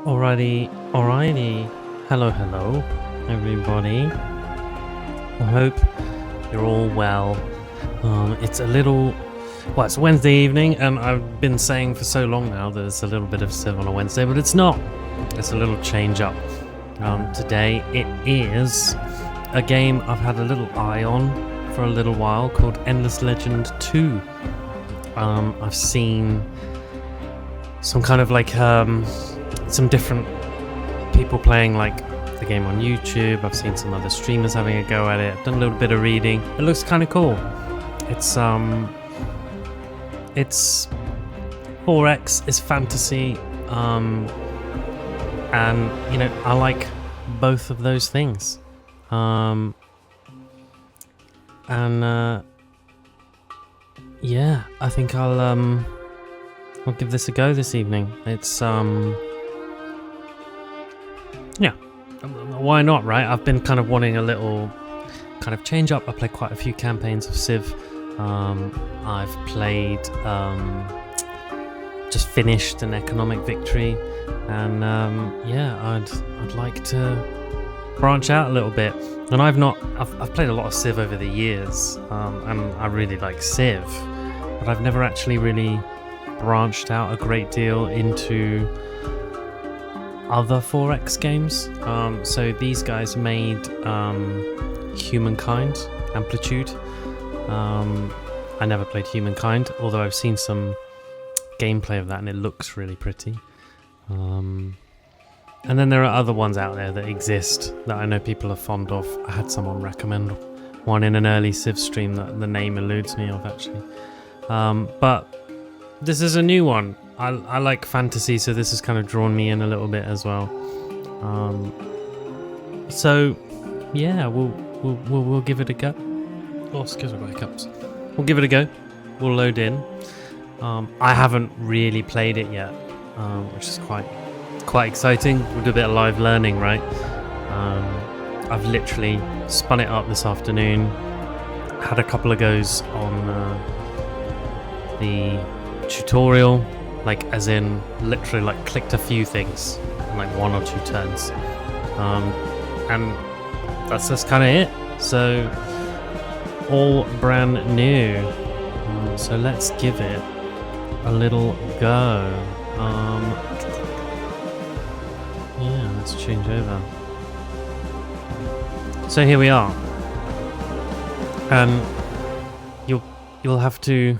Alrighty. Hello, everybody. I hope you're all well. It's it's Wednesday evening, and I've been saying for so long now that it's a little bit of Civ on a Wednesday, but it's not. It's a little change up. Today it is a game I've had a little eye on for a little while called Endless Legend 2. I've seen some kind of like some different people playing like the game on YouTube. I've seen some other streamers having a go at it. I've done a little bit of reading. It looks kind of cool. It's 4X, it's fantasy, and you know, I like both of those things. Yeah, I think I'll give this a go this evening. It's yeah, why not, right? I've been kind of wanting a little kind of change up. I played quite a few campaigns of Civ. I've played just finished an economic victory, and yeah, I'd like to branch out a little bit. And I've played a lot of Civ over the years, and I really like Civ, but I've never actually really branched out a great deal into other 4X games. So these guys made Humankind, Amplitude. I never played Humankind, although I've seen some gameplay of that and it looks really pretty. And then there are other ones out there that exist that I know people are fond of. I had someone recommend one in an early Civ stream that the name eludes me of actually. But this is a new one. I like fantasy, so this has kind of drawn me in a little bit as well. So yeah, we'll give it a go. Oh, excuse me, hiccups. We'll give it a go. We'll load in. I haven't really played it yet, which is quite exciting. We'll do a bit of live learning, right? I've literally spun it up this afternoon. Had a couple of goes on the tutorial, like as in literally like clicked a few things in like 1 or 2 turns, and that's just kind of it. So all brand new. So let's give it a little go. Yeah, let's change over. So here we are, and you'll have to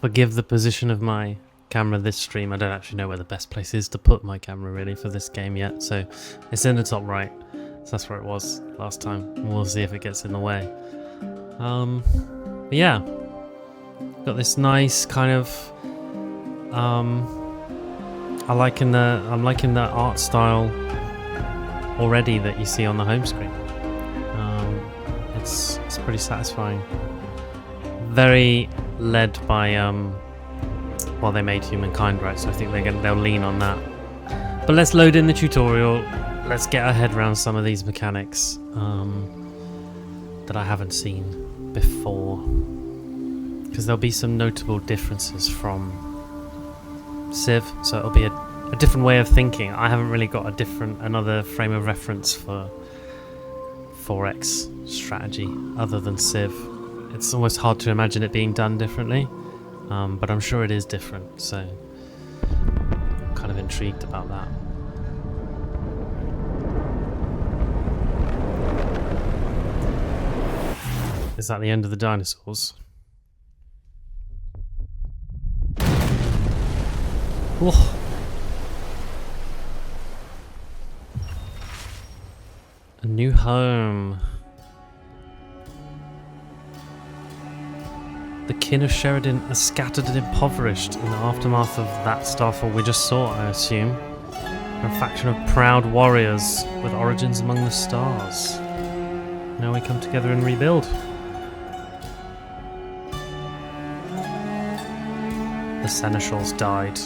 forgive the position of my camera this stream. I don't actually know where the best place is to put my camera really for this game yet, so it's in the top right. So that's where it was last time. We'll see if it gets in the way. But yeah, got this nice kind of I'm liking the art style already that you see on the home screen. It's pretty satisfying. Very led by well, they made Humankind, right? So I think they'll lean on that. But let's load in the tutorial. Let's get our head around some of these mechanics that I haven't seen before, because there'll be some notable differences from Civ. So it'll be a different way of thinking. I haven't really got another frame of reference for 4X strategy other than Civ. It's almost hard to imagine it being done differently, but I'm sure it is different, so I'm kind of intrigued about that. Is that the end of the dinosaurs? Oh. A new home. The kin of Shereden are scattered and impoverished in the aftermath of that starfall we just saw, I assume. They're a faction of proud warriors with origins among the stars. Now we come together and rebuild. The seneschals died.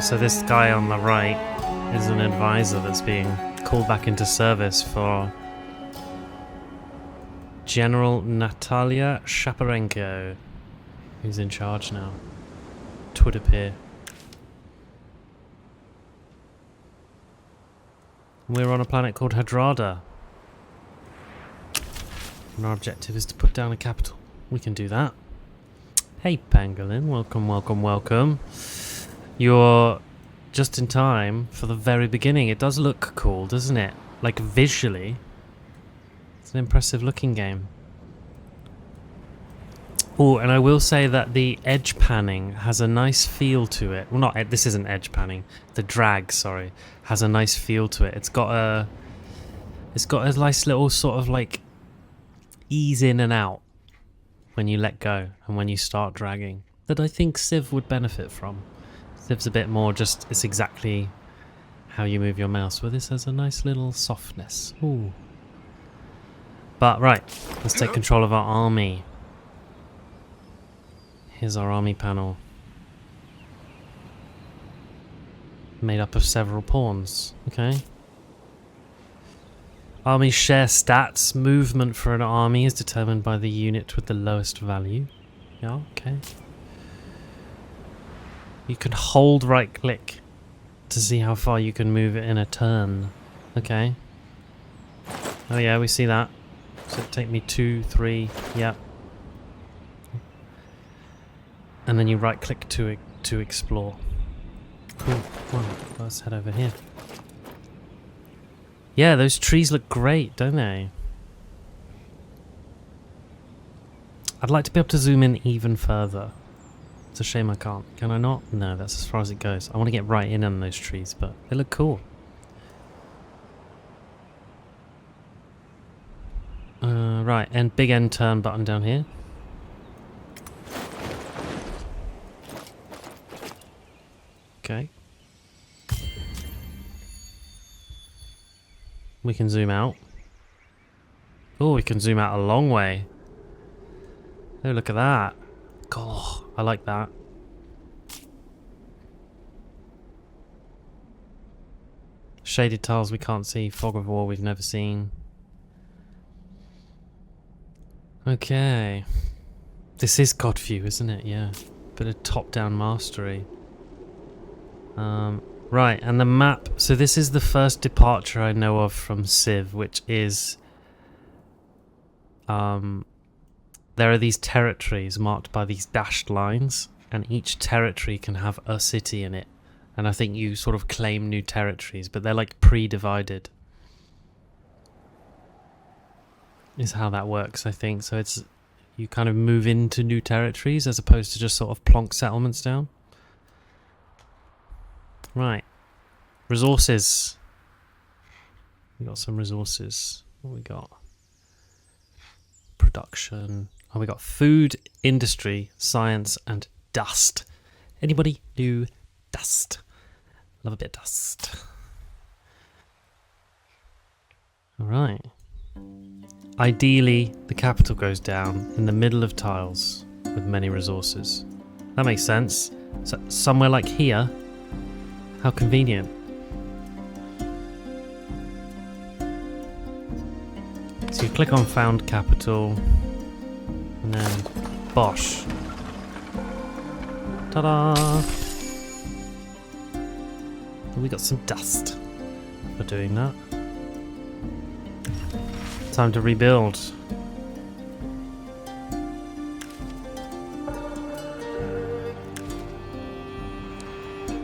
So this guy on the right is an advisor that's being called back into service for General Natalia Shaparenko. Who's in charge now? It would appear. We're on a planet called Hadrada. And our objective is to put down a capital. We can do that. Hey Pangolin, welcome, welcome, welcome. You're just in time for the very beginning. It does look cool, doesn't it? Like visually. It's an impressive looking game. Oh, and I will say that the edge panning has a nice feel to it. Well, this isn't edge panning. The drag, sorry, has a nice feel to it. It's got a nice little sort of like ease in and out when you let go and when you start dragging that I think Civ would benefit from. Civ's a bit more just, it's exactly how you move your mouse, where this has a nice little softness. Ooh. But right, let's take control of our army. Here's our army panel. Made up of several pawns. Okay. Armies share stats. Movement for an army is determined by the unit with the lowest value. Yeah, okay. You can hold right click to see how far you can move it in a turn. Okay. Oh yeah, we see that. So it'd take me 2, 3, yep. And then you right click to explore. Cool. Well, let's head over here. Yeah, those trees look great, don't they? I'd like to be able to zoom in even further. It's a shame I can't. Can I not? No, that's as far as it goes. I want to get right in on those trees, but they look cool. Right, and big end turn button down here. Okay. We can zoom out. Oh, we can zoom out a long way. Oh, look at that. God, I like that. Shaded tiles we can't see. Fog of war we've never seen. Okay. This is God View, isn't it? Yeah. Bit of top-down mastery. Right, and the map. So this is the first departure I know of from Civ, which is there are these territories marked by these dashed lines, and each territory can have a city in it. And I think you sort of claim new territories, but they're like pre-divided. Is how that works, I think. So it's you kind of move into new territories as opposed to just sort of plonk settlements down. Right. Resources. We got some resources. What we got? Production. Oh, we got food, industry, science, and dust. Anybody do dust? Love a bit of dust. Alright. Ideally, the capital goes down in the middle of tiles with many resources. That makes sense. So somewhere like here. How convenient. So you click on Found Capital, and then Bosh. Ta-da! We got some dust for doing that. Time to rebuild.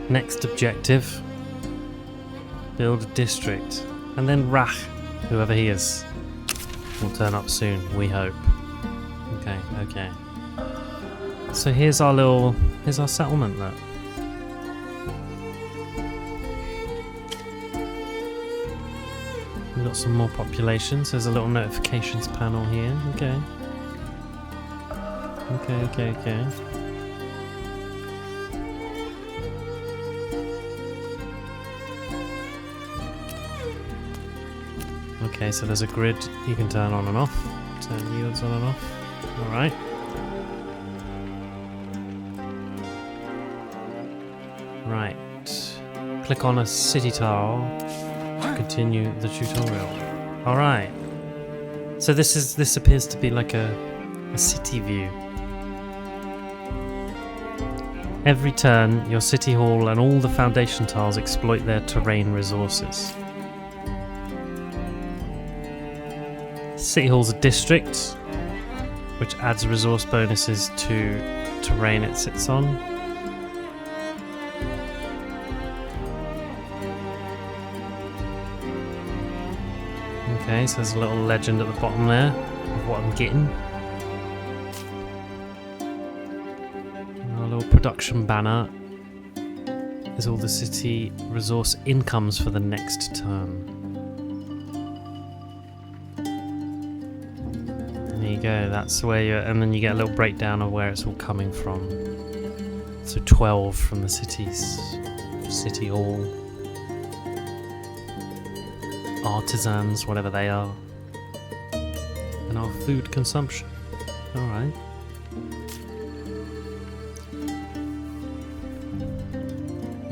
Next objective, build a district, and then Rach, whoever he is, will turn up soon, we hope. Okay, okay. So here's our settlement, look. We've got some more populations, there's a little notifications panel here, okay. Okay. Okay, so there's a grid you can turn on and off. Turn yields on and off. Alright. Right. Click on a city tile to continue the tutorial. Alright. So this appears to be like a city view. Every turn, your city hall and all the foundation tiles exploit their terrain resources. City hall's a district, which adds resource bonuses to terrain it sits on. Okay, so there's a little legend at the bottom there of what I'm getting. And our little production banner is all the city resource incomes for the next turn. There you go, that's where you're, and then you get a little breakdown of where it's all coming from. So 12 from the city hall. Artisans, whatever they are. And our food consumption. Alright.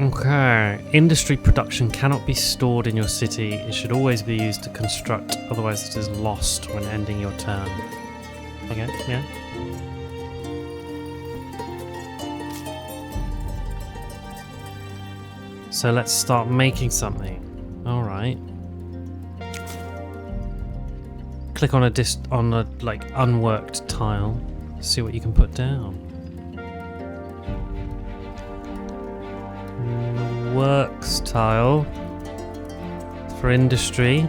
Okay. Industry production cannot be stored in your city. It should always be used to construct, otherwise it is lost when ending your turn. Okay, yeah. So let's start making something. Alright. Click on a like unworked tile. See what you can put down. Works tile for industry.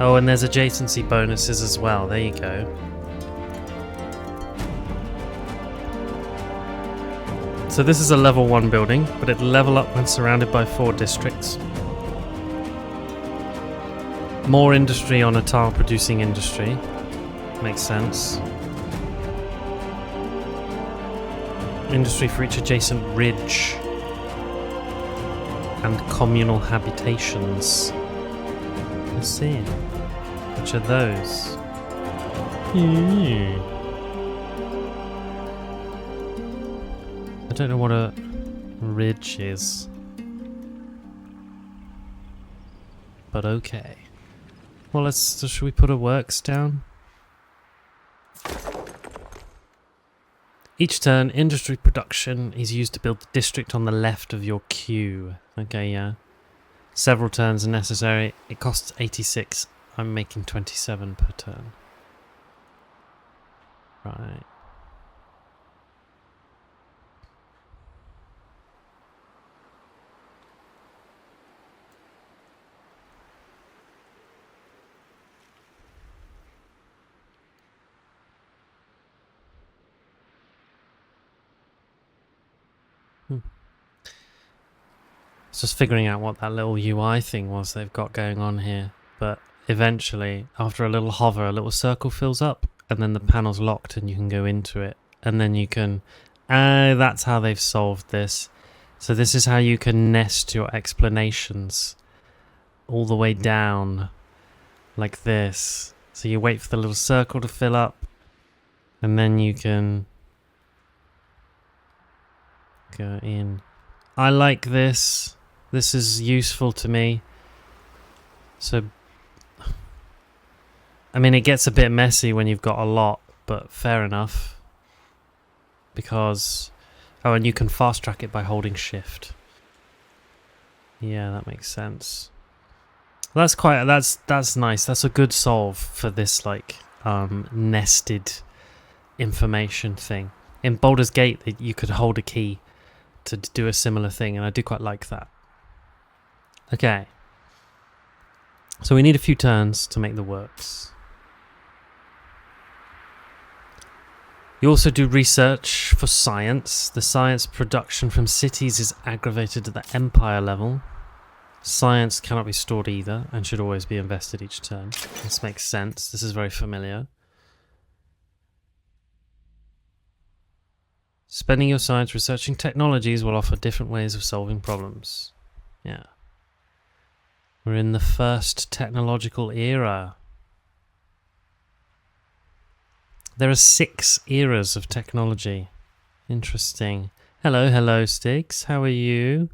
Oh, and there's adjacency bonuses as well. There you go. So this is a level 1 building, but it'll level up when surrounded by 4 districts. More industry on a tile producing industry. Makes sense. Industry for each adjacent ridge. And communal habitations. Let's see. Which are those? I don't know what a ridge is. But okay. Well, should we put a works down? Each turn, industry production is used to build the district on the left of your queue. Okay, yeah. Several turns are necessary. It costs 86. I'm making 27 per turn. Right. Just figuring out what that little UI thing was they've got going on here, but eventually, after a little hover, a little circle fills up, and then the panel's locked and you can go into it, and then you can... that's how they've solved this. So this is how you can nest your explanations all the way down, like this. So you wait for the little circle to fill up, and then you can go in. I like this. This is useful to me. So, I mean, it gets a bit messy when you've got a lot, but fair enough. Because, oh, and you can fast track it by holding shift. Yeah, that makes sense. That's nice. That's a good solve for this, like, nested information thing. In Baldur's Gate, you could hold a key to do a similar thing, and I do quite like that. Okay. So we need a few turns to make the works. You also do research for science. The science production from cities is aggravated at the empire level. Science cannot be stored either, and should always be invested each turn. This makes sense. This is very familiar. Spending your science researching technologies will offer different ways of solving problems. Yeah. We're in the first technological era. There are 6 eras of technology. Interesting. Hello, Stiggs. How are you?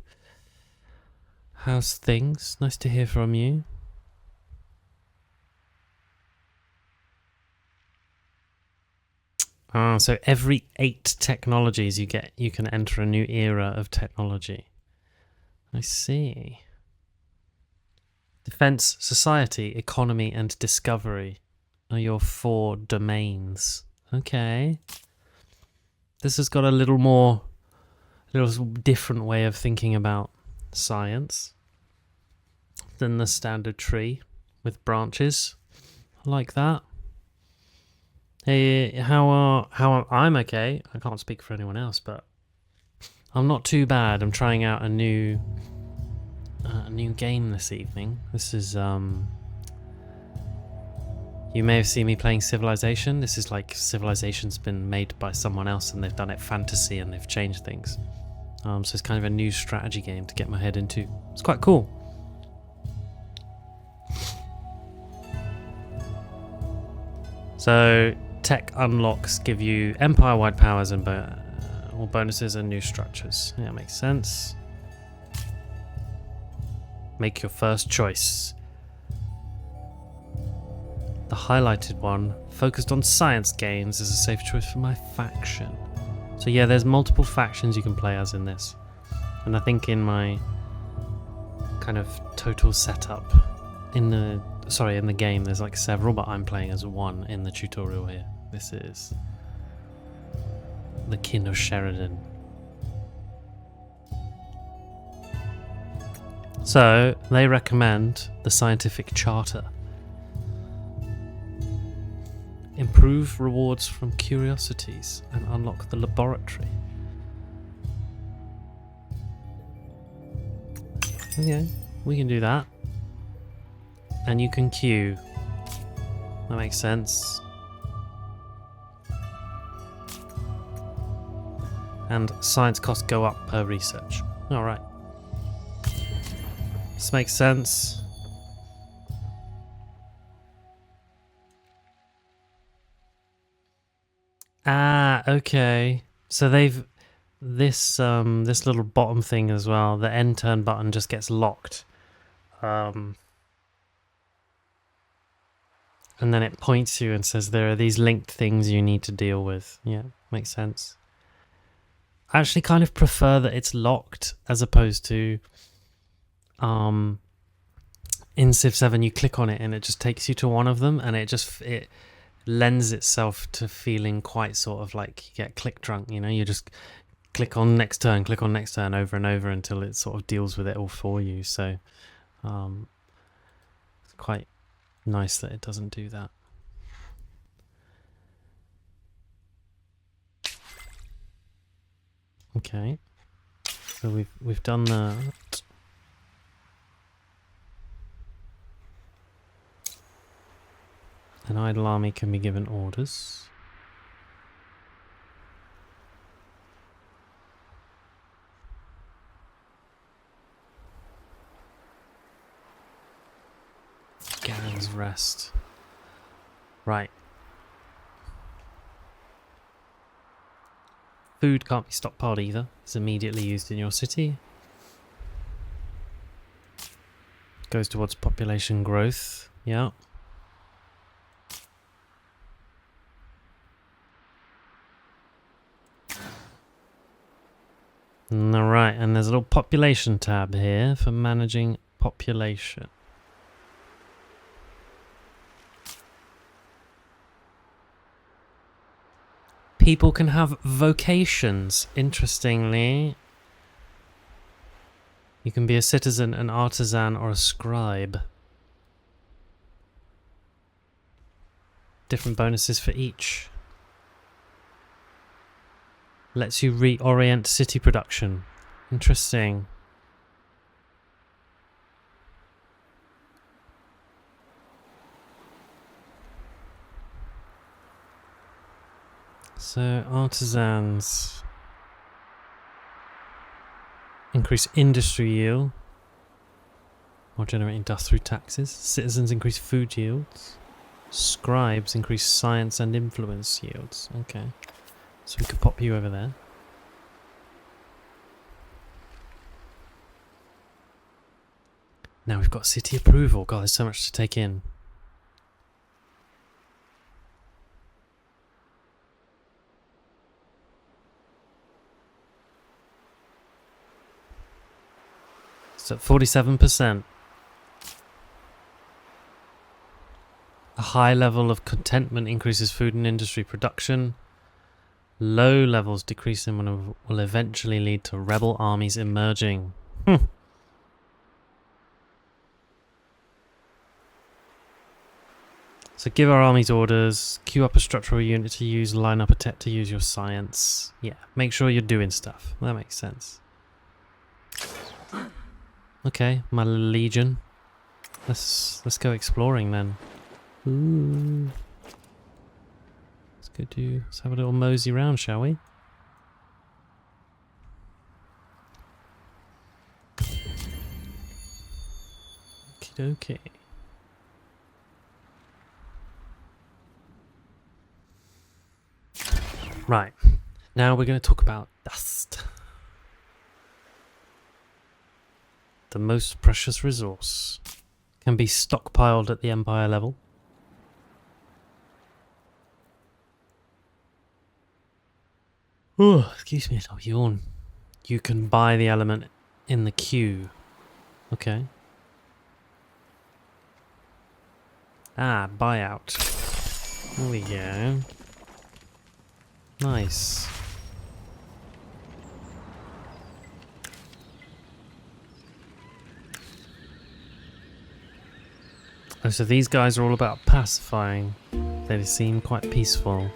How's things? Nice to hear from you. So every 8 technologies you can enter a new era of technology. I see. Defense, society, economy, and discovery are your 4 domains. Okay. This has got a little different way of thinking about science than the standard tree with branches. I like that. Hey, I'm okay. I can't speak for anyone else, but I'm not too bad. I'm trying out a new game this evening. This is you may have seen me playing Civilization. This is like Civilization's been made by someone else and they've done it fantasy and they've changed things. So it's kind of a new strategy game to get my head into. It's quite cool. So tech unlocks give you empire-wide powers and or bonuses and new structures. Yeah, makes sense. Make your first choice. The highlighted one, focused on science gains, is a safe choice for my faction. So yeah, there's multiple factions you can play as in this. And I think in my kind of total setup in the game there's like several, but I'm playing as one in the tutorial here. This is the Kin of Shereden. So they recommend the scientific charter. Improve rewards from curiosities and unlock the laboratory. Okay, we can do that. And you can queue. That makes sense. And science costs go up per research. Alright. This makes sense. Ah, okay. So they've this little bottom thing as well. The end turn button just gets locked, and then it points you and says there are these linked things you need to deal with. Yeah, makes sense. I actually kind of prefer that it's locked as opposed to in Civ 7 you click on it and it just takes you to one of them, and it lends itself to feeling quite sort of like you get click drunk, you know, you just click on next turn over and over until it sort of deals with it all for you. So it's quite nice that it doesn't do that. Okay, so we've done that. An idle army can be given orders. Garen's Rest. Right. Food can't be stockpiled either. It's immediately used in your city. Goes towards population growth. Yeah. Alright, and there's a little population tab here for managing population. People can have vocations, interestingly. You can be a citizen, an artisan, or a scribe. Different bonuses for each. Lets you reorient city production. Interesting. So, artisans increase industry yield or generating dust through taxes. Citizens increase food yields. Scribes increase science and influence yields. Okay. So we could pop you over there. Now we've got city approval. God, there's so much to take in. It's at 47%. A high level of contentment increases food and industry production. Low levels decrease them and will eventually lead to rebel armies emerging. So give our armies orders, queue up a structural unit to use, line up a tech to use your science. Yeah, make sure you're doing stuff. That makes sense. Okay, my legion. Let's go exploring then. Ooh. Let's have a little mosey round, shall we? Okie dokie. Right, now we're going to talk about dust. The most precious resource. Can be stockpiled at the Empire level. Oh, excuse me, a little yawn. You can buy the element in the queue. Okay. Ah, buyout. There we go. Nice. Oh, so these guys are all about pacifying. They seem quite peaceful.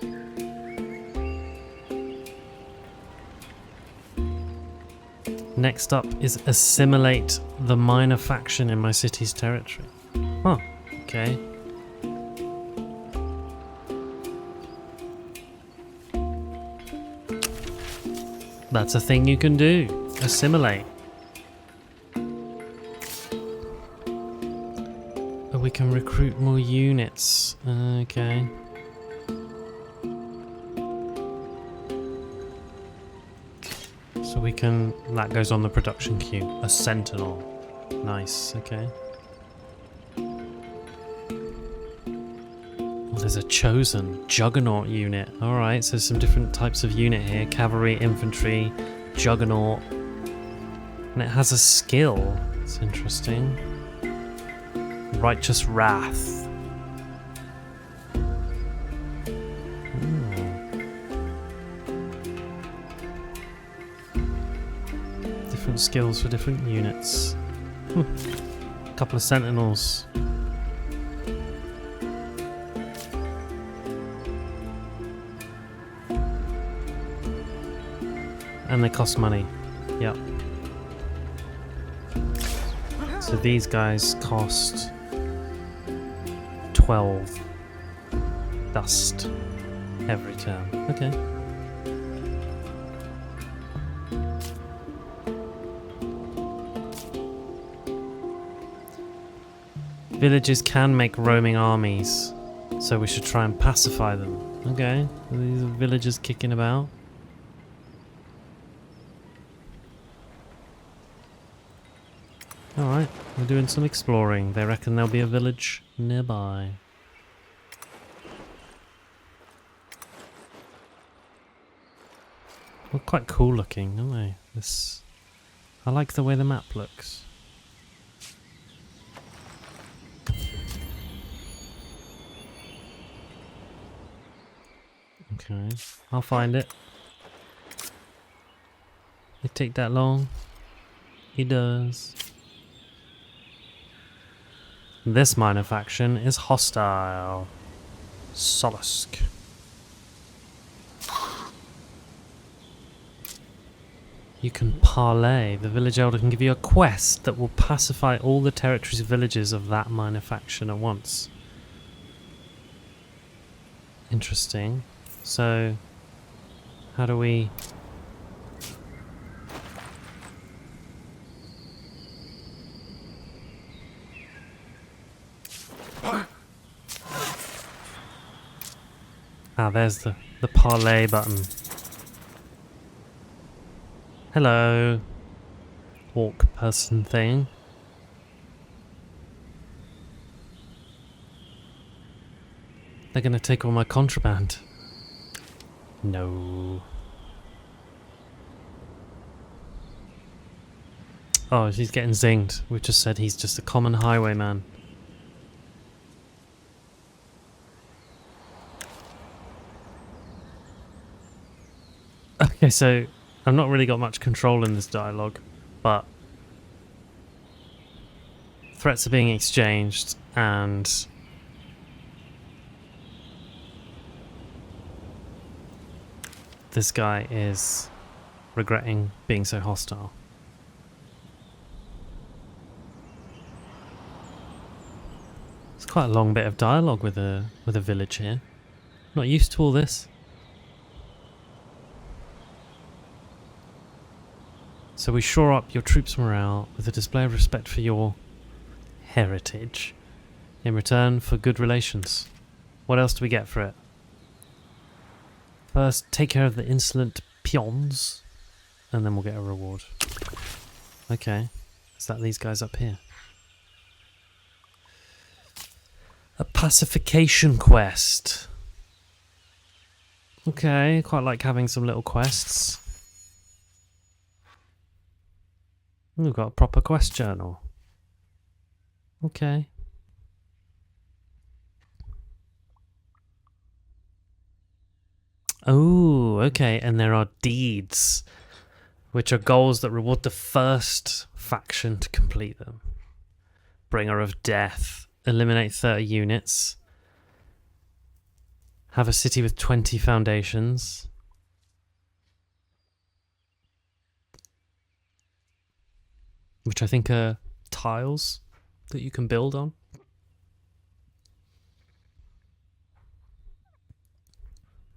Next up is assimilate the minor faction in my city's territory. Huh, okay. That's a thing you can do. Assimilate. Oh, we can recruit more units. Okay. So we can... That goes on the production queue. A sentinel. Nice, okay. Oh, there's a chosen juggernaut unit. Alright, so some different types of unit here. Cavalry, infantry, juggernaut. And it has a skill. It's interesting. Righteous Wrath. Different skills for different units. A couple of sentinels. And they cost money. Yep. So these guys cost 12 dust every turn. Okay. Villages can make roaming armies, so we should try and pacify them. Okay, so these are villagers kicking about. Alright, we're doing some exploring. They reckon there'll be a village nearby. Well, quite cool looking, aren't they? I like the way the map looks. Okay, I'll find it. It take that long? It does. This minor faction is hostile. Solusk. You can parley. The village elder can give you a quest that will pacify all the territory's villages of that minor faction at once. Interesting. So, how do we... Ah, there's the parlay button. Hello, orc person thing. They're gonna take all my contraband. No. Oh, she's getting zinged. We've just said he's just a common highwayman. Okay, so I've not really got much control in this dialogue, but threats are being exchanged and this guy is regretting being so hostile. It's quite a long bit of dialogue with a village here. Not used to all this. So we shore up your troops' morale with a display of respect for your heritage in return for good relations. What else do we get for it? First, take care of the insolent peons, and then we'll get a reward. Okay, is that these guys up here? A pacification quest. Okay, quite like having some little quests. We've got a proper quest journal. Okay. Oh, okay, and there are deeds, which are goals that reward the first faction to complete them. Bringer of Death. Eliminate 30 units. Have a city with 20 foundations. Which I think are tiles that you can build on.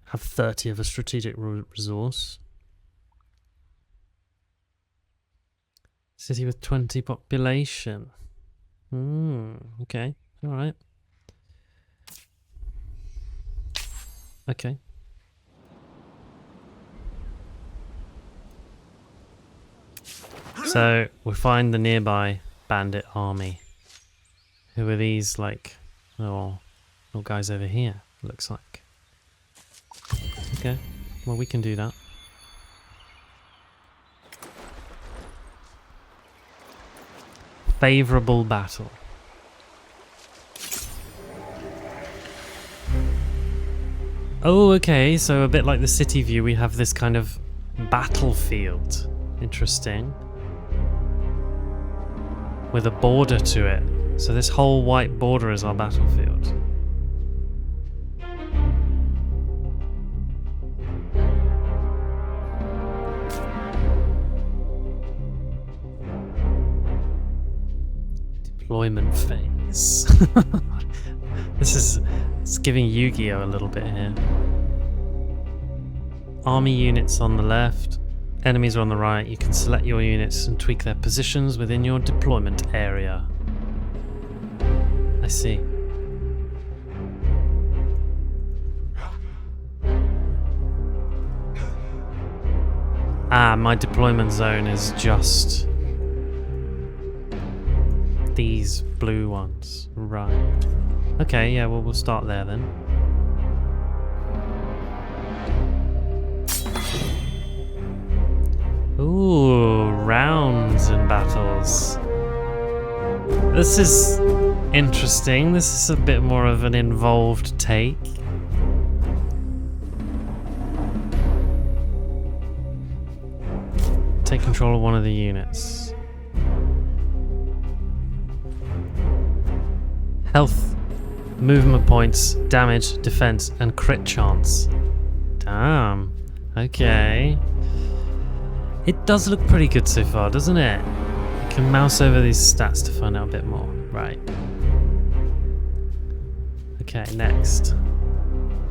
Have 30 of a strategic resource. City with 20 population. Okay, alright. Okay. So, we find the nearby bandit army. Who are these, like, little guys over here, looks like. Okay, well we can do that. Favourable battle. Oh, okay, so a bit like the city view, we have this kind of battlefield. Interesting. With a border to it. So this whole white border is our battlefield. Deployment phase. It's giving Yu-Gi-Oh a little bit here. Army units on the left. Enemies are on the right. You can select your units and tweak their positions within your deployment area. I see. Ah, my deployment zone is just these blue ones. Right. Okay, yeah, well, we'll start there then. Ooh, rounds and battles. This is interesting. This is a bit more of an involved take. Take control of one of the units. Health, movement points, damage, defense, and crit chance. Damn. Okay. It does look pretty good so far, doesn't it? You can mouse over these stats to find out a bit more. Right. Okay, next.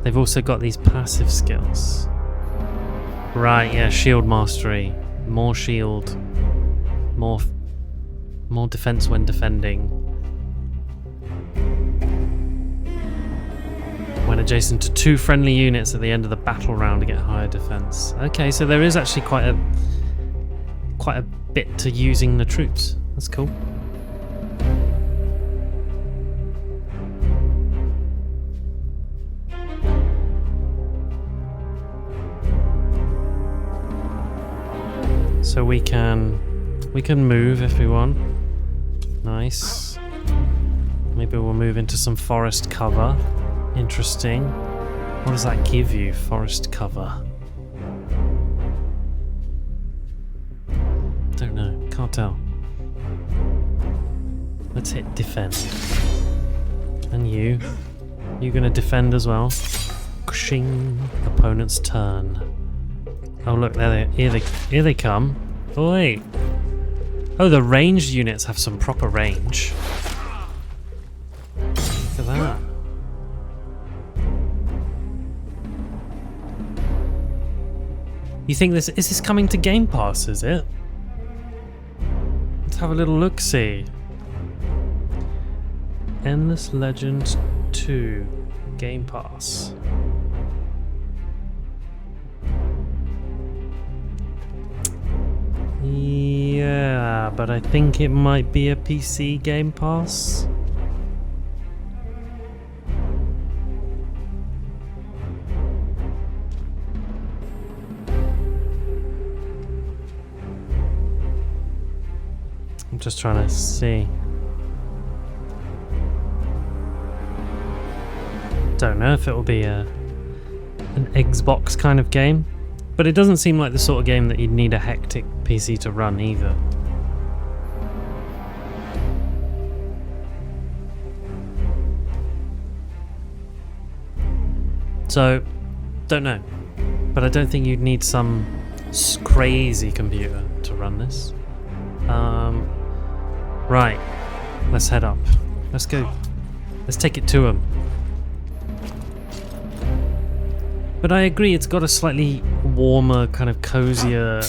They've also got these passive skills. Right, yeah, shield mastery. More shield. More defense when defending. When adjacent to 2 friendly units at the end of the battle round to get higher defense. Okay, so there is actually quite a bit to using the troops. That's cool. So we can We can move if we want. Nice. Maybe we'll move into some forest cover. Interesting. What does that give you, forest cover? Don't know. Can't tell. Let's hit defend. And you. You gonna defend as well? Shing. Opponent's turn. Oh look, here they come. Oh wait. Oh, the ranged units have some proper range. Look at that. You think is this coming to Game Pass, is it? Let's have a little look-see. Endless Legend 2 Game Pass. Yeah, but I think it might be a PC Game Pass. I'm just trying to see. Don't know if it will be an Xbox kind of game. But it doesn't seem like the sort of game that you'd need a hectic PC to run either. So, don't know. But I don't think you'd need some crazy computer to run this. Right. Let's head up. Let's go. Let's take it to them. But I agree, it's got a slightly warmer, kind of cozier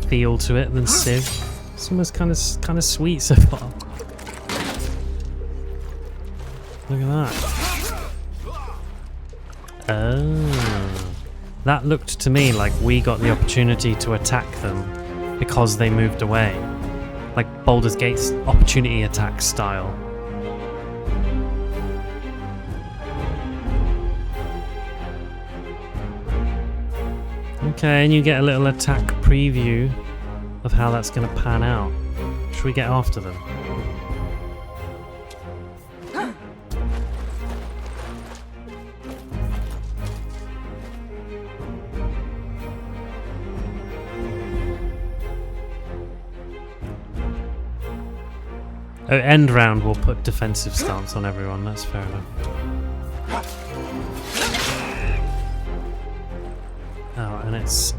feel to it than Civ. It's almost kind of sweet so far. Look at that. Oh, that looked to me like we got the opportunity to attack them because they moved away, like Baldur's Gate's opportunity attack style. Okay, and you get a little attack preview of how that's going to pan out. Should we get after them? Oh, end round we'll put defensive stance on everyone, that's fair enough. Oh, and it's,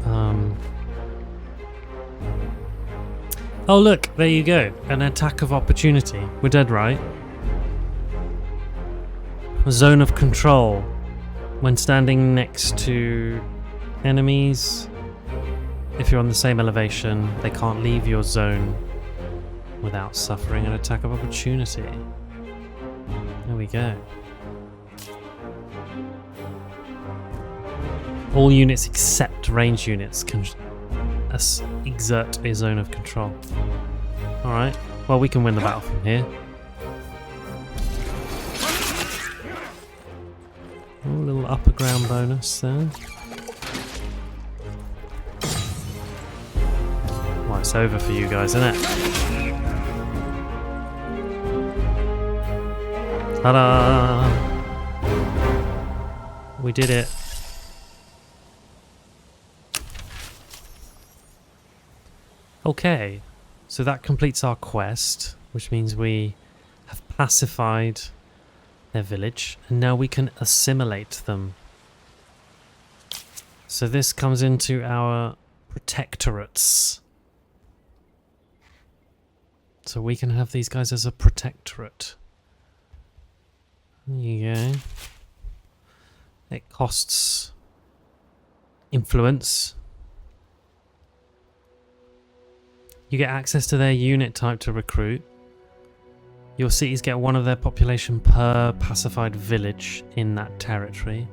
oh look, there you go. An attack of opportunity. We're dead right. A zone of control. When standing next to enemies, if you're on the same elevation, they can't leave your zone without suffering an attack of opportunity. There we go. All units except range units can exert a zone of control. Alright, well we can win the battle from here. Oh, a little upper ground bonus there. Well, it's over for you guys, isn't it? Ta-da! We did it. Okay, so that completes our quest, which means we have pacified their village, and now we can assimilate them. So this comes into our protectorates. So we can have these guys as a protectorate. There you go. It costs influence. You get access to their unit type to recruit. Your cities get one of their population per pacified village in that territory.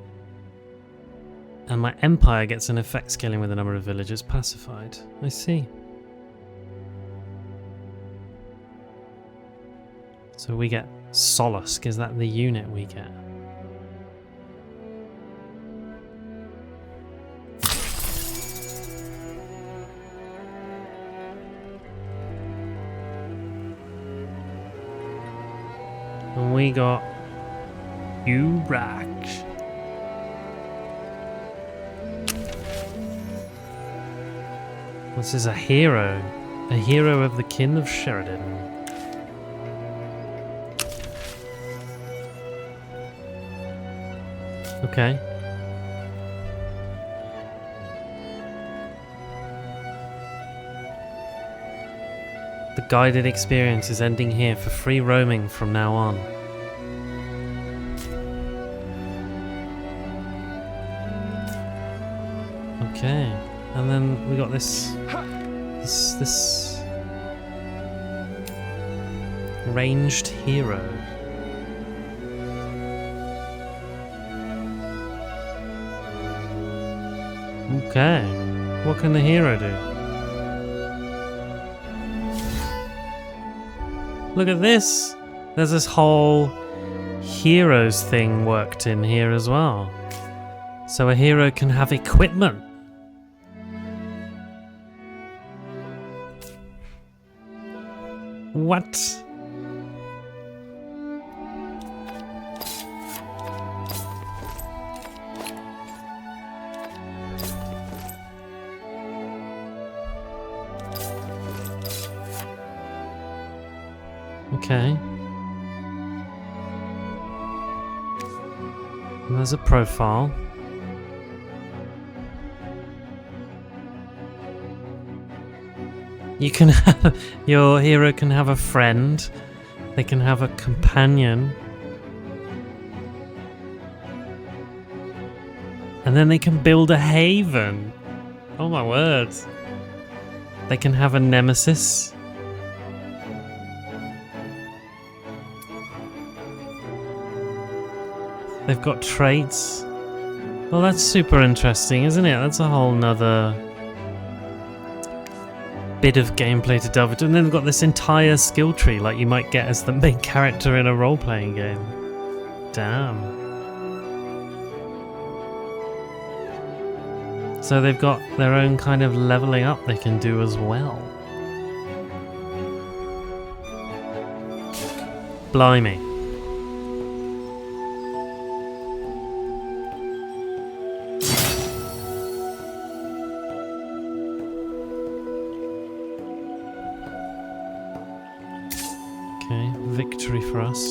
And my empire gets an effect scaling with the number of villages pacified. I see. So we get Solusk. Is that the unit we get? And we got Urach. This is a hero of the kin of Shereden. Okay. The guided experience is ending here for free roaming from now on. Okay, and then we got this ranged hero. Okay, what can the hero do? Look at this! There's this whole heroes thing worked in here as well. So a hero can have equipment. What? Okay. And there's a profile. You can have, your hero can have a friend, they can have a companion, and then they can build a haven. Oh my word. They can have a nemesis. They've got traits. Well, that's super interesting, isn't it? That's a whole nother bit of gameplay to delve into. And then they've got this entire skill tree like you might get as the main character in a role-playing game. Damn. So they've got their own kind of leveling up they can do as well. Blimey. Okay, victory for us.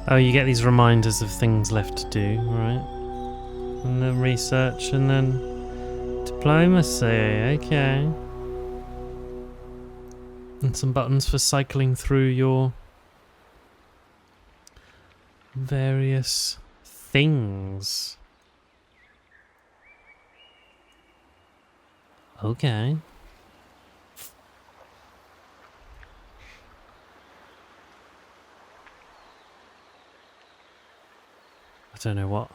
Oh, you get these reminders of things left to do, right? And then research, and then diplomacy, okay. And some buttons for cycling through your various things. Okay. I don't know what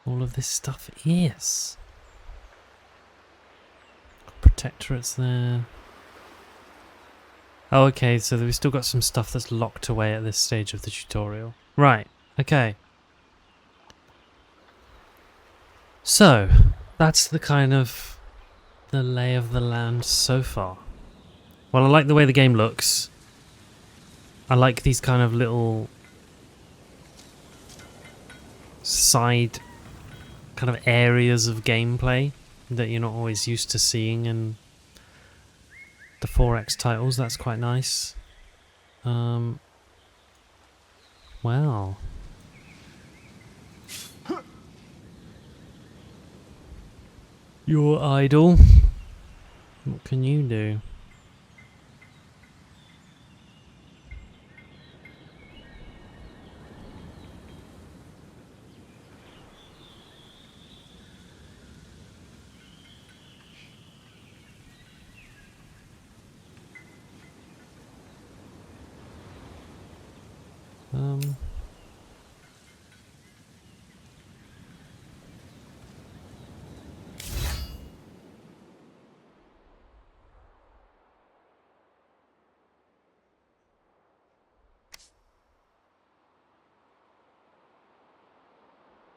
all of this stuff is. Protectorates there. Oh, okay, so we've still got some stuff that's locked away at this stage of the tutorial. Right, okay. So, that's the kind of the lay of the land so far. Well, I like the way the game looks. I like these kind of little side kind of areas of gameplay that you're not always used to seeing in the 4X titles. That's quite nice. Wow. You're idle. What can you do?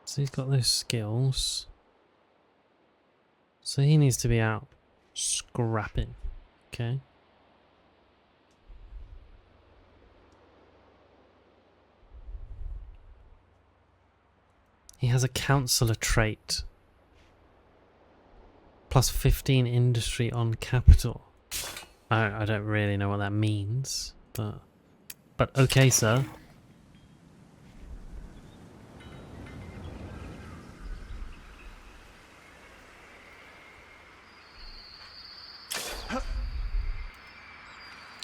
So he's got those skills. So he needs to be out scrapping. Okay. He has a councillor trait. Plus 15 industry on capital. I don't really know what that means, but okay, sir.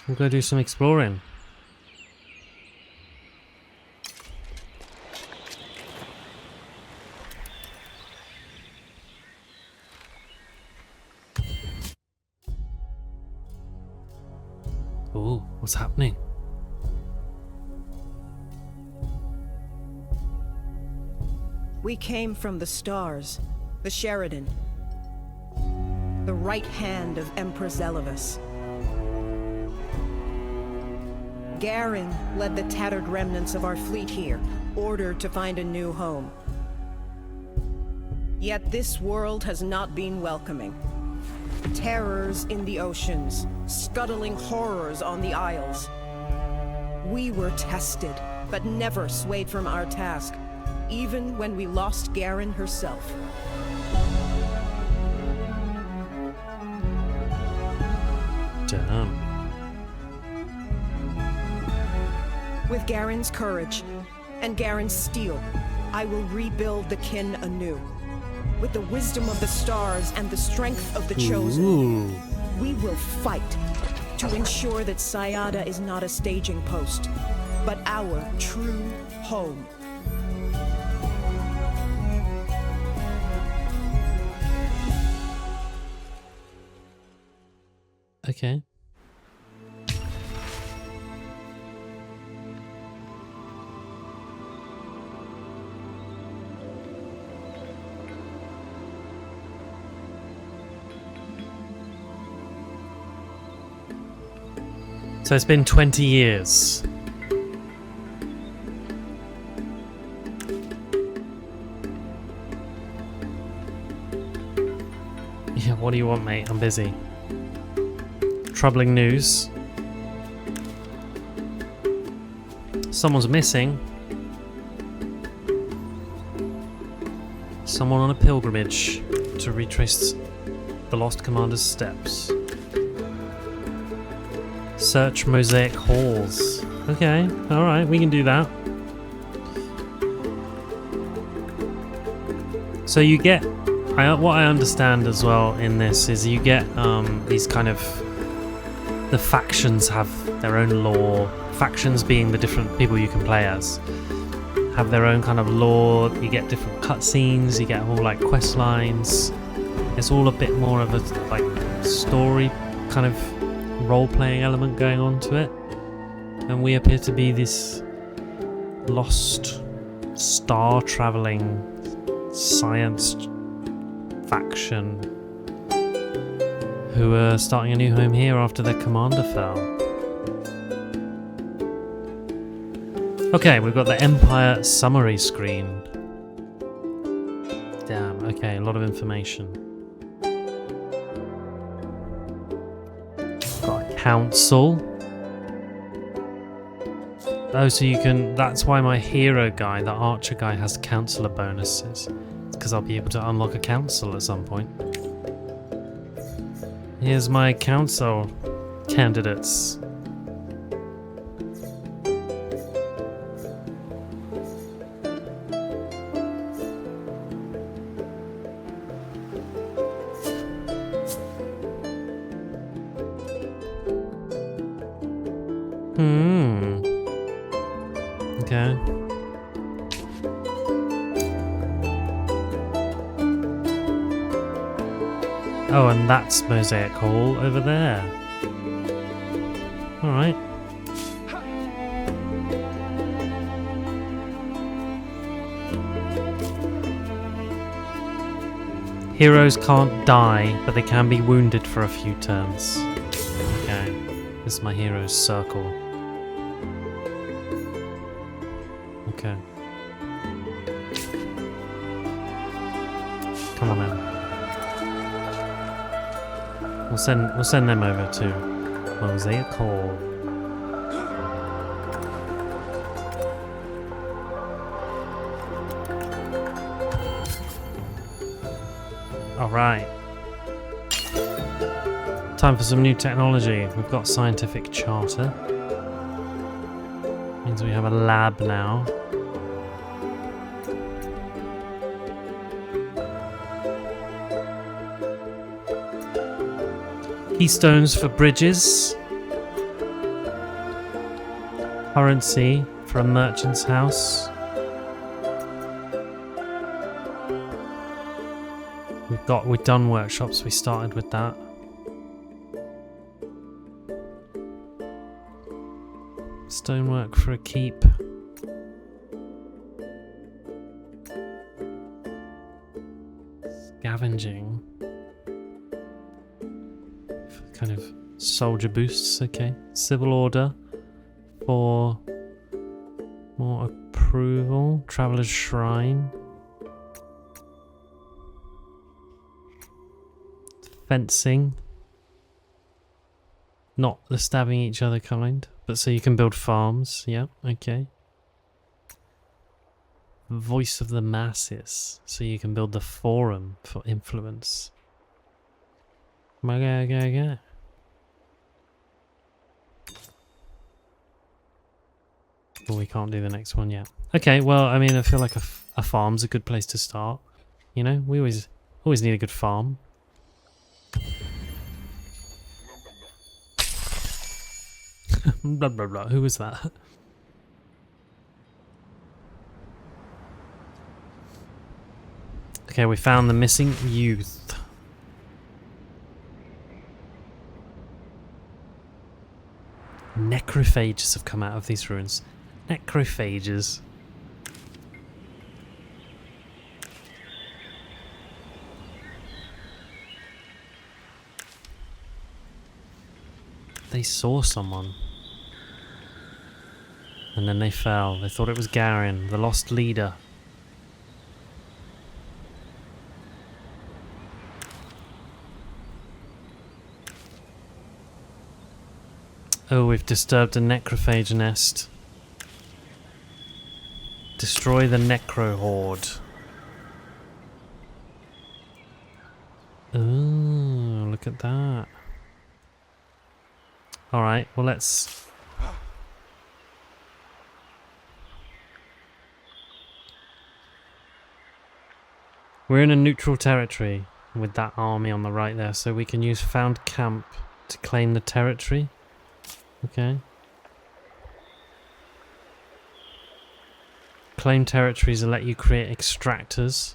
We'll go do some exploring. Ooh, what's happening? We came from the stars, the Shereden, the right hand of Emperor Zealous. Garen led the tattered remnants of our fleet here, ordered to find a new home. Yet this world has not been welcoming. Terrors in the oceans, scuttling horrors on the isles. We were tested, but never swayed from our task, even when we lost Garen herself. Damn. With Garen's courage and Garen's steel, I will rebuild the kin anew. With the wisdom of the stars and the strength of the chosen, we will fight to ensure that Sayada is not a staging post, but our true home. Okay. So it's been 20 years. Yeah, what do you want, mate? I'm busy. Troubling news. Someone's missing. Someone on a pilgrimage to retrace the lost commander's steps. Search mosaic halls. Okay, alright, we can do that. So you get, what I understand as well in this is you get these kind of, the factions have their own lore. Factions being the different people you can play as. Have their own kind of lore, you get different cutscenes, you get all like quest lines. It's all a bit more of a like story kind of role-playing element going on to it, and we appear to be this lost star-traveling science faction who are starting a new home here after their commander fell. Okay, we've got the Empire summary screen. Damn, okay, a lot of information. Council. Oh, so you can, that's why my hero guy, the archer guy, has councillor bonuses. It's because I'll be able to unlock a council at some point. Here's my council candidates. Okay. Oh, and that's Mosaic Hall over there. Alright. Heroes can't die, but they can be wounded for a few turns. Okay. This is my hero's circle. Okay. Come on then. We'll send them over to Mosaic Hall. Alright. Time for some new technology. We've got scientific charter. Means we have a lab now. Keystones for bridges. Currency for a merchant's house. We've done workshops, we started with that. Stonework for a keep. Scavenging. For kind of soldier boosts, okay. Civil order for more approval. Traveller's shrine. Fencing. Not the stabbing each other kind, but so you can build farms. Yeah, okay. Voice of the masses, so you can build the forum for influence. Okay. Well, we can't do the next one yet. Okay, well, I mean, I feel like a farm's a good place to start. You know, we always need a good farm. Blah blah blah. Who was that? Okay, we found the missing youth. Necrophages have come out of these ruins. Necrophages. They saw someone. And then they fell. They thought it was Garin, the lost leader. Oh, we've disturbed a necrophage nest. Destroy the necro horde. Oh, look at that. Alright, well let's... We're in a neutral territory with that army on the right there, so we can use found camp to claim the territory. Okay. Claim territories will let you create extractors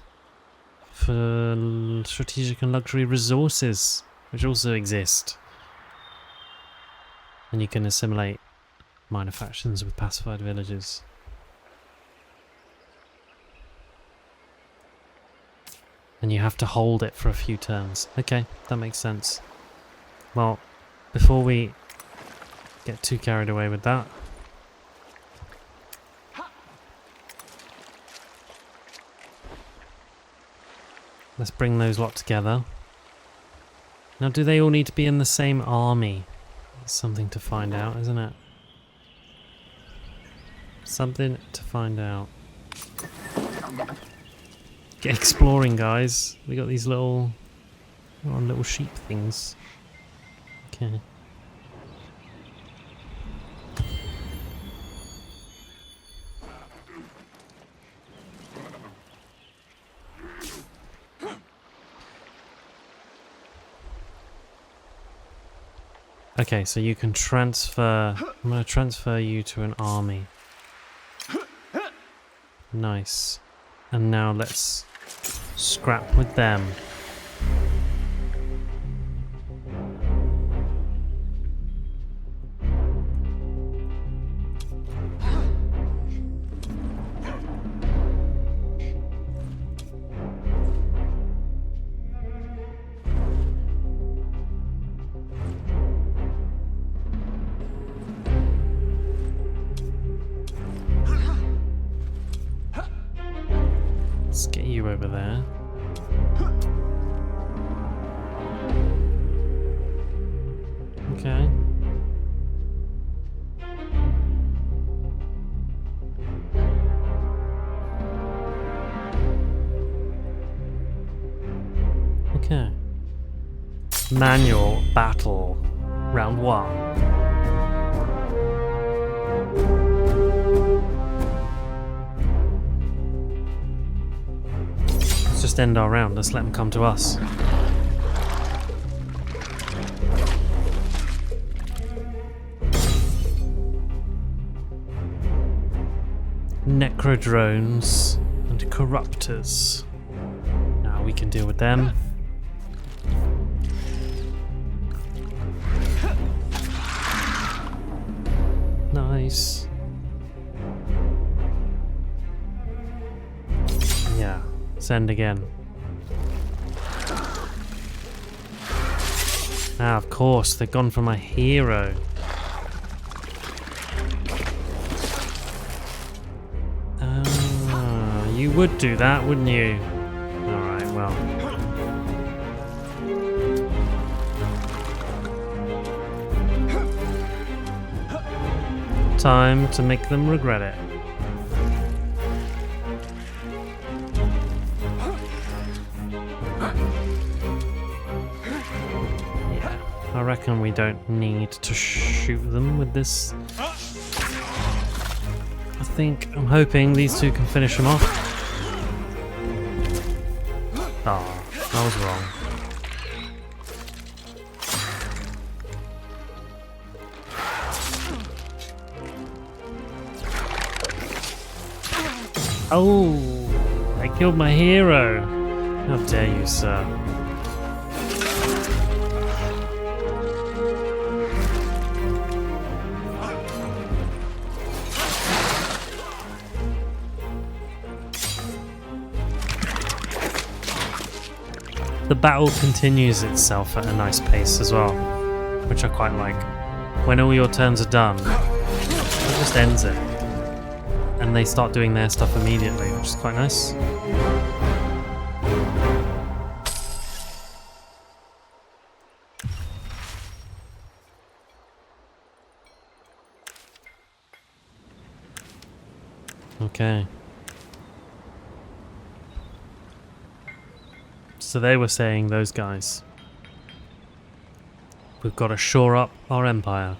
for strategic and luxury resources, which also exist. And you can assimilate minor factions with pacified villages. And you have to hold it for a few turns. Okay, that makes sense. Well, before we get too carried away with that, let's bring those lot together. Now, do they all need to be in the same army? It's something to find out, isn't it? Something to find out. Get exploring, guys. We got these little sheep things. Okay. Okay, so you can transfer... I'm going to transfer you to an army. Nice. And now let's scrap with them. Let's get you over there. Okay. Okay. Manual battle. Round 1. Let's just end our round. Let's let them come to us. Necrodrones and corruptors. Now we can deal with them. Nice. Yeah, send again. Ah, of course, they've gone for my hero. You would do that, wouldn't you? Alright, well. Time to make them regret it. Yeah, I reckon we don't need to shoot them with this. I'm hoping these two can finish them off. Oh, I was wrong. Oh, I killed my hero. How dare you, sir? The battle continues itself at a nice pace as well, which I quite like. When all your turns are done, it just ends it. And they start doing their stuff immediately, which is quite nice. Okay. So they were saying, those guys, we've got to shore up our empire.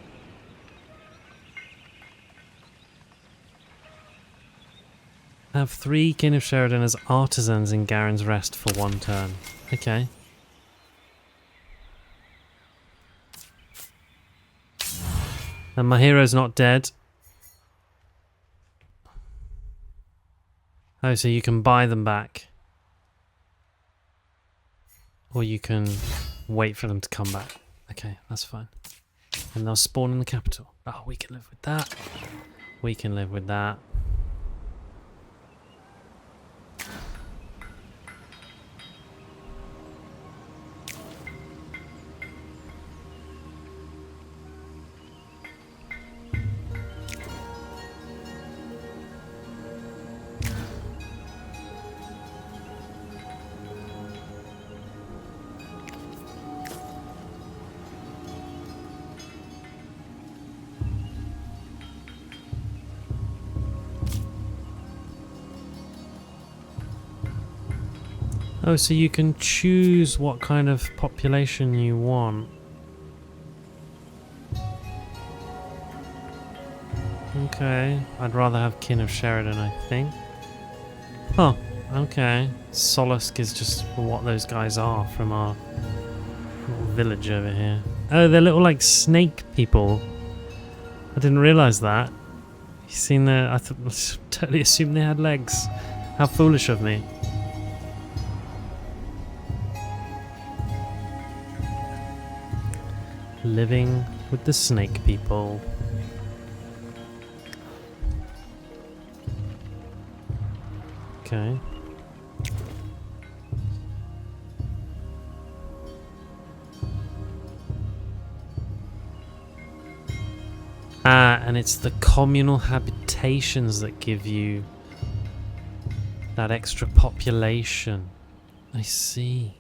Have 3 Kin of Shereden as artisans in Garen's Rest for 1 turn. Okay. And my hero's not dead. Oh, so you can buy them back. Or you can wait for them to come back. Okay, that's fine. And they'll spawn in the capital. Oh, we can live with that. We can live with that. Oh, so you can choose what kind of population you want. Okay, I'd rather have Kin of Shereden, I think. Oh, okay. Solace is just what those guys are from our little village over here. Oh, they're little like snake people. I didn't realise that. You seen the? I totally assumed they had legs. How foolish of me. Living with the snake people. Okay. Ah, and it's the communal habitations that give you that extra population. I see.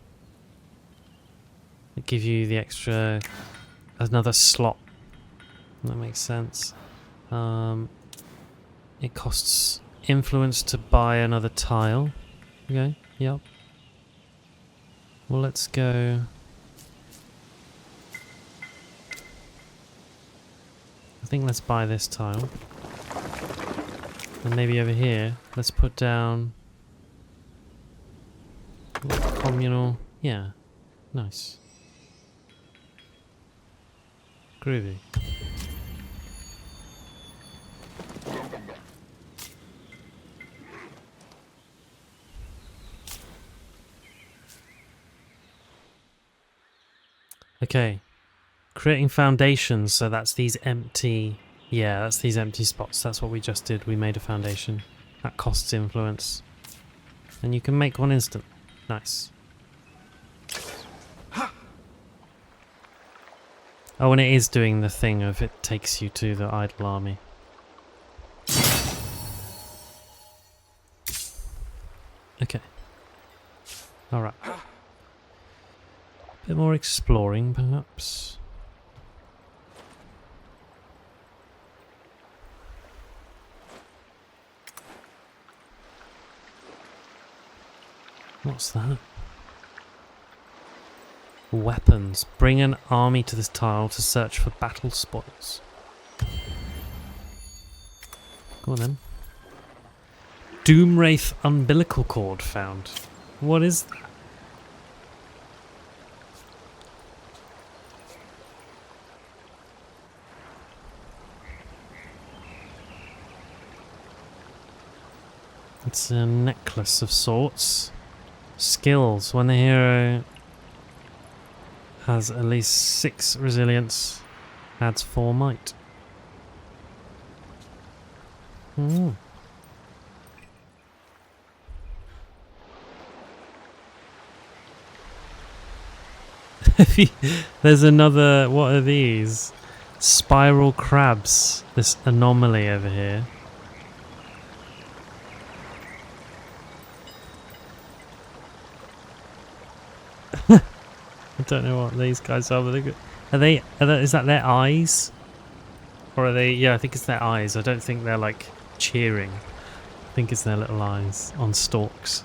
That give you the extra another slot. That makes sense. It costs influence to buy another tile. Okay, yep. Well, let's go. I think let's buy this tile. And maybe over here, let's put down communal. Yeah, nice. Groovy. Okay. Creating foundations, so that's these empty... Yeah, that's these empty spots. That's what we just did. We made a foundation. That costs influence. And you can make one instant. Nice. Oh, and it is doing the thing of it takes you to the idle army. Okay. Alright. Bit more exploring, perhaps. What's that? Weapons. Bring an army to this tile to search for battle spoils. Go on then. Doomwraith umbilical cord found. What is that? It's a necklace of sorts. Skills. When the hero has at least 6 resilience, adds 4 might. Ooh. There's another... What are these? Spiral crabs. This anomaly over here. I don't know what these guys are, but they're good. Is that their eyes? Or are they... Yeah, I think it's their eyes. I don't think they're like cheering. I think it's their little eyes on stalks.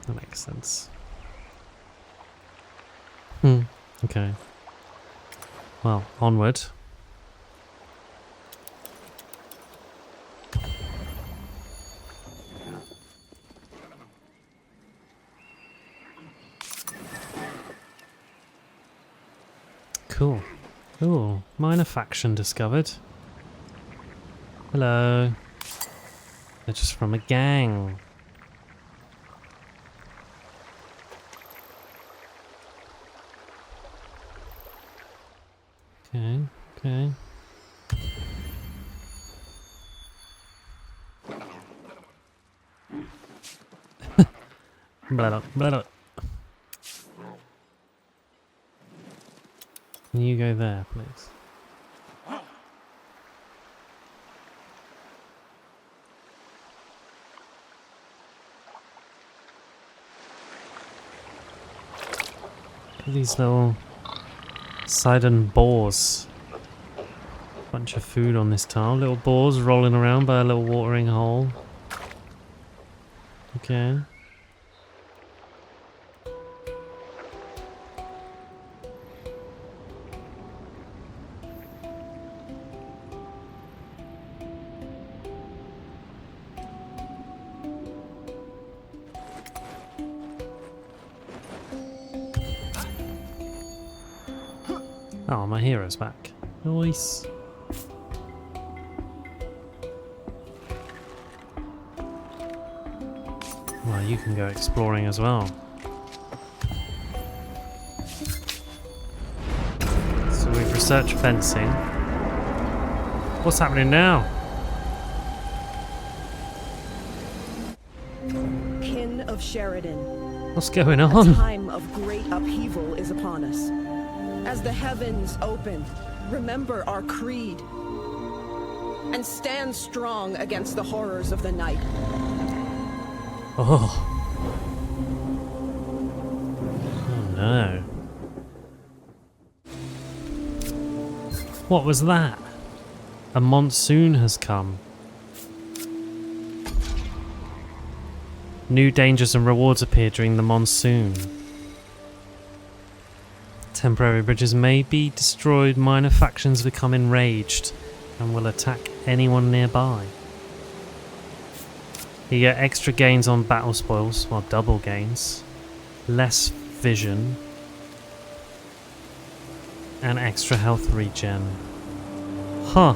That makes sense. Okay. Well, onward. Cool. Ooh, minor faction discovered. Hello. They're just from a gang. Okay, okay. Blah, blah, blah. Can you go there, please? These little Sidon boars. Bunch of food on this tile. Little boars rolling around by a little watering hole. Okay. Oh, my hero's back. Nice. Well, you can go exploring as well. So we've researched fencing. What's happening now? Kin of Shereden. What's going A on? time of great upheaval is upon us. As the heavens open, remember our creed and stand strong against the horrors of the night. Oh. Oh no. What was that? A monsoon has come. New dangers and rewards appear during the monsoon. Temporary bridges may be destroyed, minor factions become enraged and will attack anyone nearby. You get extra gains on battle spoils, well, double gains, less vision, and extra health regen. Huh.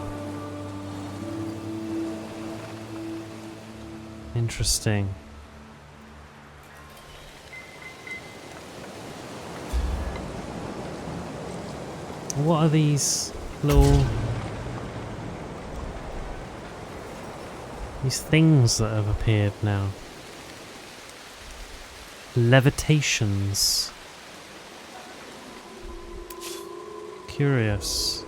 Interesting. What are these little... these things that have appeared now? Levitations. Curious.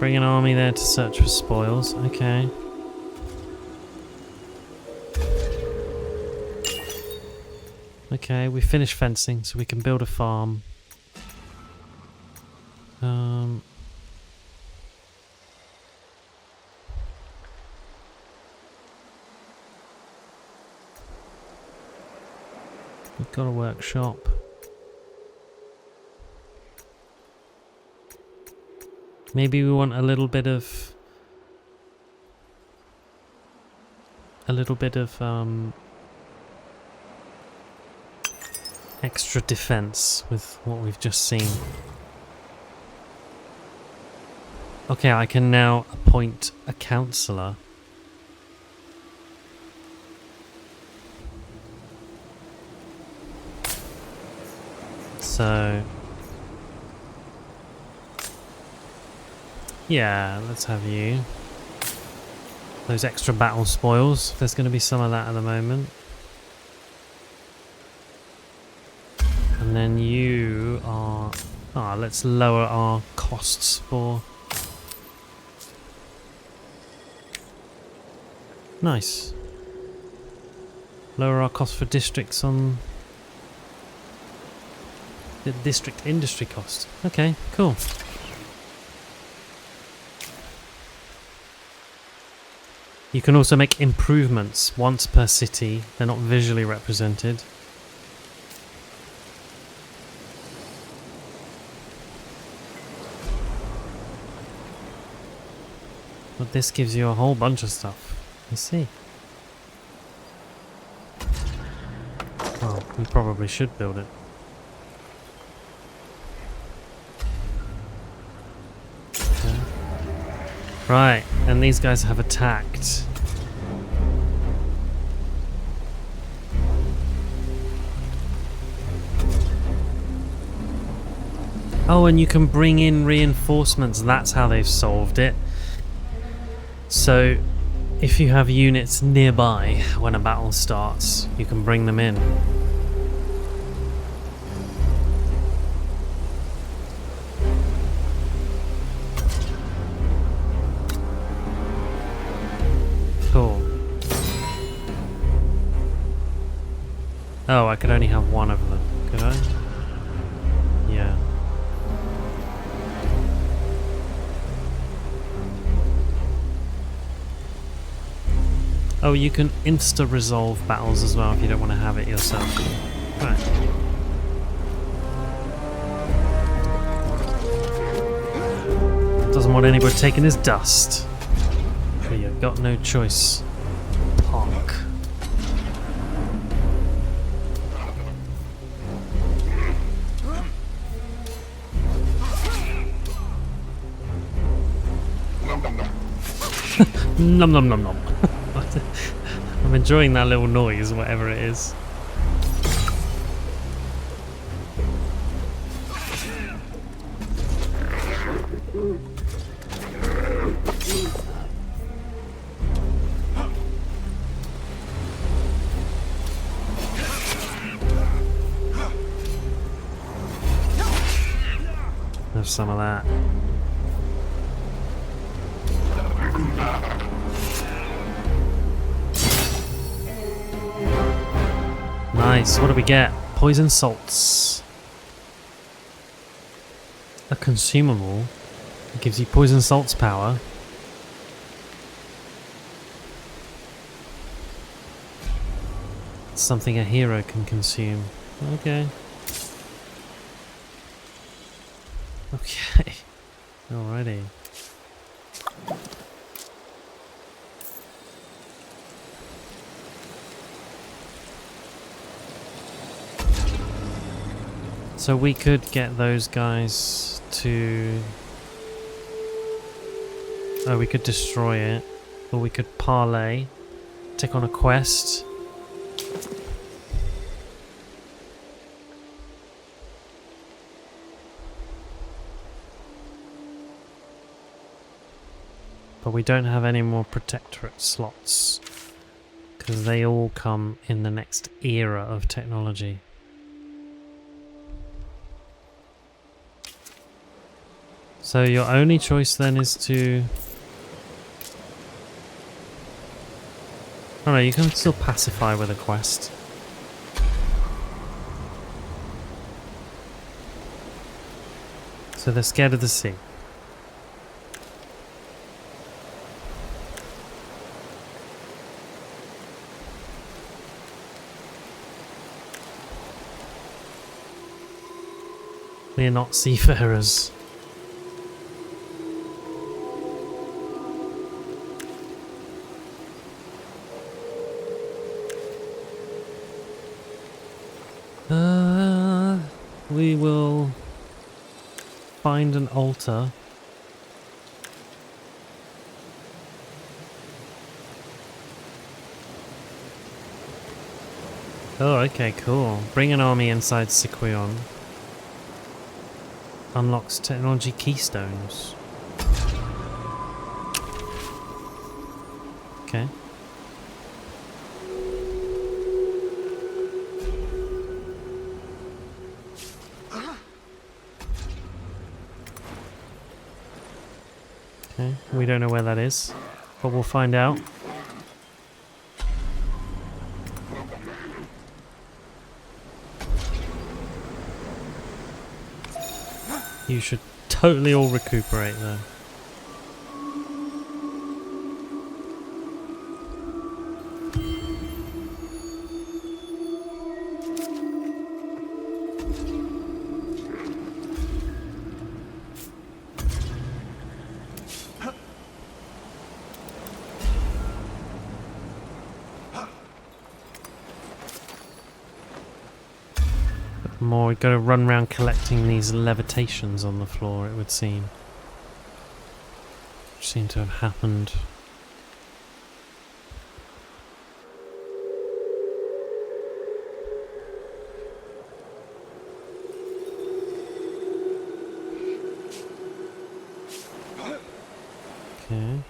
Bring an army there to search for spoils. Okay. Okay, we finished fencing, so we can build a farm. We've got a workshop. Maybe we want a little bit of extra defense with what we've just seen. Okay, I can now appoint a councillor. So, yeah, let's have you. Those extra battle spoils. There's going to be some of that at the moment. And then you are... let's lower our costs for... Nice. Lower our costs for districts on... the district industry cost. Okay, cool. You can also make improvements once per city. They're not visually represented. But this gives you a whole bunch of stuff. I see. Well, we probably should build it. Okay. Right, and these guys have attacked. Oh, and you can bring in reinforcements. That's how they've solved it. So, if you have units nearby when a battle starts, you can bring them in. Cool. Oh, I could only have one of them, could I? Yeah. Oh, you can insta-resolve battles as well if you don't want to have it yourself. Right. Doesn't want anybody taking his dust. But you've got no choice. Punk. Nom nom nom nom. I'm enjoying that little noise, whatever it is. Have some of that. Nice, what do we get? Poison salts. a consumable. It gives you poison salt's power. It's something a hero can consume. Okay. Okay. Alrighty. So we could get those guys to... Oh, we could destroy it. Or we could parlay. Take on a quest. But we don't have any more Protectorate slots. Because they all come in the next era of technology. So your only choice then is to... Oh no, you can still pacify with a quest. So they're scared of the sea. We're not seafarers. We will find an altar. Oh, okay, cool. Bring an army inside Siquion. Unlocks technology keystones. Okay. Okay, we don't know where that is, but we'll find out. You should totally all recuperate though. More, we've got to run around collecting these levitations on the floor, it would seem. Which seem to have happened. Okay.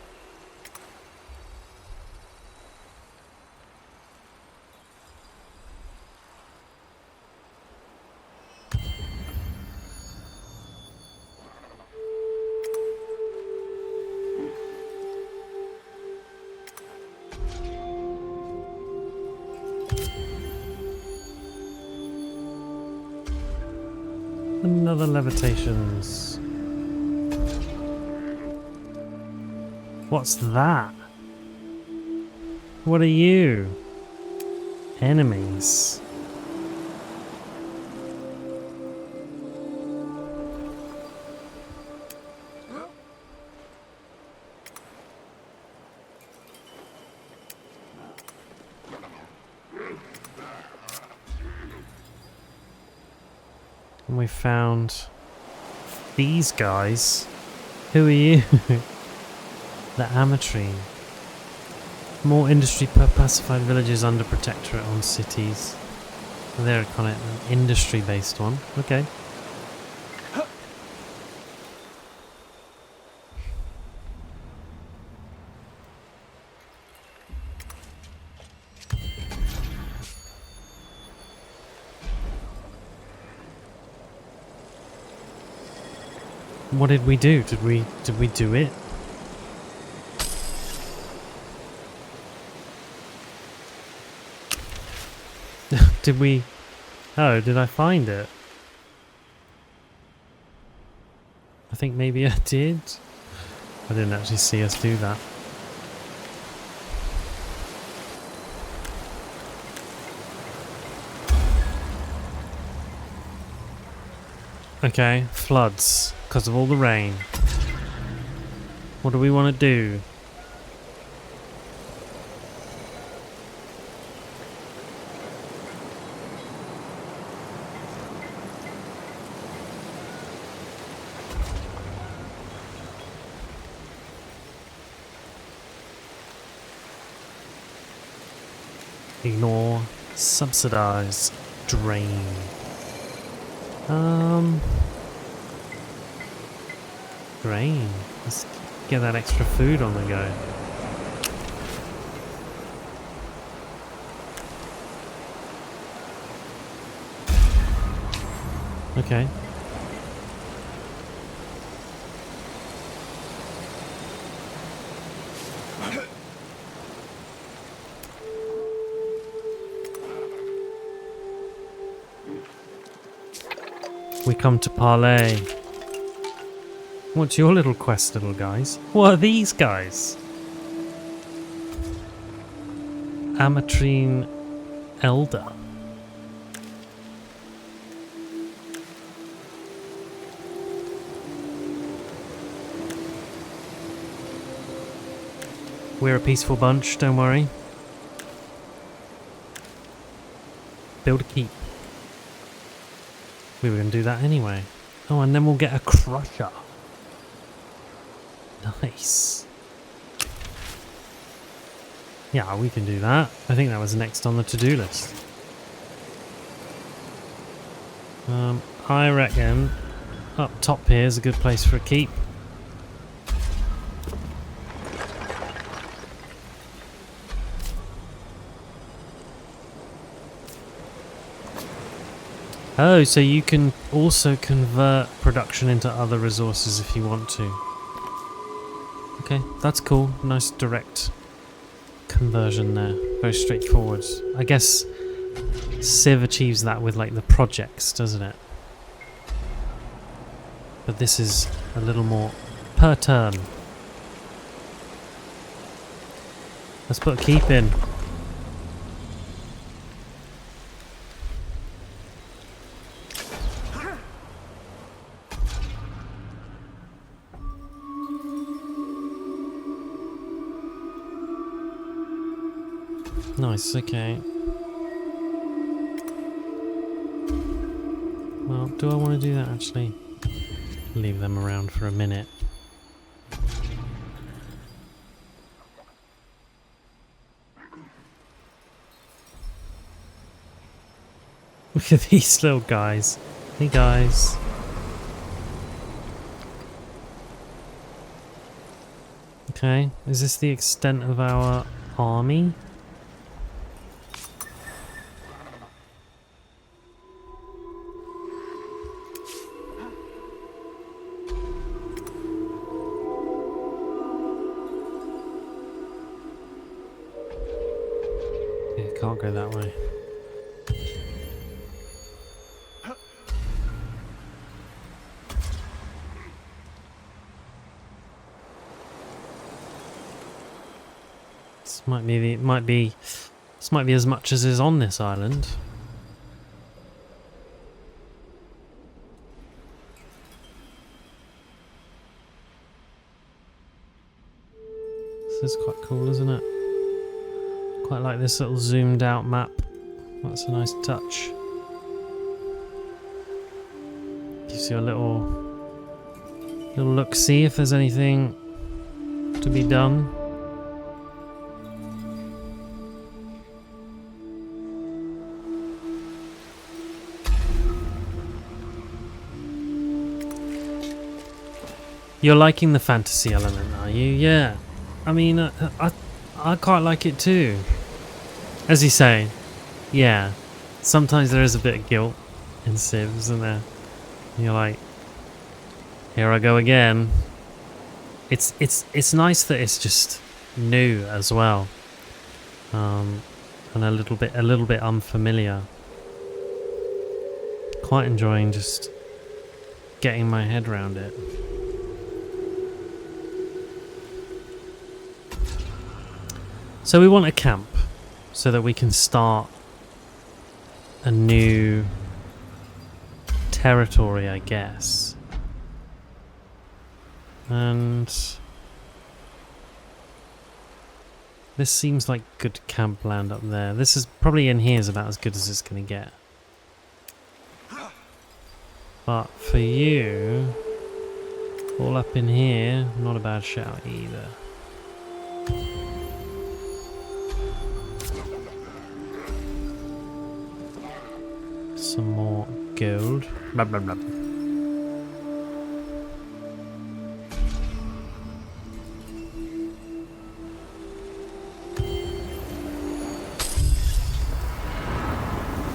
Another levitations. What's that? What are you? Enemies. And we found these guys. Who are you? The Amatrine. More industry per pacified villages under protectorate on cities. They're kind of an industry based one. Okay. What did we do? Did we do it? Did we... Oh, did I find it? I think maybe I did. I didn't actually see us do that. Okay, floods because of all the rain. What do we want to do? Ignore, subsidize, drain. Drain. Let's get that extra food on the go. Okay. We come to parley. What's your little quest, little guys? What are these guys? Amatrine Elder. We're a peaceful bunch, don't worry. Build a keep. We were going to do that anyway. Oh, and then we'll get a crusher. Nice. Yeah, we can do that. I think that was next on the to-do list. I reckon up top here is a good place for a keep. Oh, so you can also convert production into other resources if you want to. Okay, that's cool. Nice direct conversion there. Very straightforward. I guess Civ achieves that with like the projects, doesn't it? But this is a little more per turn. Let's put a keep in. Nice, okay. Well, do I want to do that actually? Leave them around for a minute. Look at these little guys. Hey guys. Okay, is this the extent of our army? Can't go that way. This might be as much as is on this island. This is quite cool, isn't it? Quite like this little zoomed out map. That's a nice touch. Gives you a little look, see if there's anything to be done. You're liking the fantasy element, are you? Yeah. I mean, I quite like it too. As you say, yeah, sometimes there is a bit of guilt in Civ, isn't there? And you're like, here I go again. It's nice that it's just new as well, and a little bit unfamiliar. Quite enjoying just getting my head around it. So we want a camp so that we can start a new territory, I guess. And this seems like good camp land up there. This is probably in here is about as good as it's going to get. But for you, all up in here, not a bad shout either. Some more gold. Blah, blah, blah.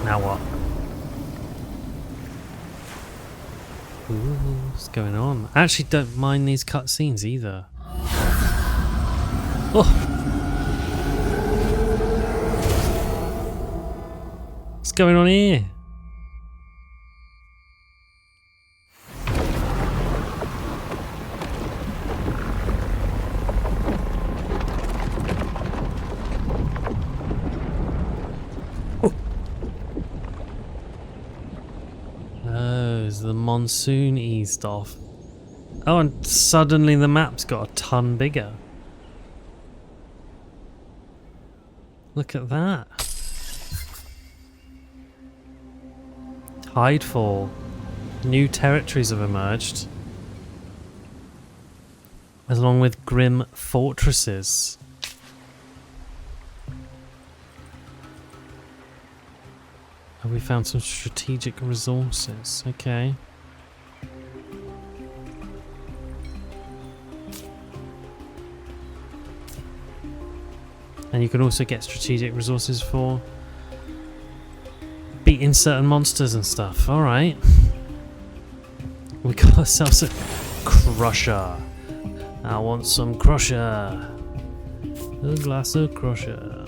Now what? Ooh, what's going on? I actually don't mind these cutscenes either. Oh! What's going on here? The monsoon eased off. Oh, and suddenly the map's got a ton bigger. Look at that. Tidefall. New territories have emerged, along with grim fortresses. We found some strategic resources. Okay. And you can also get strategic resources for beating certain monsters and stuff. Alright. We got ourselves a crusher. I want some crusher. A glass of crusher.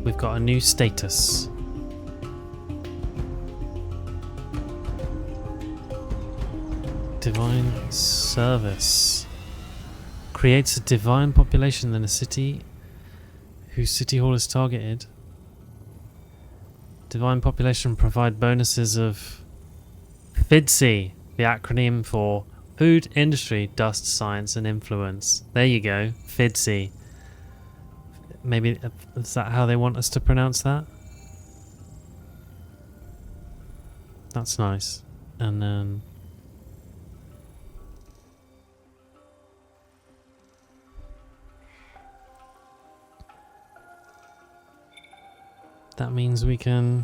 We've got a new status. Divine service. Creates a divine population in a city whose city hall is targeted. Divine population provide bonuses of FIDSI, the acronym for Food, Industry, Dust, Science and Influence. There you go, FIDSI. Maybe, is that how they want us to pronounce that? That's nice. And then... that means we can...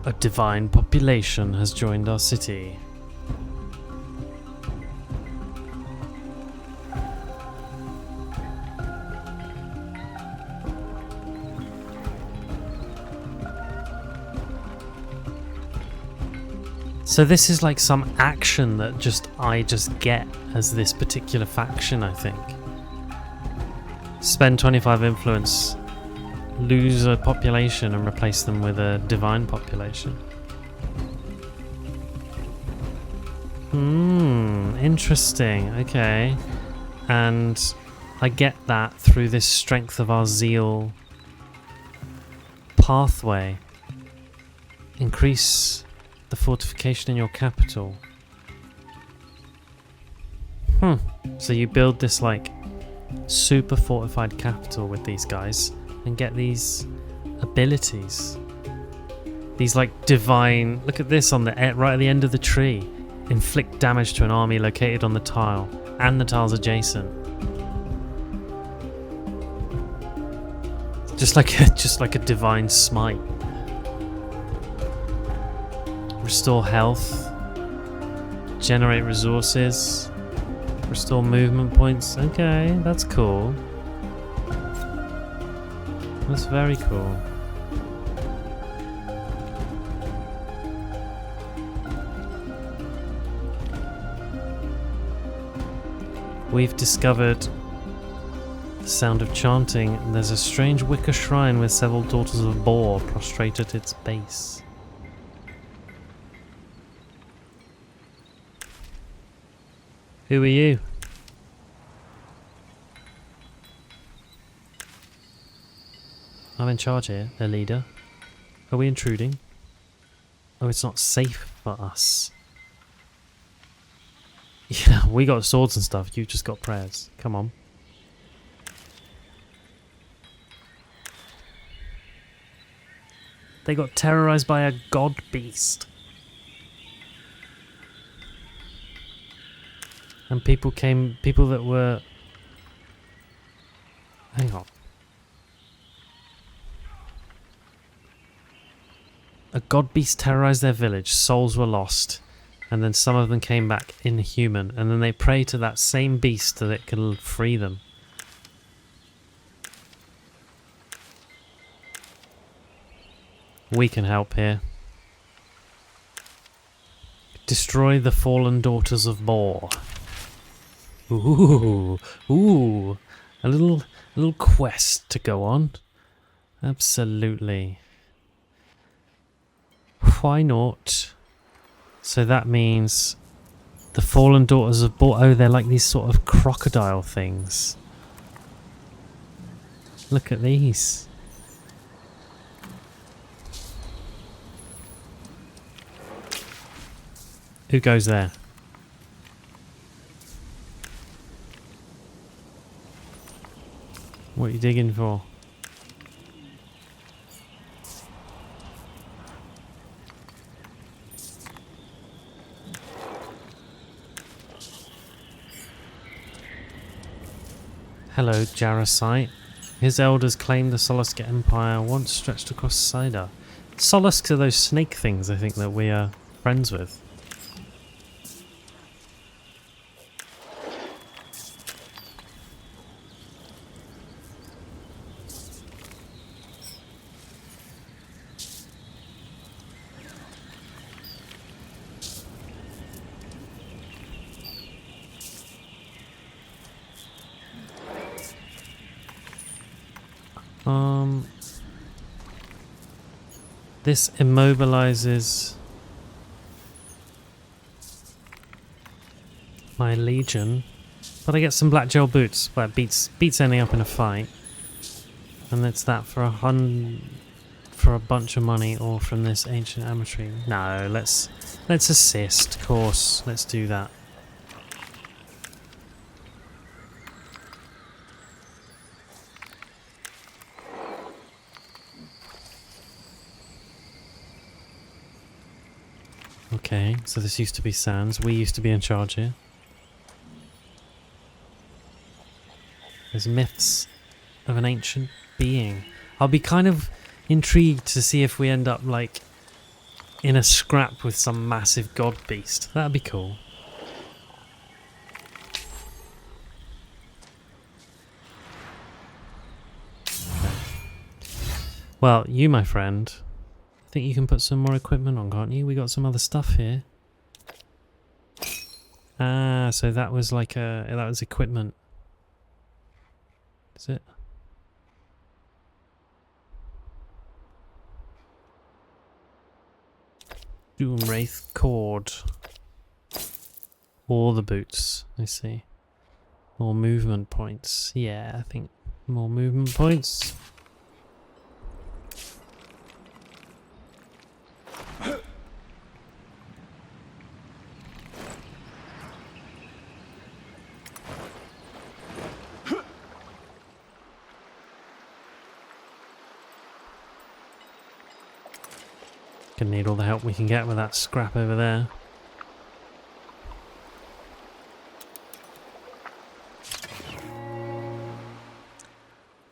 a divine population has joined our city. So this is like some action that I just get as this particular faction, I think. Spend 25 influence, lose a population and replace them with a divine population. Interesting, okay. And I get that through this strength of our Zeal pathway. Increase the fortification in your capital. So you build this like super fortified capital with these guys and get these abilities. These like divine, look at this on the right at the end of the tree. Inflict damage to an army located on the tile and the tiles adjacent. Just like a divine smite. Restore health, generate resources, restore movement points. Okay, that's cool. That's very cool. We've discovered the sound of chanting. There's a strange wicker shrine with several daughters of Boar prostrate at its base. Who are you? I'm in charge here, the leader. Are we intruding? Oh, it's not safe for us. Yeah, we got swords and stuff. You just got prayers. Come on. They got terrorized by a god beast. And people that were... Hang on. A god beast terrorized their village, souls were lost, and then some of them came back inhuman, and then they pray to that same beast that it can free them. We can help here. Destroy the fallen daughters of Bor. Ooh, ooh, a little quest to go on. Absolutely. Why not? So that means the fallen daughters of Bor. Oh, they're like these sort of crocodile things. Look at these. Who goes there? What are you digging for? Hello, Jarasite. His elders claimed the Solusk Empire once stretched across Cider. Solusks are those snake things, I think, that we are friends with. This immobilizes my legion, but I get some black gel boots. Well, it beats ending up in a fight, and it's that for a bunch of money, or from this ancient amatory. No, let's assist. Of course, let's do that. Okay, so this used to be Sans. We used to be in charge here. There's myths of an ancient being. I'll be kind of intrigued to see if we end up, like, in a scrap with some massive god beast. That'd be cool. Okay. Well, you, my friend... I think you can put some more equipment on, can't you? We got some other stuff here. Ah, so that was like that was equipment. Is it? Doomwraith cord. All the boots, I see. More movement points. Yeah, I think more movement points. Gonna need all the help we can get with that scrap over there.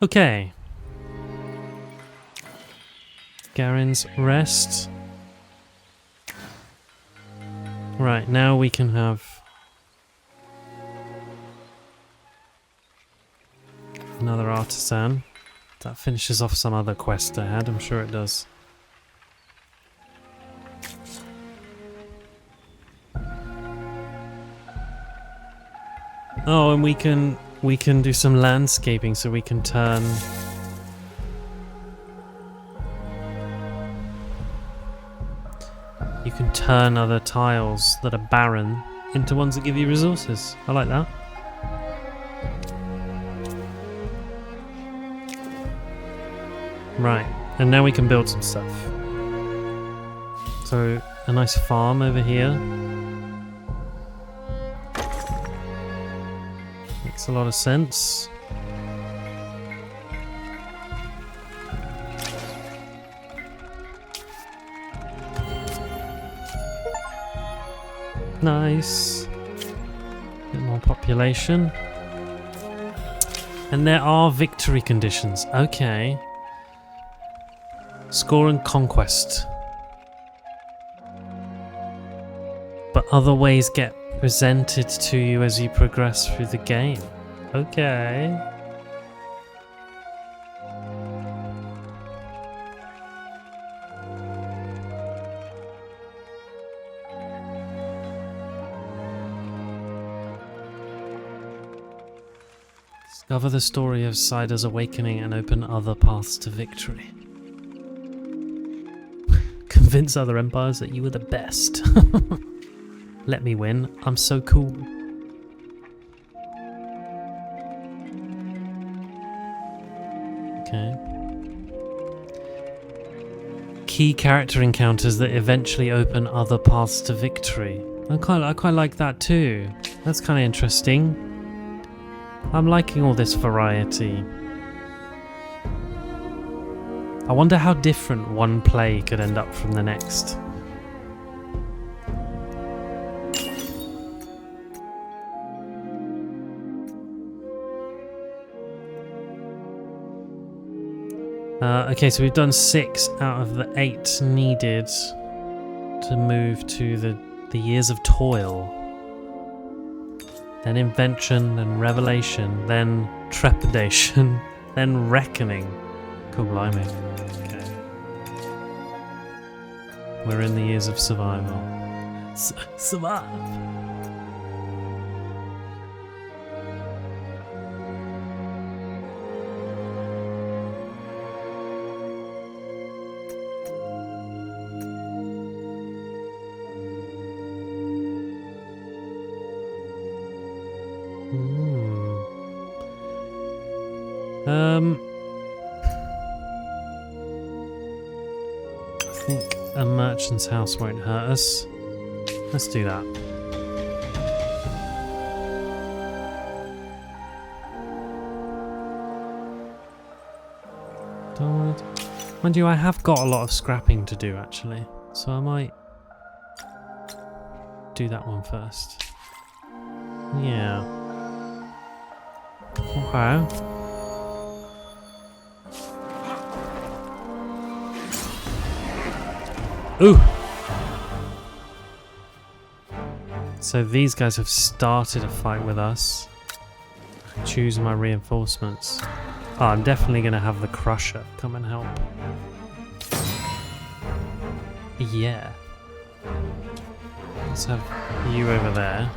Okay. Garen's Rest. Right, now we can have another artisan. That finishes off some other quest I had, I'm sure it does. Oh, and we can do some landscaping, so we can turn you can turn other tiles that are barren into ones that give you resources. I like that. Right, and now we can build some stuff. So, a nice farm over here. Makes a lot of sense. Nice. Bit more population. And there are victory conditions. Okay. Score and conquest. But other ways get presented to you as you progress through the game. Okay. Discover the story of Cider's awakening and open other paths to victory. Convince other empires that you were the best. Let me win. I'm so cool. Okay. Key character encounters that eventually open other paths to victory. I quite like that too. That's kind of interesting. I'm liking all this variety. I wonder how different one play could end up from the next. Okay, so we've done 6 out of the 8 needed to move to the Years of Toil. Then Invention, then Revelation, then Trepidation, then Reckoning. Cool, blimey. Okay. We're in the Years of Survival. Survive! I think a merchant's house won't hurt us. Let's do that. Mind you, I have got a lot of scrapping to do actually, so I might do that one first. Yeah. Okay. Ooh! So these guys have started a fight with us. Choose my reinforcements. Oh, I'm definitely going to have the Crusher come and help. Yeah. Let's have you over there.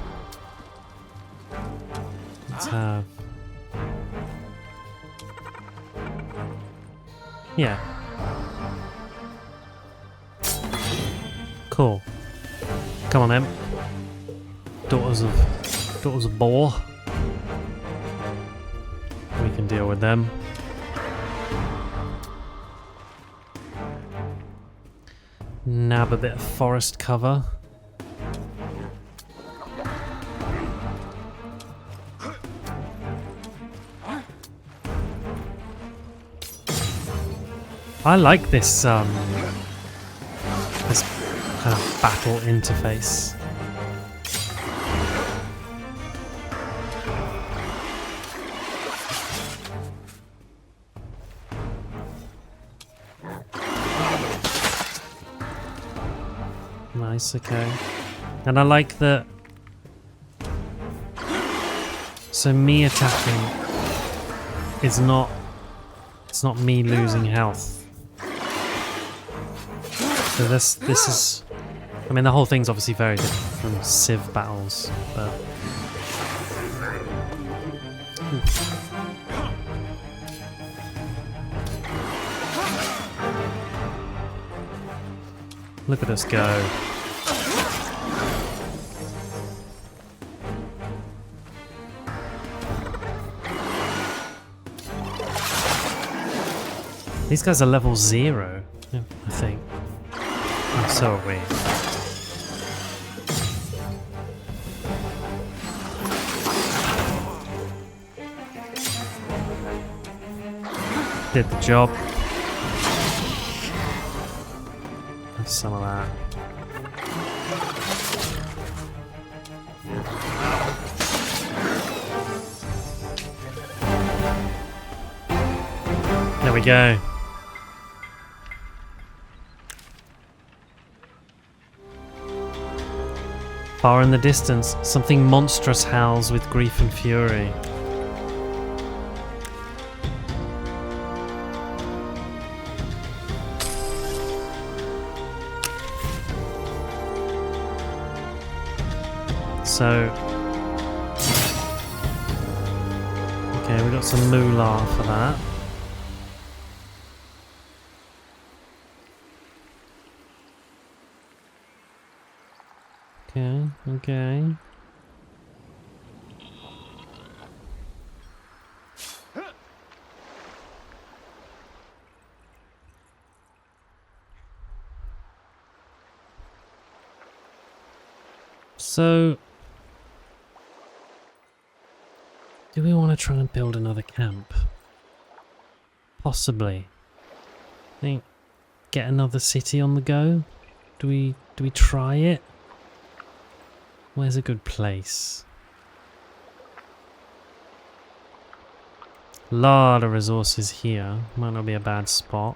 Let's have... Yeah. Cool. Come on then. Daughters of Boar. We can deal with them. Nab a bit of forest cover. I like this this kind of battle interface. Nice, okay. And I like that. So me attacking is not, it's not me losing health. So this is, I mean the whole thing's obviously very different from Civ battles, but look at us go. These guys are level 0, I think. Oh, so are we. Did the job. Have some of that. There we go. Far in the distance, something monstrous howls with grief and fury. So, okay, we got some moolah for that. Okay, okay. So, do we want to try and build another camp? Possibly. Think get another city on the go? Do we try it? Where's a good place? Lot of resources here. Might not be a bad spot.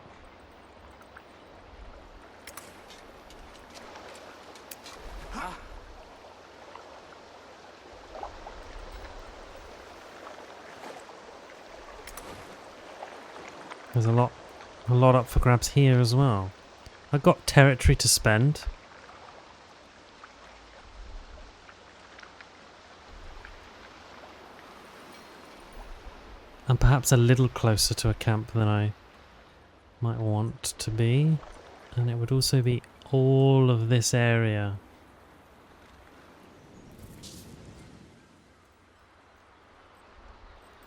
There's a lot up for grabs here as well. I've got territory to spend. And perhaps a little closer to a camp than I might want to be. And it would also be all of this area.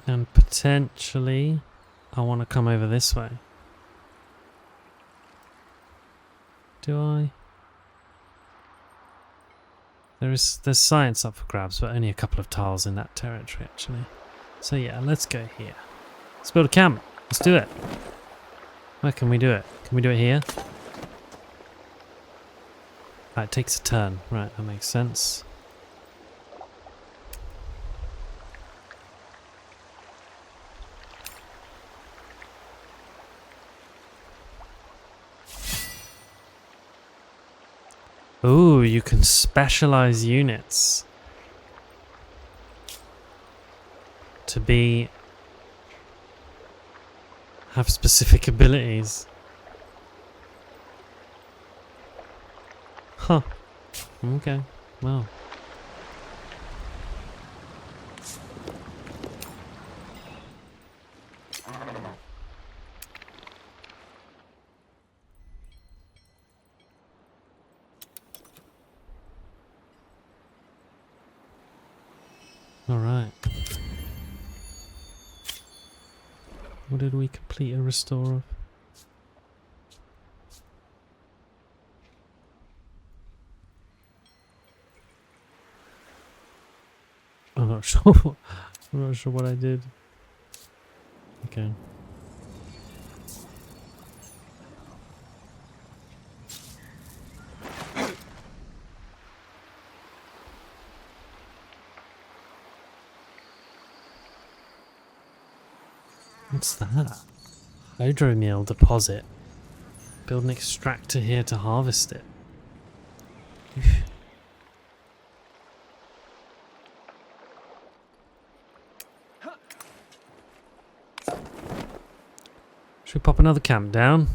And potentially I want to come over this way. Do I? There's science up for grabs, but only a couple of tiles in that territory actually. So yeah, let's go here. Let's build a camp. Let's do it. Where can we do it? Can we do it here? Right, it takes a turn. Right, that makes sense. Ooh, you can specialize units to have specific abilities. Huh. Okay. Well. All right. What did we complete a restore of? I'm not sure. I'm not sure what I did. Okay. What's that? Hydromeal deposit. Build an extractor here to harvest it. Should we pop another camp down?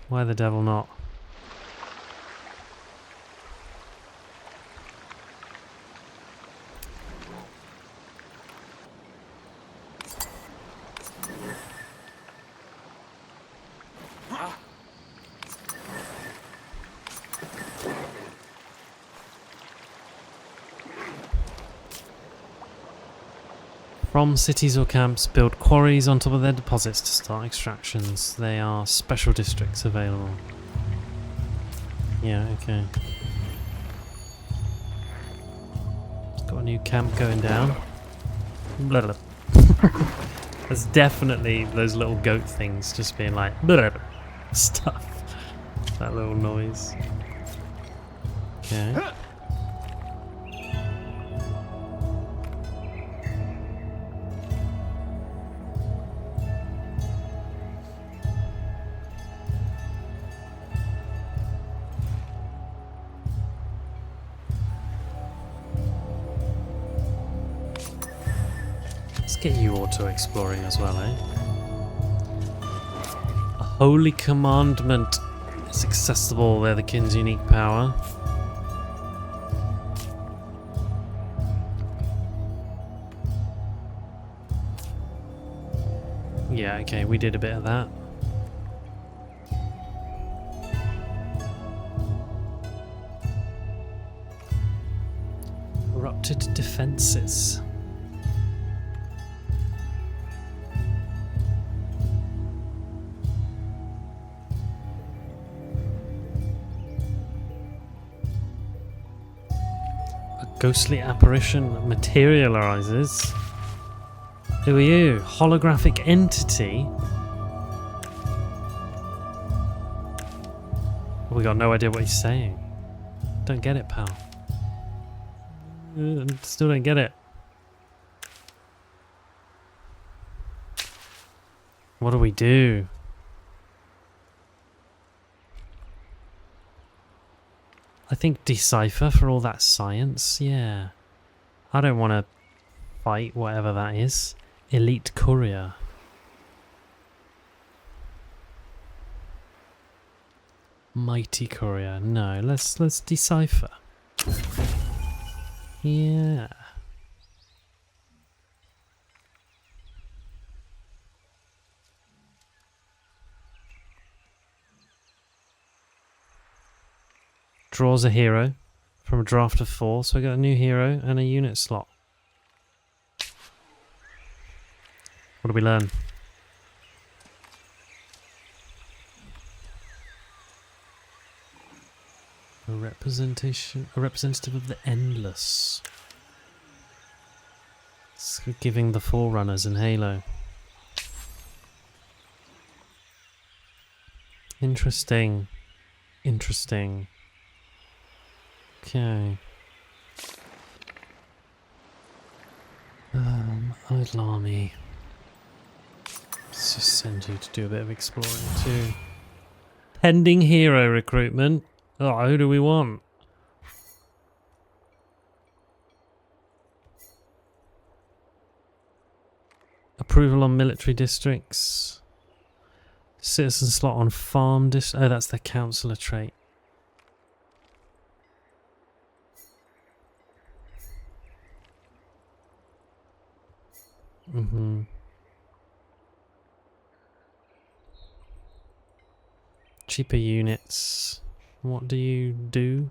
Why the devil not? From cities or camps, build quarries on top of their deposits to start extractions. They are special districts available. Yeah, okay. Got a new camp going down. Blah, blah. There's definitely those little goat things just being like blah, blah, stuff. That little noise. Okay. Let's get you auto-exploring as well, eh? A holy commandment is accessible. They're the kin's unique power. Yeah, okay, we did a bit of that. Corrupted defenses. Ghostly apparition materializes. Who are you? Holographic entity? We got no idea what he's saying. Don't get it, pal. Still don't get it. What do we do? I think decipher for all that science, yeah. I don't want to fight whatever that is. Elite courier. Mighty courier. No, let's decipher. Yeah. Draws a hero from a draft of 4, so I got a new hero and a unit slot. What do we learn? A representative of the endless. It's giving the Forerunners in Halo. Interesting. Interesting. Okay. Idle army. Let's just send you to do a bit of exploring too. Pending hero recruitment. Oh, who do we want? Approval on military districts. Citizen slot on farm district. Oh, that's the councillor trait. Mm-hmm. Cheaper units. What do you do?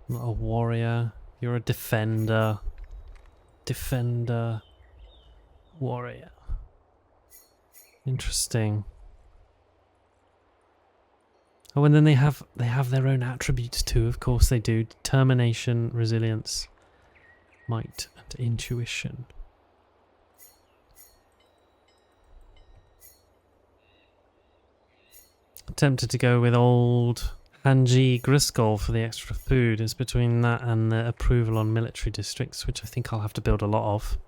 Not a warrior. You're a defender. Defender. Warrior. Interesting. Oh, and then they have their own attributes too. Of course they do. Determination, resilience, might, and intuition. Tempted to go with old Hanji Griscoll for the extra food. It's between that and the approval on military districts, which I think I'll have to build a lot of.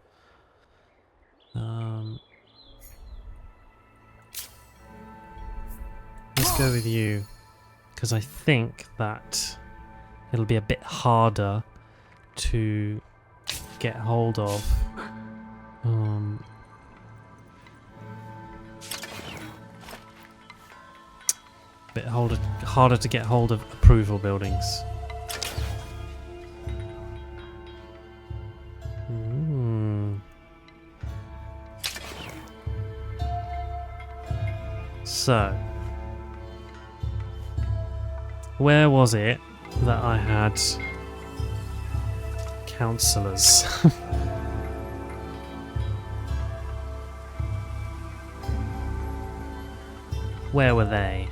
Let's go with you, because I think that it'll be a bit harder to get hold of. Bit harder to get hold of approval buildings. So Where was it that I had councillors? Where were they?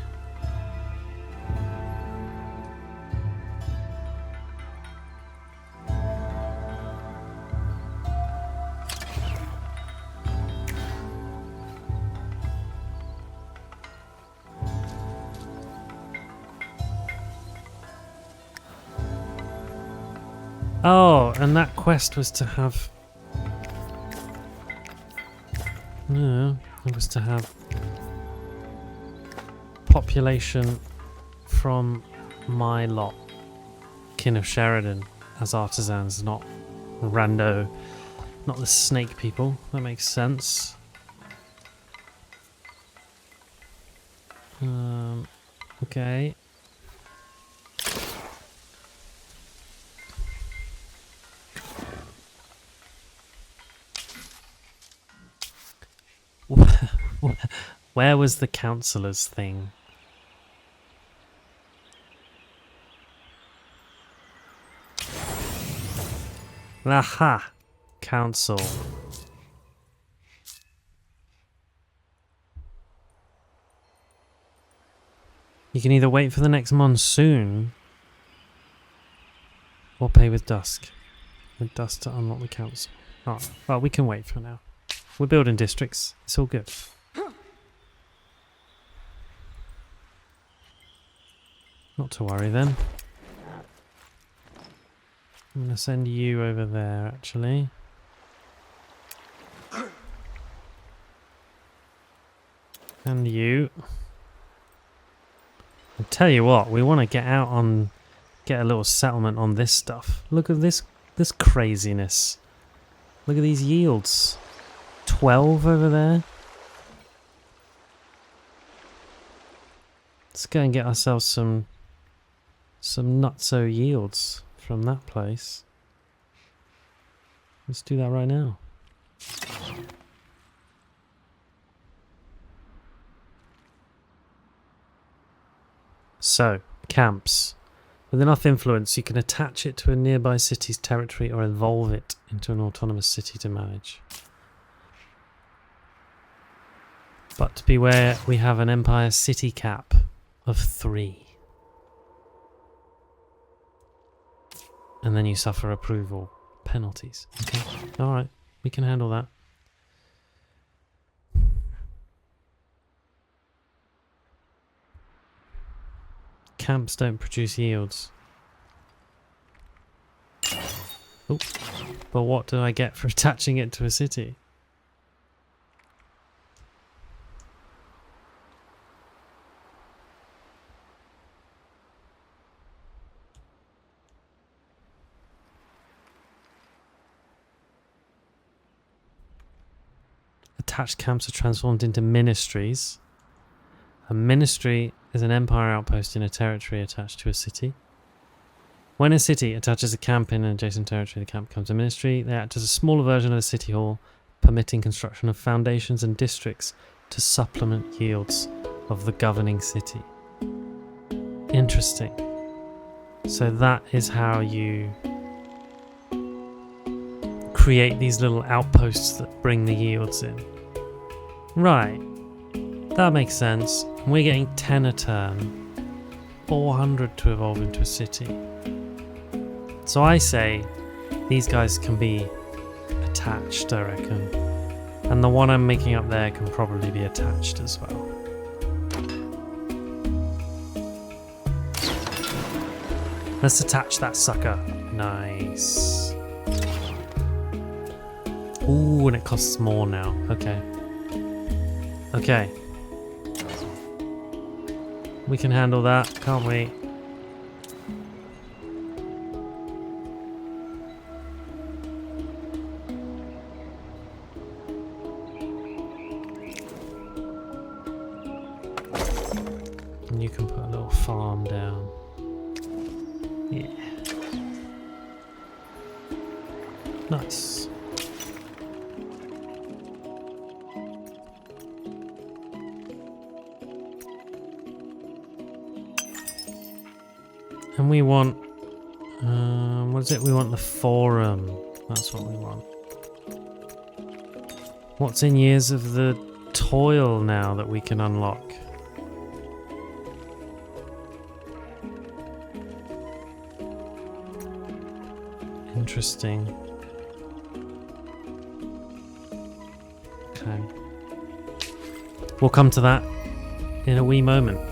Oh, and that quest was to have... No, it was to have population from my lot, kin of Shereden, as artisans, not rando, not the snake people. That makes sense. Okay. Where was the councillors thing? Aha! Council. You can either wait for the next monsoon or pay with dusk. With dusk to unlock the council. Oh, well, we can wait for now. We're building districts. It's all good. Not to worry then. I'm going to send you over there, actually. And you. I'll tell you what, we want to get out on... Get a little settlement on this stuff. Look at this craziness. Look at these yields. 12 over there. Let's go and get ourselves some nutso yields from that place. Let's do that right now. So, camps. With enough influence, you can attach it to a nearby city's territory or evolve it into an autonomous city to manage. But beware, we have an empire city cap of 3. And then you suffer approval penalties. Okay, alright, we can handle that. Camps don't produce yields. Oh, but what do I get for attaching it to a city? Attached camps are transformed into ministries. A ministry is an empire outpost in a territory attached to a city. When a city attaches a camp in an adjacent territory, the camp becomes a ministry. They act as a smaller version of a city hall, permitting construction of foundations and districts to supplement yields of the governing city. Interesting. So that is how you create these little outposts that bring the yields in. Right. That makes sense. We're getting 10 a turn. 400 to evolve into a city. So I say these guys can be attached, I reckon. And the one I'm making up there can probably be attached as well. Let's attach that sucker. Nice. Ooh, and it costs more now. Okay. Okay. We can handle that, can't we? And you can put a little farm down. Yeah. Nice. And we want... what is it? We want the forum. That's what we want. What's in years of the toil now that we can unlock? Interesting. Okay. We'll come to that in a wee moment.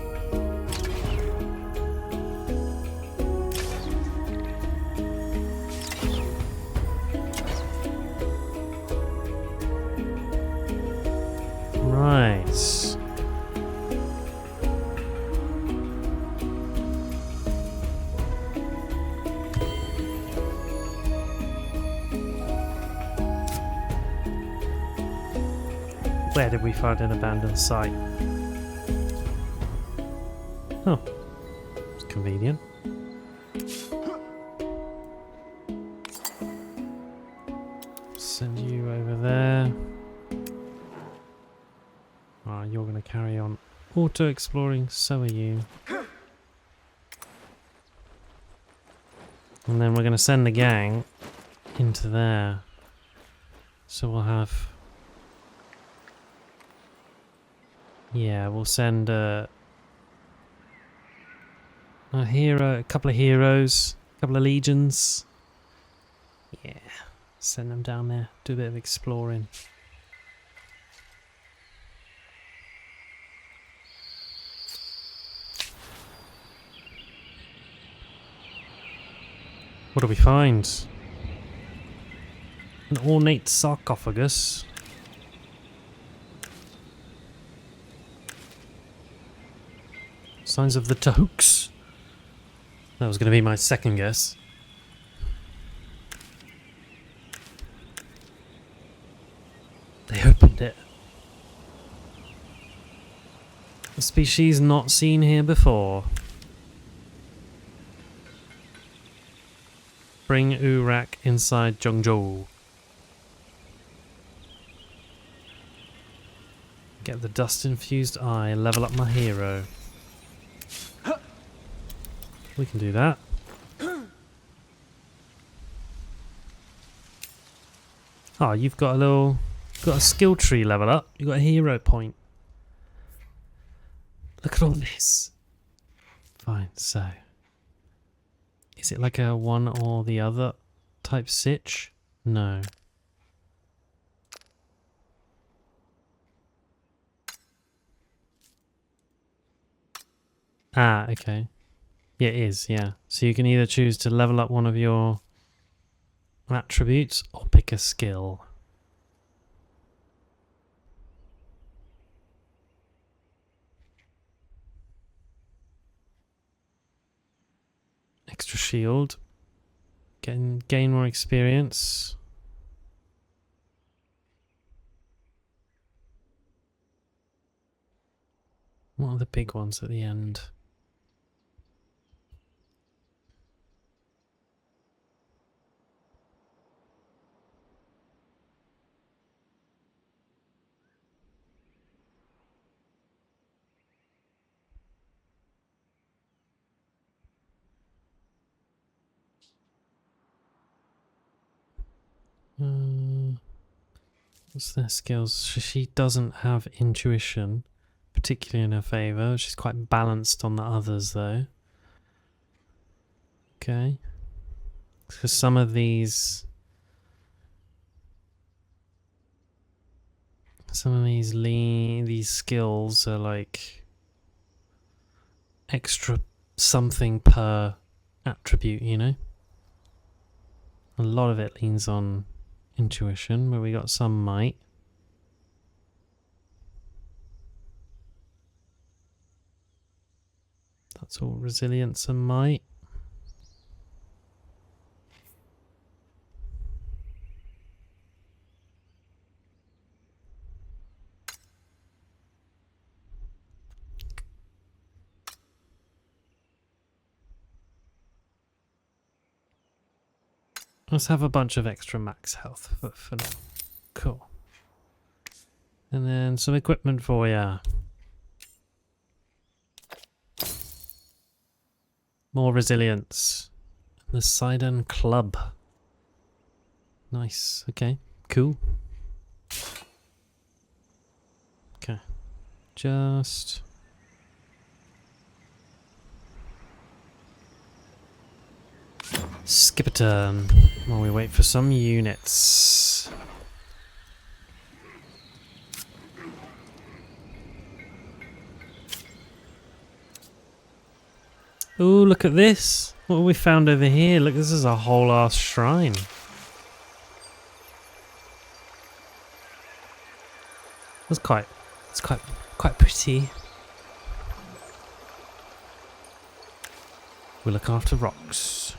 Right. Where did we find an abandoned site? Oh, it's convenient. Send you over there. Ah, you're going to carry on auto-exploring, so are you. And then we're going to send the gang into there. So we'll have... Yeah, we'll send a hero, a couple of heroes, a couple of legions. Yeah, send them down there, do a bit of exploring. What do we find? An ornate sarcophagus. Signs of the Tokes. That was going to be my second guess. They opened it. A species not seen here before. Bring Urak inside Zhongzhou. Get the dust-infused eye, level up my hero. We can do that. Oh, you've got a skill tree level up. You've got a hero point. Look at all this. Fine, so. Is it like a one or the other type sitch? No. Ah, okay. Yeah, it is, yeah. So you can either choose to level up one of your attributes or pick a skill. Extra shield. Gain more experience. What are the big ones at the end? What's their skills? She doesn't have intuition, particularly in her favour. She's quite balanced on the others, though. Okay. Because some of these these skills are like extra something per attribute, you know? A lot of it leans on intuition, but we got some might. That's all resilience and might. Let's have a bunch of extra max health for now. Cool. And then some equipment for ya. More resilience. The Sidon Club. Nice. Okay. Cool. Okay. Just... skip a turn while we wait for some units. Ooh, look at this. What have we found over here? Look, this is a whole ass shrine. It's quite pretty. We look after rocks.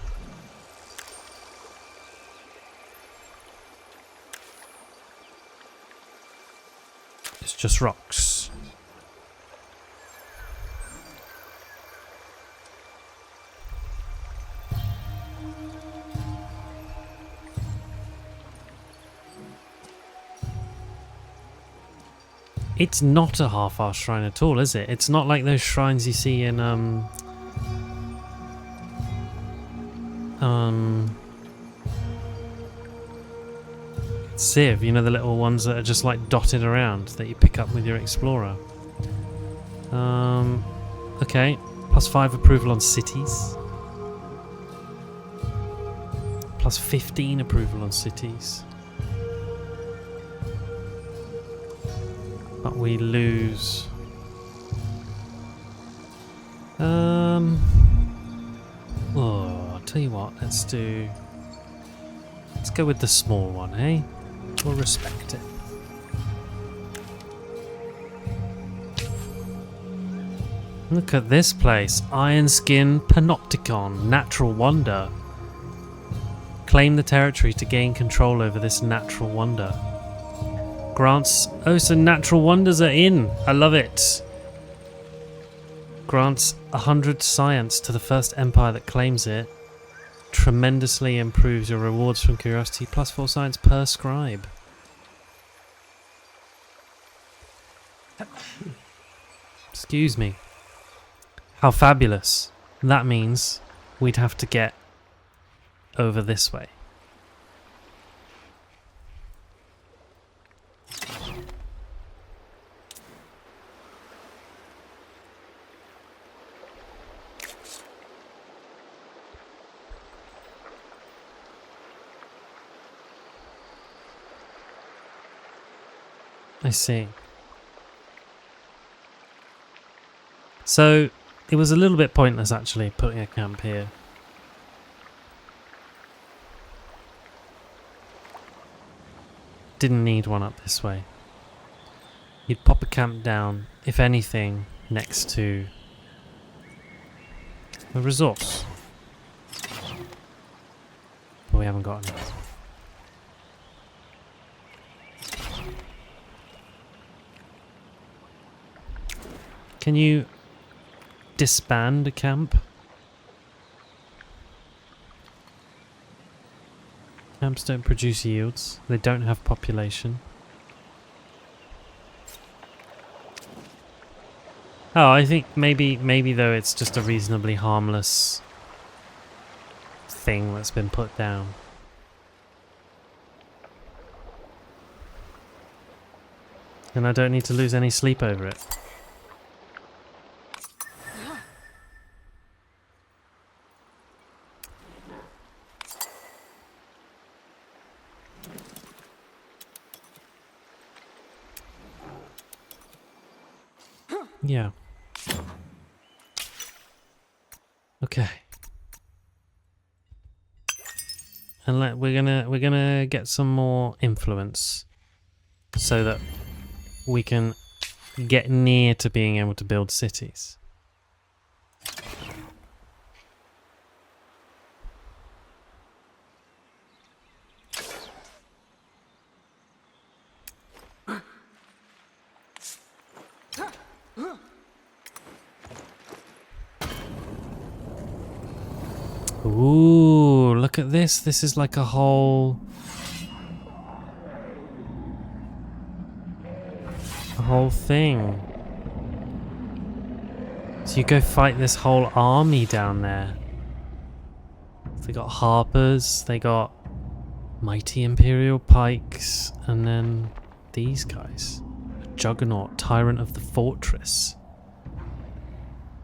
It's just rocks. It's not a half-assed shrine at all, is it? It's not like those shrines you see in Civ, you know, the little ones that are just like dotted around that you pick up with your explorer. Okay, +5 approval on cities. +15 approval on cities. But we lose. Oh, I'll tell you what, let's go with the small one, eh? We'll respect it. Look at this place. Ironskin Panopticon. Natural wonder. Claim the territory to gain control over this natural wonder. Grants... oh, so natural wonders are in. I love it. Grants 100 science to the first empire that claims it. Tremendously improves your rewards from curiosity. +4 science per scribe. Excuse me. How fabulous. That means we'd have to get over this way. I see. So, it was a little bit pointless actually putting a camp here. Didn't need one up this way. You'd pop a camp down, if anything, next to a resource. But we haven't got enough. Can you disband a camp? Camps don't produce yields. They don't have population. Oh, I think maybe though it's just a reasonably harmless thing that's been put down. And I don't need to lose any sleep over it. Yeah. Okay. And we're gonna get some more influence so that we can get near to being able to build cities. Ooh, look at this. This is like a whole thing. So you go fight this whole army down there. They got harpers, they got mighty imperial pikes, and then these guys. Juggernaut, tyrant of the fortress.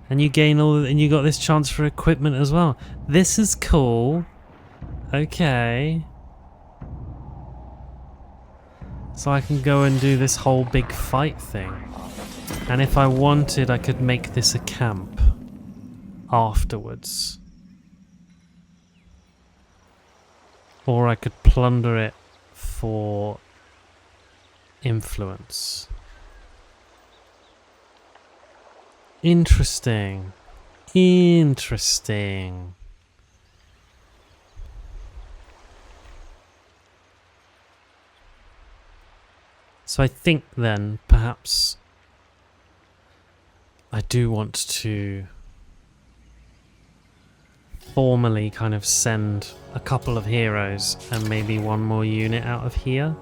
And you gain and you got this chance for equipment as well. This is cool. Okay. So I can go and do this whole big fight thing. And if I wanted, I could make this a camp afterwards. Or I could plunder it for influence. Interesting. Interesting. So I think then, perhaps, I do want to formally kind of send a couple of heroes and maybe one more unit out of here.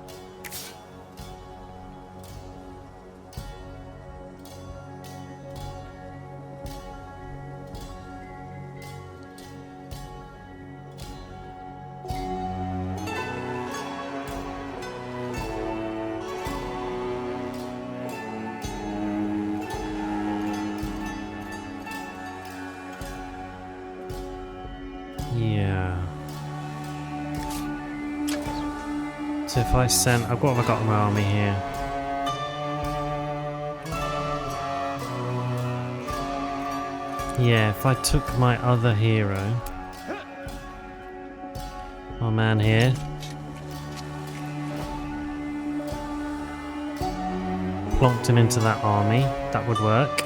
So if I send, I've got my army here. Yeah, if I took my other hero, my man here, plonked him into that army, that would work.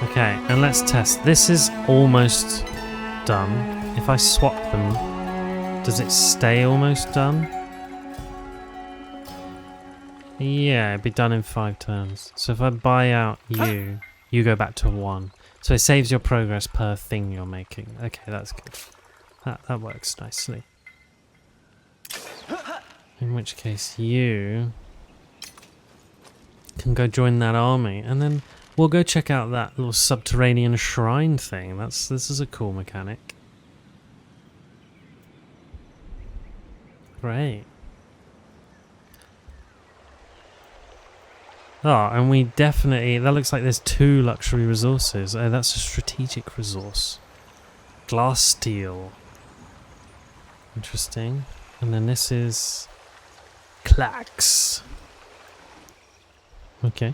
Okay, and let's test. This is almost done. If I swap them, does it stay almost done? Yeah, it'd be done in 5 turns. So if I buy out you, you go back to 1. So it saves your progress per thing you're making. Okay, that's good. That works nicely. In which case you can go join that army, and then we'll go check out that little subterranean shrine thing. This is a cool mechanic. Great. Oh, and we definitely, that looks like there's 2 luxury resources. Oh, that's a strategic resource. Glass steel. Interesting. And then this is clacks. Okay.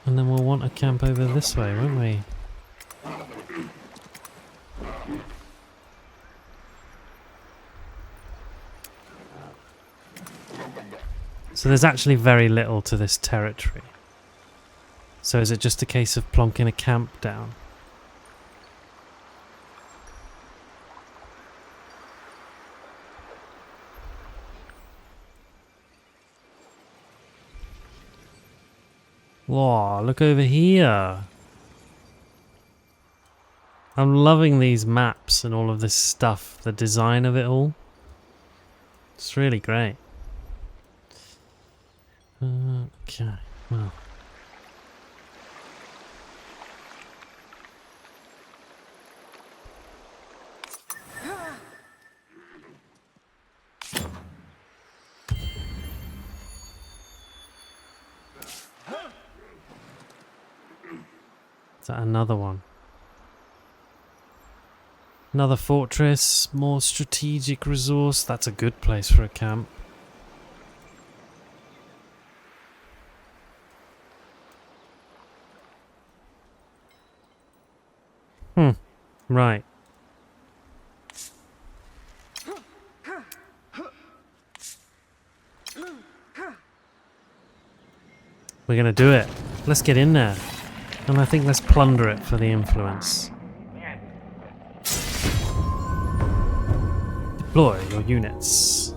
And then we'll want a camp over this way, won't we? So there's actually very little to this territory. So is it just a case of plonking a camp down? Whoa, look over here. I'm loving these maps and all of this stuff, the design of it all. It's really great. Okay, well. Is that another one? Another fortress, more strategic resource. That's a good place for a camp. Right. We're gonna do it. Let's get in there. And I think let's plunder it for the influence. Deploy your units.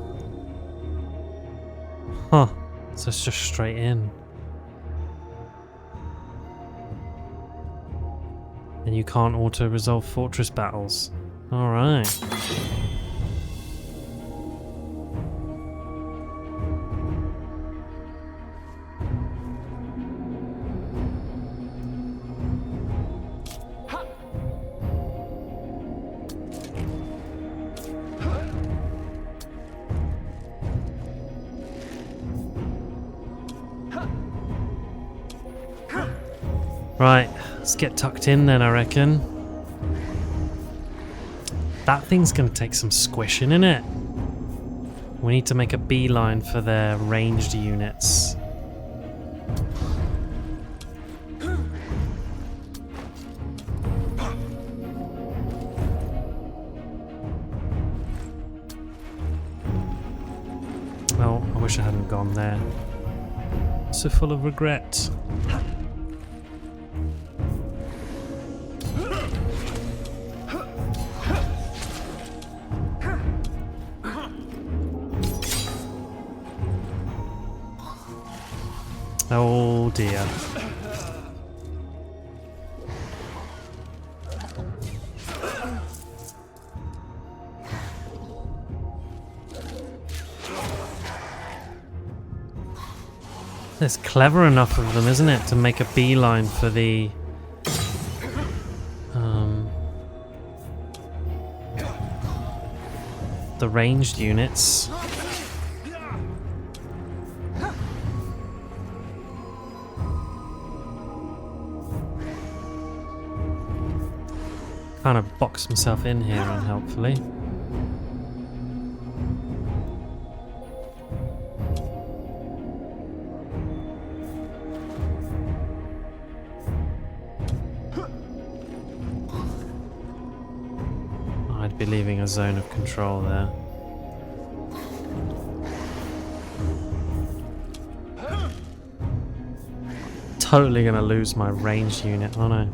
Huh. So it's just straight in. And you can't auto-resolve fortress battles. Alright. Right, let's get tucked in then, I reckon. That thing's gonna take some squishing, innit? We need to make a beeline for their ranged units. Oh, I wish I hadn't gone there. So full of regret. Oh dear. It's clever enough of them, isn't it, to make a beeline for the ranged units. Kind of box himself in here unhelpfully. I'd be leaving a zone of control there. Totally gonna lose my ranged unit, aren't I?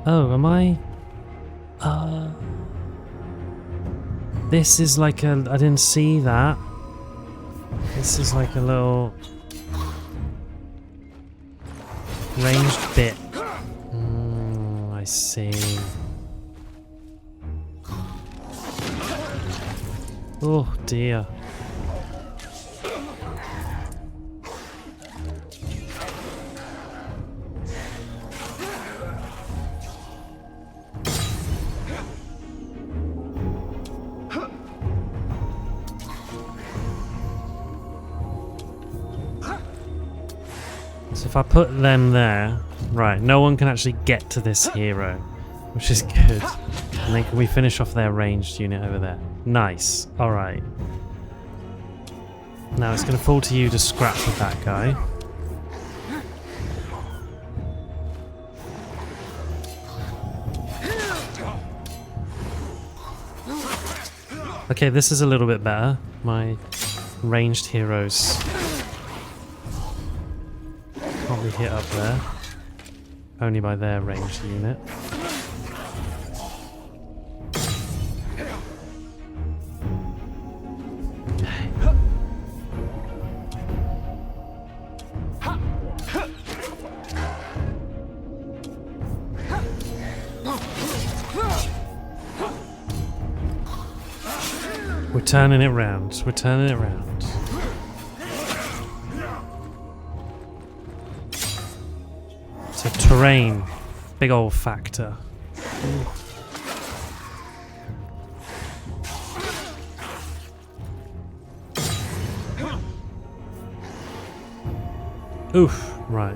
Oh, am I? This is like a... I didn't see that. This is like a little... ranged bit. I see. Oh dear. So if I put them there, right, no one can actually get to this hero, which is good. And then can we finish off their ranged unit over there? Nice. Alright. Now it's going to fall to you to scrap with that guy. Okay, this is a little bit better. My ranged heroes can't be hit up there. Only by their ranged unit. We're turning it round. We're turning it round. So terrain, big old factor. Oof, right.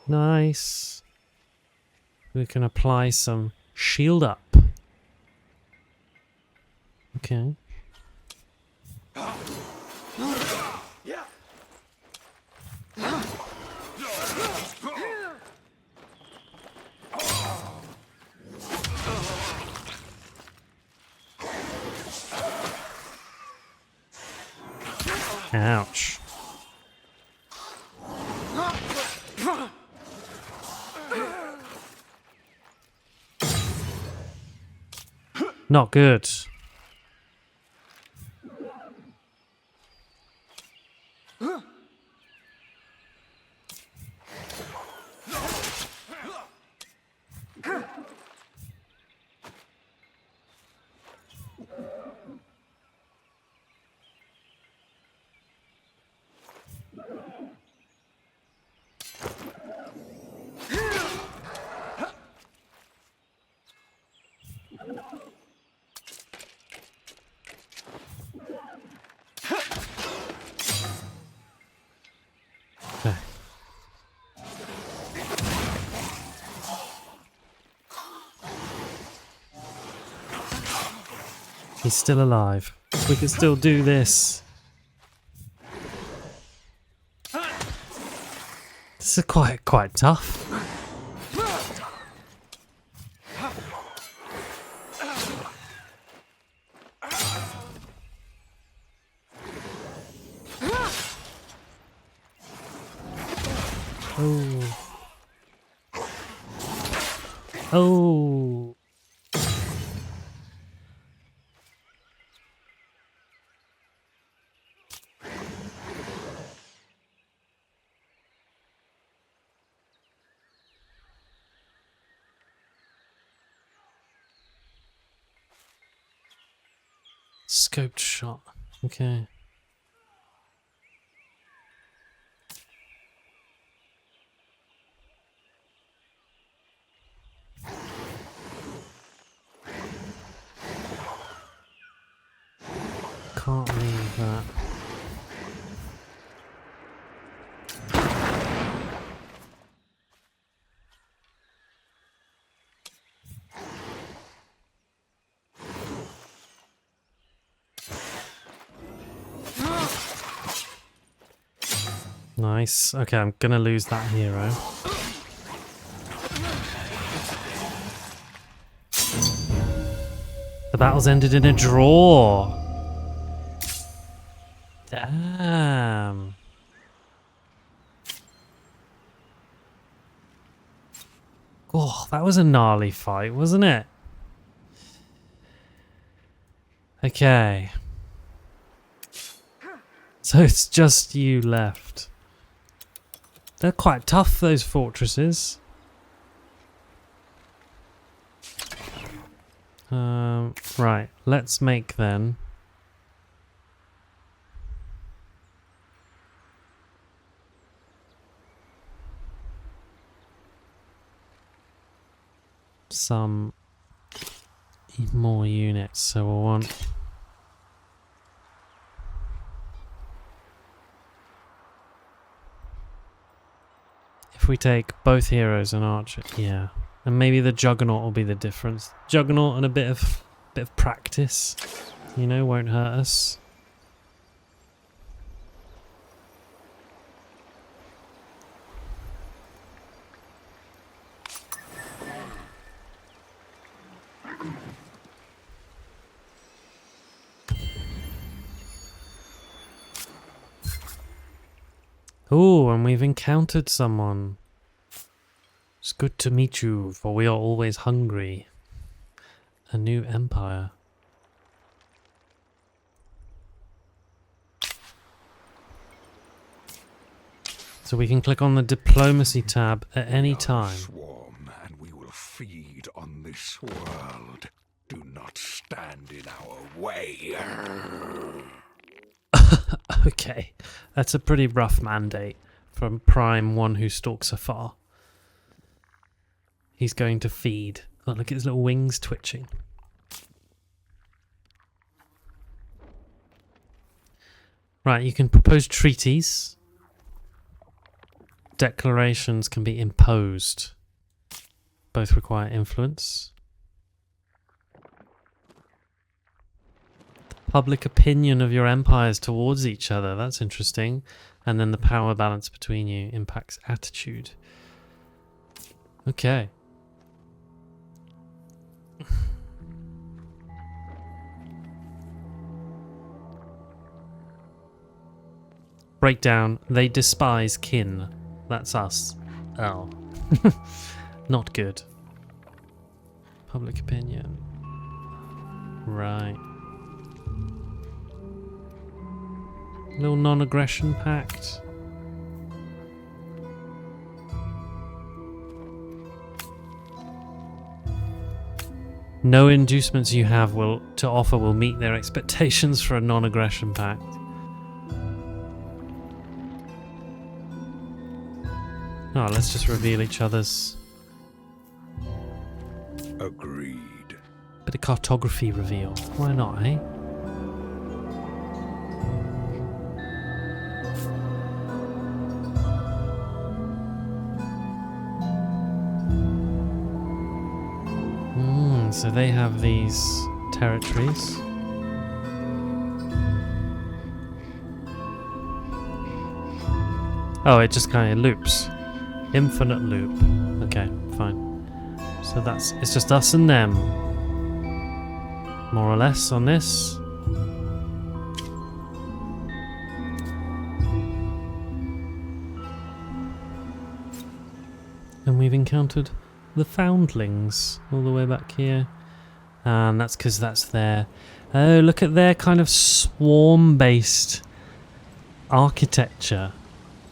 Nice. We can apply some shield up. Okay. Ouch. Not good. Okay. He's still alive. We can still do this. This is quite tough. Oh. Oh. Scoped shot. Okay. Can't leave that. Nice. Okay, I'm gonna lose that hero. The battle's ended in a draw. Damn. Oh, that was a gnarly fight, wasn't it? Okay. So it's just you left. They're quite tough, those fortresses. Right, let's make then. Some more units, so we'll want if we take both heroes and archer, yeah, and maybe the juggernaut will be the difference. Juggernaut and a bit of practice, you know, won't hurt us. Oh, and we've encountered someone. It's good to meet you, for we are always hungry. A new empire. So we can click on the diplomacy tab at any time. Swarm, and we will feed on this world. Do not stand in our way. Okay, that's a pretty rough mandate from Prime One who stalks afar. He's going to feed. Oh, look at his little wings twitching. Right, you can propose treaties. Declarations can be imposed. Both require influence. The public opinion of your empires towards each other. That's interesting. And then the power balance between you impacts attitude. Okay. Breakdown. They despise kin. That's us. Oh. Not good. Public opinion. Right. Little non-aggression pact. No inducements you have to offer will meet their expectations for a non-aggression pact. Oh, let's just reveal each other's. Agreed. Bit of cartography reveal. Why not, eh? So they have these territories. Oh, it just kind of loops. Infinite loop. Okay, fine. So it's just us and them. More or less on this. And we've encountered the Foundlings all the way back here. And that's because that's their... Oh, look at their kind of swarm-based architecture.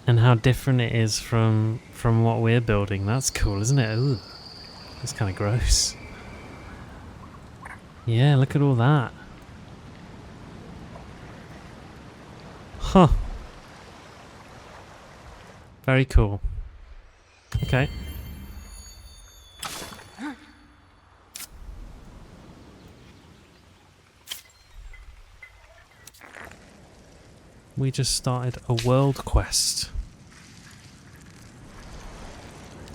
And how different it is from what we're building. That's cool, isn't it? Ooh, that's kind of gross. Yeah, look at all that. Huh. Very cool. Okay. We just started a world quest.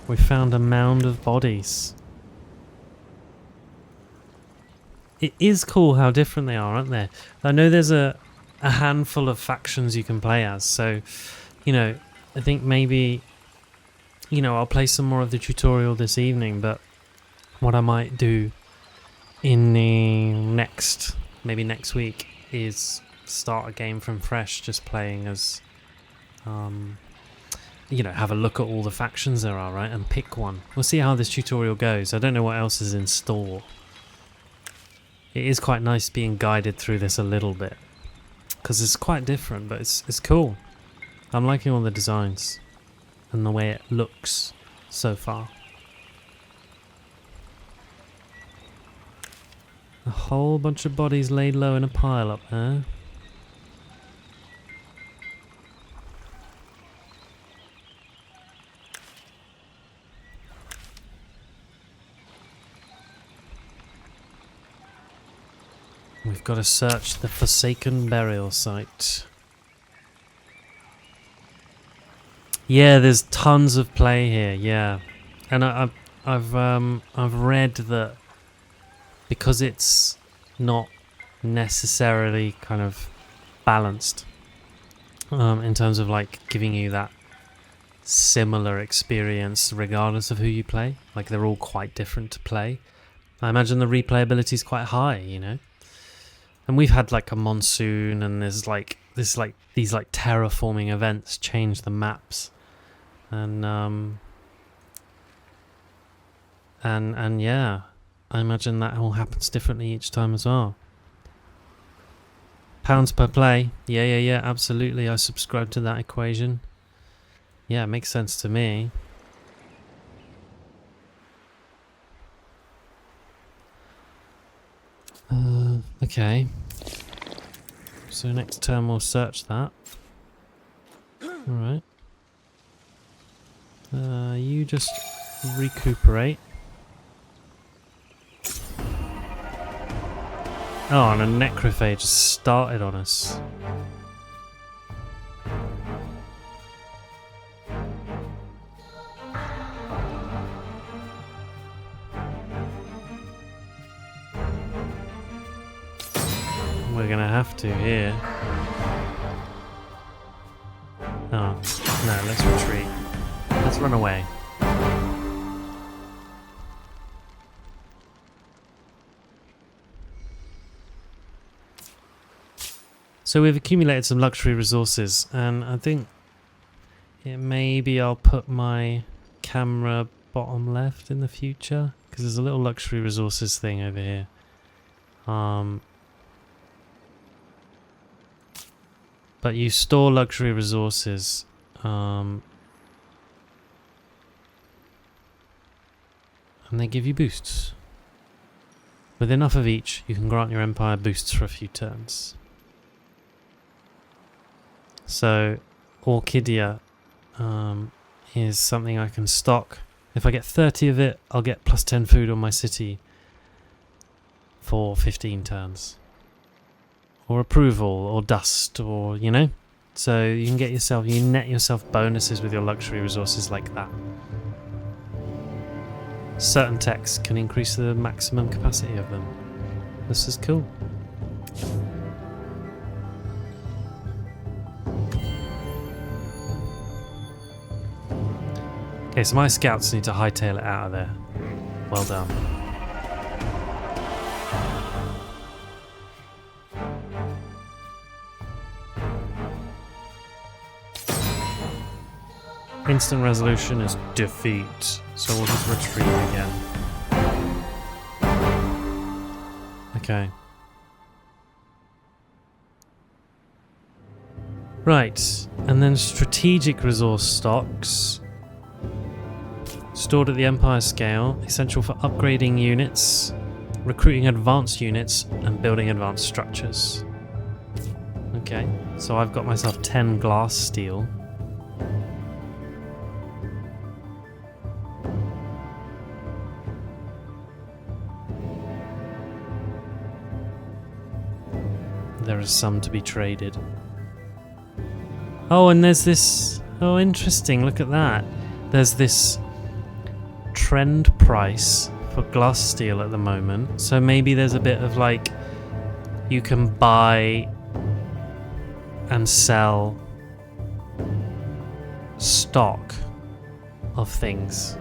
We found a mound of bodies. It is cool how different they are, aren't they? I know there's a handful of factions you can play as, so, you know, I think maybe, you know, I'll play some more of the tutorial this evening, but what I might do in the maybe next week, is start a game from fresh, just playing as, you know, have a look at all the factions there are, right, and pick one. We'll see how this tutorial goes. I don't know what else is in store. It is quite nice being guided through this a little bit, because it's quite different, but it's cool. I'm liking all the designs and the way it looks so far. A whole bunch of bodies laid low in a pile up there. We've got to search the Forsaken Burial Site. Yeah, there's tons of play here. Yeah, and I've read that because it's not necessarily kind of balanced in terms of like giving you that similar experience regardless of who you play. Like they're all quite different to play. I imagine the replayability is quite high, you know. And we've had like a monsoon, and there's like these terraforming events change the maps, and yeah, I imagine that all happens differently each time as well. Pounds per play, yeah, absolutely. I subscribe to that equation. Yeah, it makes sense to me. Okay. So next turn we'll search that. Alright. You just recuperate. Oh, and a Necrophage started on us. We're gonna have to here. Oh, no, let's retreat. Let's run away. So we've accumulated some luxury resources, and I think maybe I'll put my camera bottom left in the future, because there's a little luxury resources thing over here. But you store luxury resources. And they give you boosts. With enough of each, you can grant your empire boosts for a few turns. So, Orchidia is something I can stock. If I get 30 of it, I'll get plus 10 food on my city for 15 turns. Or approval, or dust, or, you know? So you can get yourself, you net yourself bonuses with your luxury resources like that. Certain techs can increase the maximum capacity of them. This is cool. Okay, so my scouts need to hightail it out of there. Well done. Instant resolution is defeat, so we'll just retreat again. Okay. Right, and then strategic resource stocks. Stored at the Empire scale, essential for upgrading units, recruiting advanced units, and building advanced structures. Okay, so I've got myself 10 glass steel. There is some to be traded. Oh, and there's this... Oh, interesting, look at that. There's this trend price for glass steel at the moment. So maybe there's a bit of like... You can buy and sell stock of things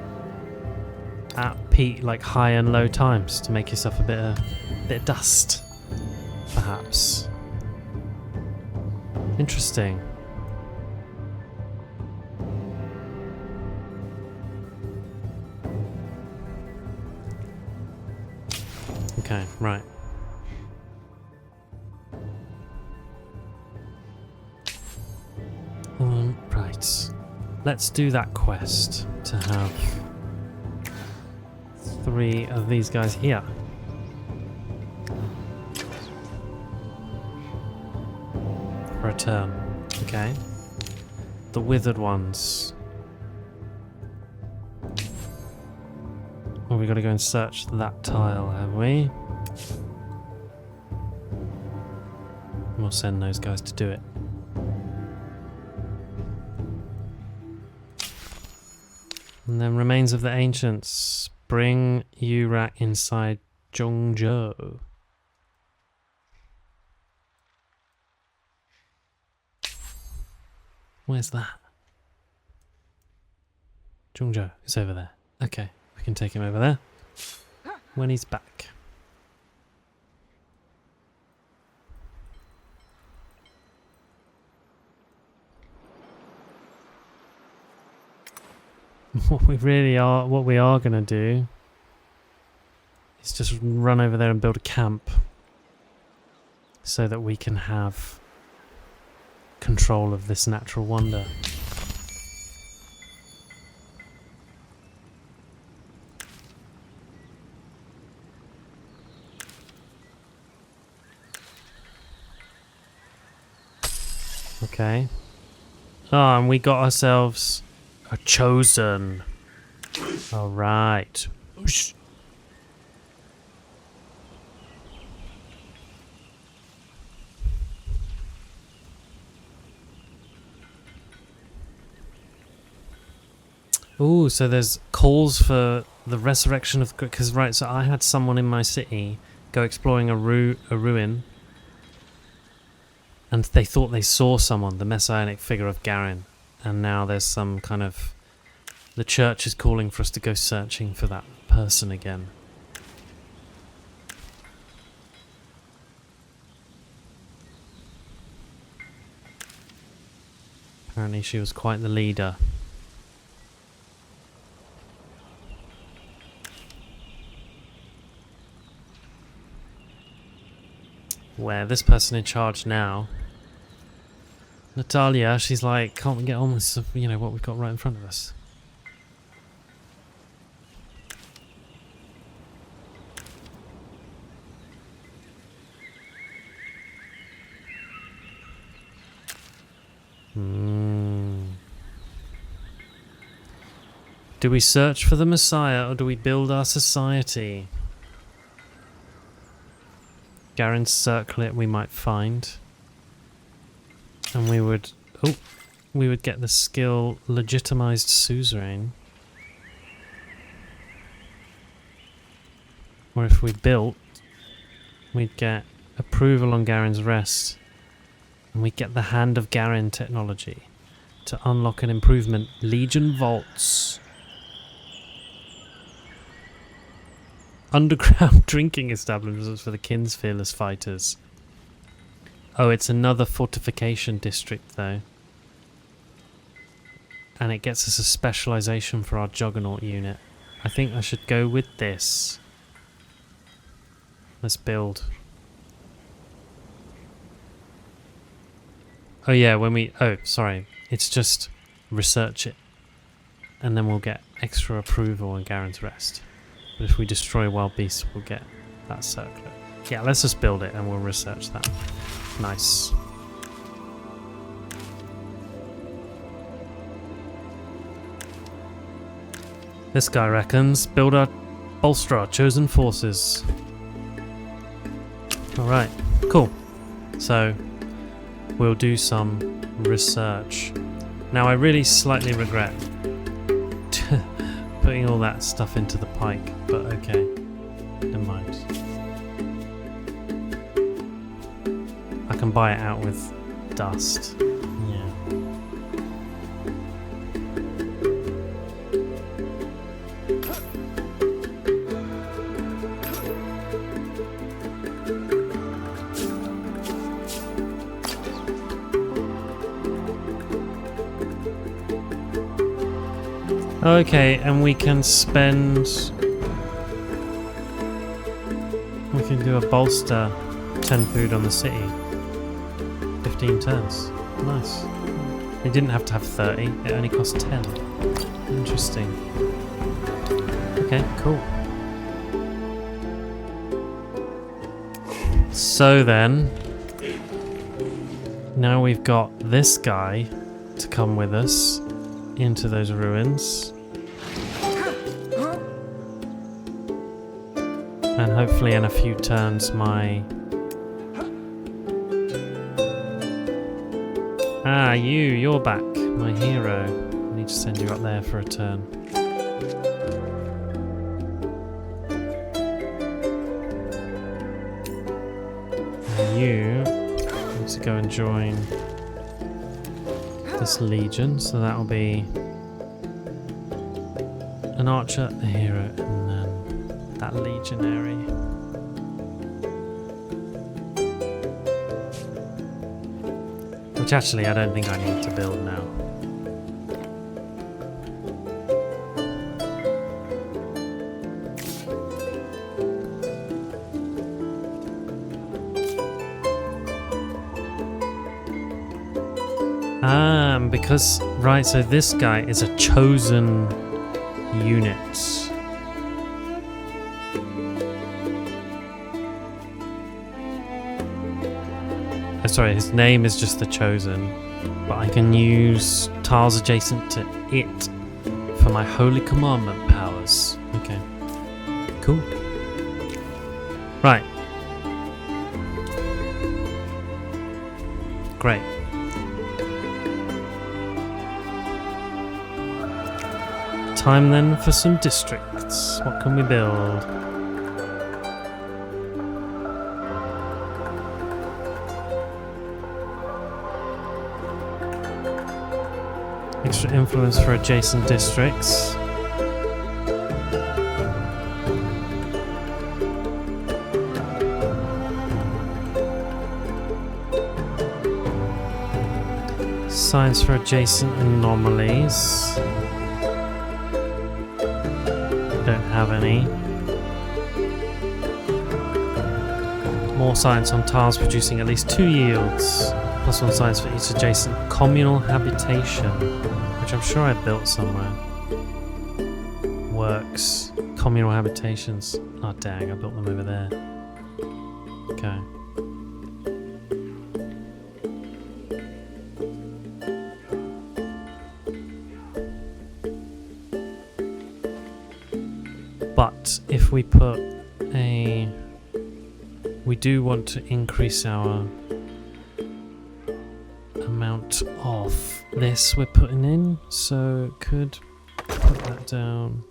at peak, like high and low times to make yourself a bit of dust, perhaps. Interesting. Okay, right. Right. Let's do that quest to have 3 of these guys here. For a turn. Okay. The withered ones. Oh, we got to go and search that tile, have we? We'll send those guys to do it. And then remains of the ancients. Bring Urak inside Zhongzhou. Where's that? Zhongzhou is over there. Okay, we can take him over there when he's back. What we are gonna do is just run over there and build a camp so that we can have control of this natural wonder. Okay. Oh, and we got ourselves a chosen. All right. Oosh. Ooh, so there's calls for the resurrection of... Because, right, so I had someone in my city go exploring a ruin And they thought they saw someone, the messianic figure of Garin. And now there's some kind of... The church is calling for us to go searching for that person again. Apparently she was quite the leader. Where this person in charge now, Natalia, she's like, can't we get on with, you know, what we've got right in front of us? Do we search for the Messiah or do we build our society? Garen's circlet we might find. And we would... Oh! We would get the skill Legitimized Suzerain. Or if we built, we'd get approval on Garen's rest. And we'd get the Hand of Garen technology to unlock an improvement. Legion Vaults. Underground drinking establishments for the Kin's Fearless Fighters. Oh, it's another fortification district though. And it gets us a specialization for our Juggernaut unit. I think I should go with this. Let's build. Oh yeah, when we... Oh, sorry. It's just research it. And then we'll get extra approval on Garen's Rest. But if we destroy Wild Beasts, we'll get that circlet. Yeah, let's just build it and we'll research that. Nice. This guy reckons bolster our chosen forces. Alright, cool. So, we'll do some research. Now I really slightly regret putting all that stuff into the pike, but okay, never mind. I can buy it out with dust. Yeah. Okay, and we can spend... We can do a bolster 10 food on the city. 15 turns. Nice. They didn't have to have 30, it only cost 10. Interesting. Okay, cool. So then... Now we've got this guy to come with us into those ruins. And hopefully in a few turns my... Ah, you're back, my hero. I need to send you up there for a turn. And you need to go and join this legion, so that'll be an archer, a hero, and then that legionary. Which actually I don't think I need to build now. Because, right, so this guy is a chosen unit. Oh, sorry, his name is just the Chosen, but I can use tiles adjacent to it for my Holy Commandment powers. Okay, cool. Right. Great. Time then for some districts. What can we build? extra influence for adjacent districts. Signs for adjacent anomalies. Don't have any. More science on tiles producing at least 2 yields. +1 science for each adjacent communal habitation, which I'm sure I built somewhere. Works. Communal habitations. Oh dang, I built them over there. Okay. But if we put a... We do want to increase our amount of this we're putting in, so could put that down.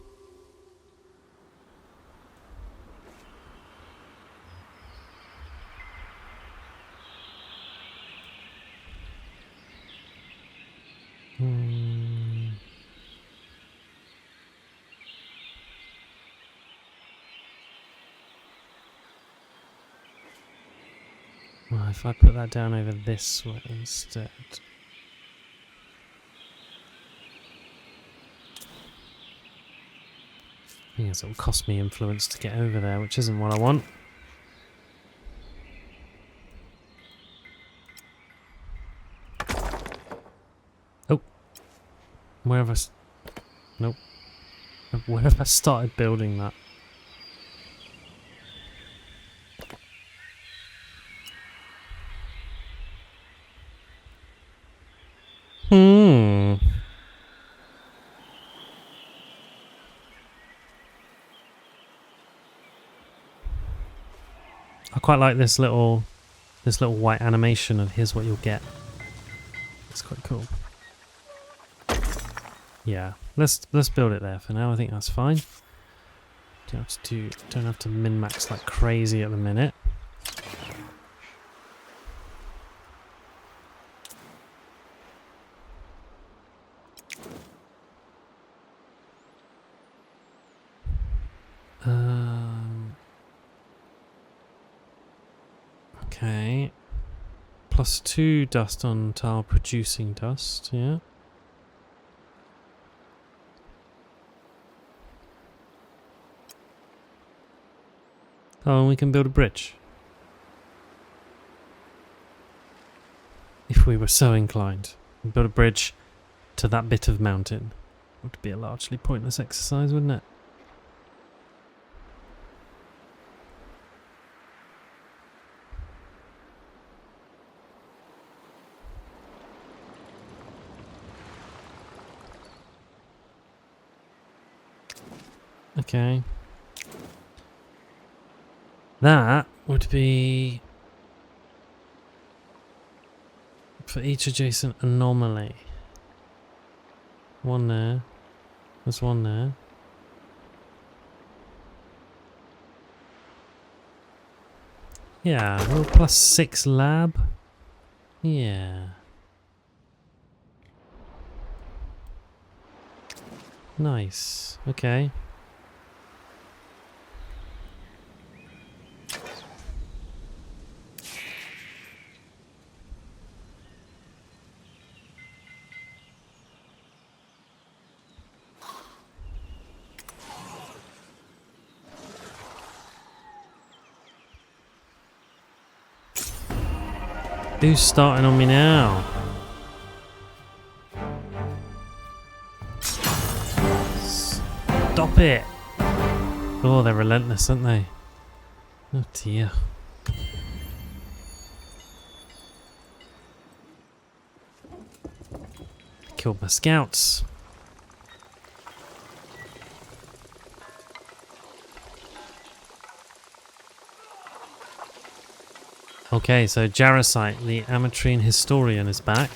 Well, if I put that down over this way instead. I guess it will cost me influence to get over there, which isn't what I want. Oh. Where have I... Nope. Where have I started building that? I quite like this little white animation of here's what you'll get. It's quite cool. Yeah, let's build it there for now. I think that's fine. Don't have to min-max like crazy at the minute. Okay. +2 dust on tile producing dust, yeah. Oh, and we can build a bridge. If we were so inclined. Build a bridge to that bit of mountain. Would be a largely pointless exercise, wouldn't it? Okay. That would be for each adjacent anomaly. One there. There's one there. Yeah, well, +6 lab. Yeah. Nice. Okay. Who's starting on me now? Stop it! Oh, they're relentless, aren't they? Oh dear. Killed my scouts. Okay, so Jarosite, the Amatrine historian, is back.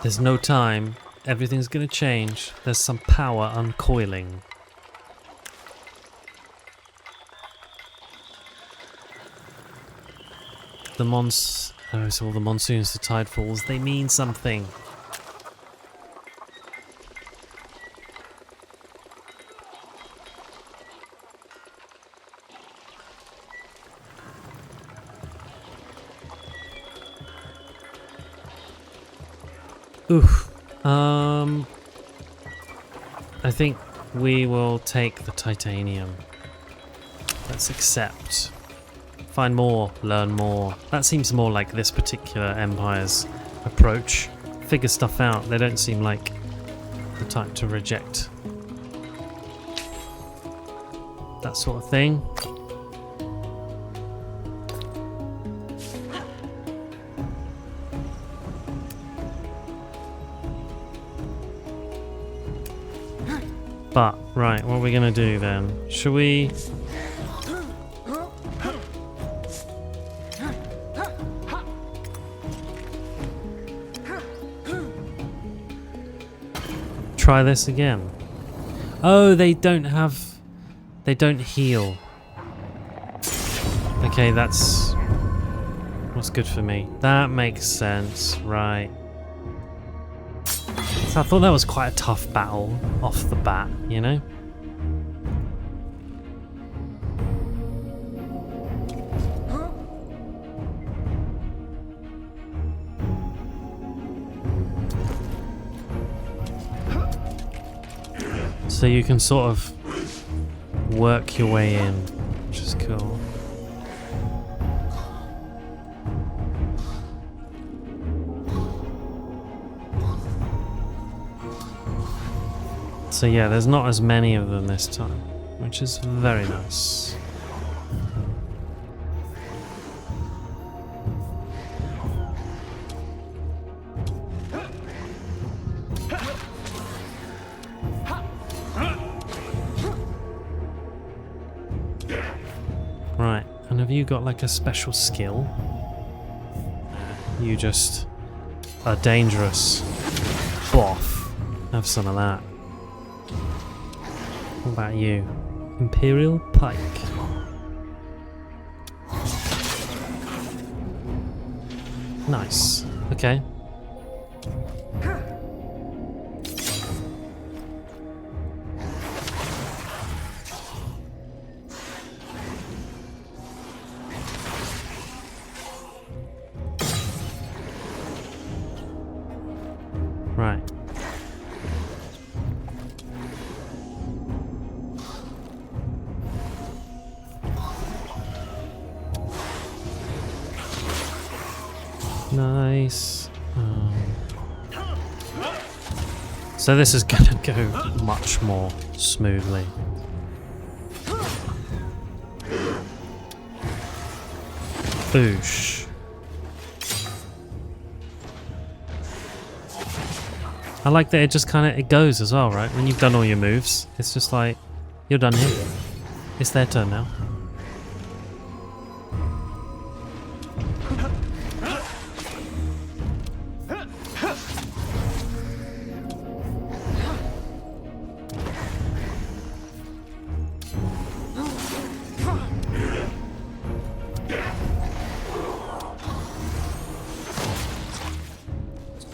There's no time. Everything's gonna change. There's some power uncoiling. so all the monsoons, the tidefalls, they mean something. Oof. I think we will take the titanium. Let's accept. Find more, learn more. That seems more like this particular empire's approach. Figure stuff out. They don't seem like the type to reject that sort of thing. But, right, what are we going to do then? Should we... try this again? Oh, they don't have... They don't heal. Okay, that's... what's good for me. That makes sense, right. I thought that was quite a tough battle off the bat, you know? So you can sort of work your way in, which is cool. So yeah, there's not as many of them this time, which is very nice. Right, and have you got like a special skill? You just are dangerous. Boff. Have some of that. What about you? Imperial Pike. Nice. Okay. Right. Nice. So this is gonna go much more smoothly. Boosh. I like that it just kind of, it goes as well, right? When you've done all your moves, it's just like, you're done here. It's their turn now.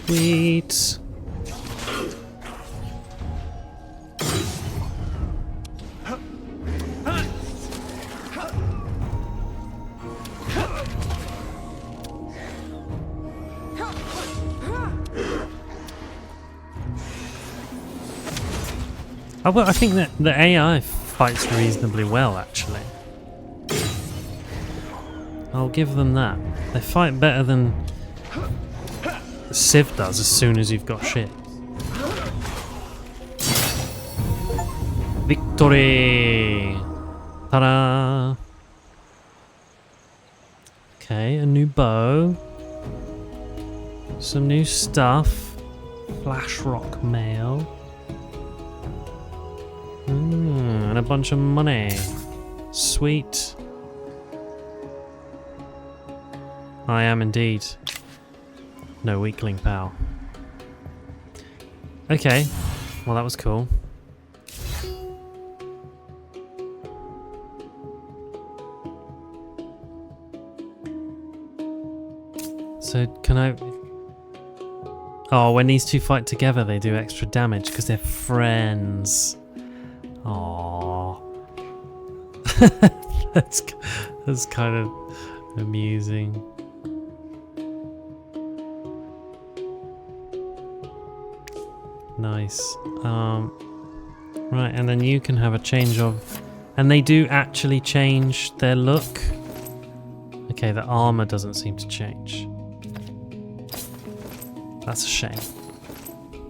Sweet. I think that the AI fights reasonably well, actually. I'll give them that. They fight better than Civ does as soon as you've got shit. Victory! Ta-da! Okay, a new bow. Some new stuff. Flash rock mail. And a bunch of money. Sweet. I am indeed. No weakling, pal. Okay. Well, that was cool. So can I... Oh, when these two fight together, they do extra damage because they're friends. Aww. that's kind of amusing. Nice. Right, and then you can have a change of... And they do actually change their look. Okay, the armor doesn't seem to change. That's a shame.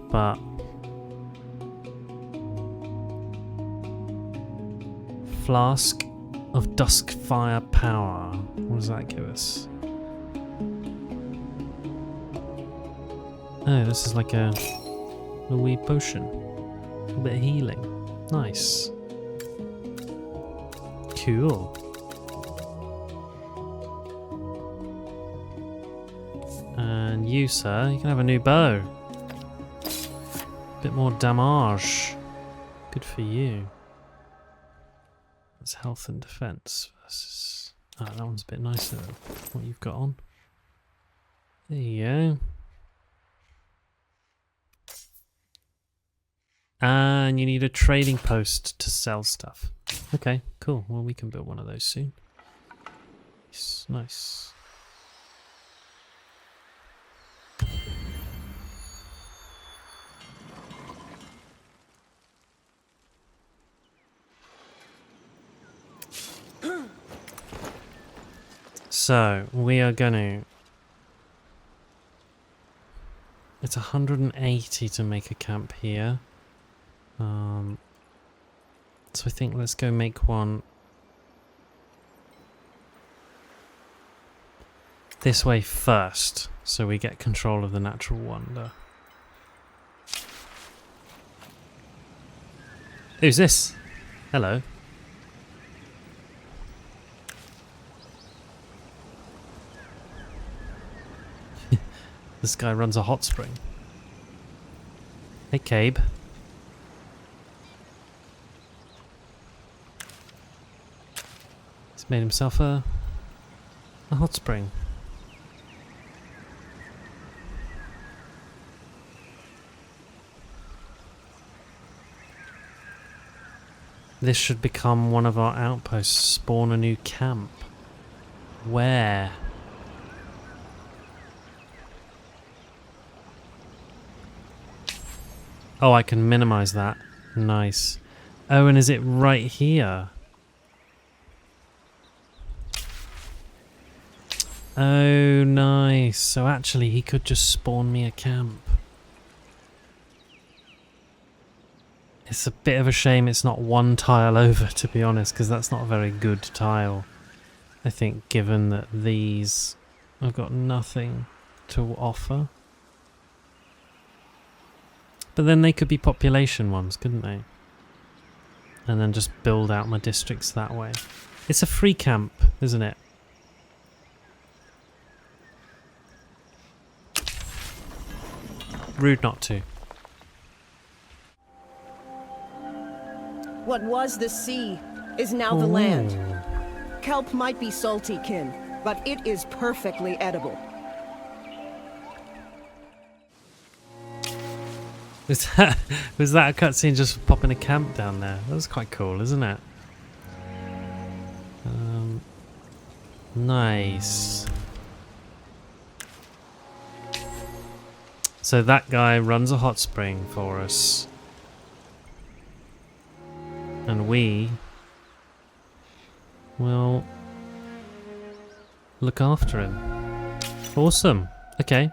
But... Flask of Duskfire Power. What does that give us? Oh, this is like a wee potion. A bit of healing. Nice. Cool. And you, sir, you can have a new bow. Bit more damage. Good for you. That's health and defense versus... Ah, that one's a bit nicer than what you've got on. There you go. And you need a trading post to sell stuff. Okay, cool. Well, we can build one of those soon. Nice. So, we are gonna... It's 180 to make a camp here. So I think let's go make one this way first, so we get control of the natural wonder. Who's this? Hello. This guy runs a hot spring. Hey, Cabe. He's made himself a hot spring. This should become one of our outposts. Spawn a new camp. Where? Oh, I can minimize that. Nice. Oh, and is it right here? Oh, nice. So actually, he could just spawn me a camp. It's a bit of a shame it's not one tile over, to be honest, because that's not a very good tile. I think, given that these have got nothing to offer. But then they could be population ones, couldn't they? And then just build out my districts that way. It's a free camp, isn't it? Rude not to. What was the sea is now the land. Kelp might be salty, kin, but it is perfectly edible. Was that a cutscene just popping a camp down there? That was quite cool, isn't it? Nice. So that guy runs a hot spring for us. And we will look after him. Awesome. Okay.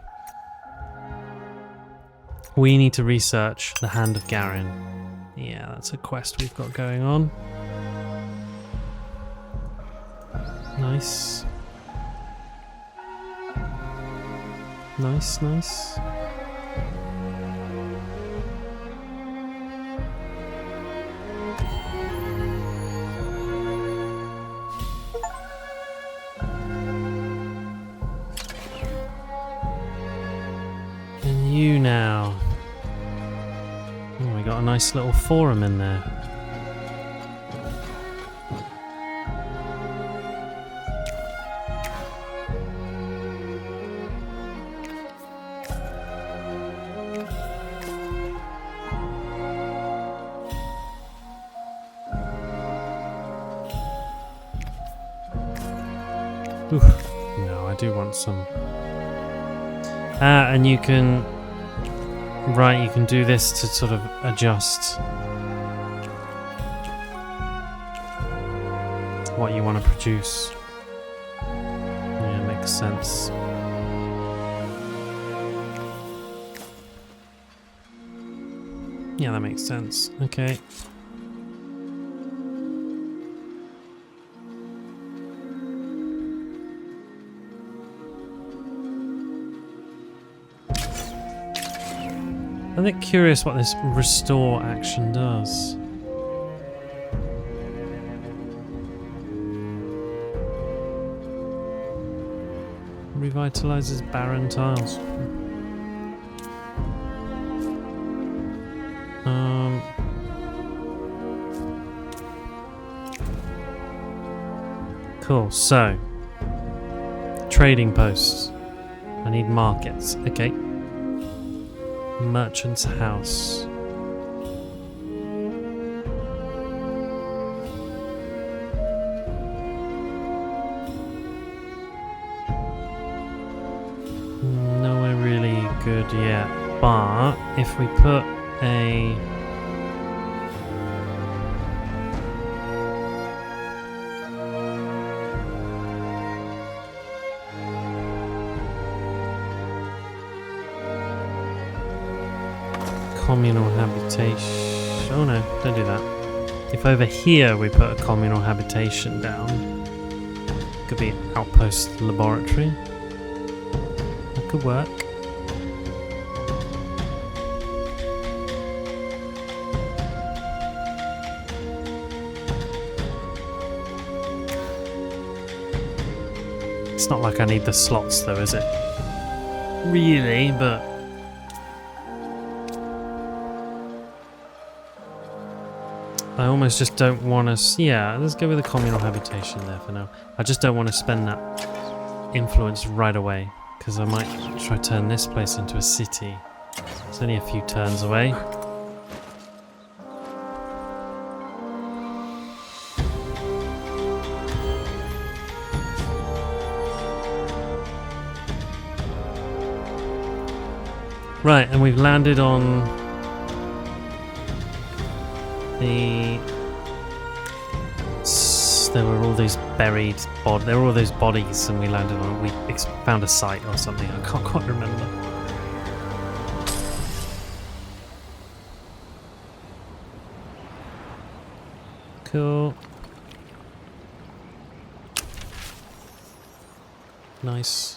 We need to research the Hand of Garin. Yeah, that's a quest we've got going on. Nice. Nice, nice. And you now. Oh, we got a nice little forum in there. Oof. No, I do want some. And you can... Right, you can do this to sort of adjust what you want to produce. Yeah, makes sense. Yeah, that makes sense. Okay. I'm a bit curious what this restore action does. Revitalizes barren tiles. Cool, so trading posts. I need markets. Okay. Merchant's house. Nowhere really good yet, but if we put a communal habitation. Oh no, don't do that. If over here we put a communal habitation down, could be outpost laboratory. That could work. It's not like I need the slots though, is it? Really, but I almost just don't want to... Yeah, let's go with a communal habitation there for now. I just don't want to spend that influence right away, because I might try to turn this place into a city. It's only a few turns away. Right, and we've landed on there were all these buried there were all those bodies, and we landed on. We found a site or something. I can't quite remember. Cool. Nice.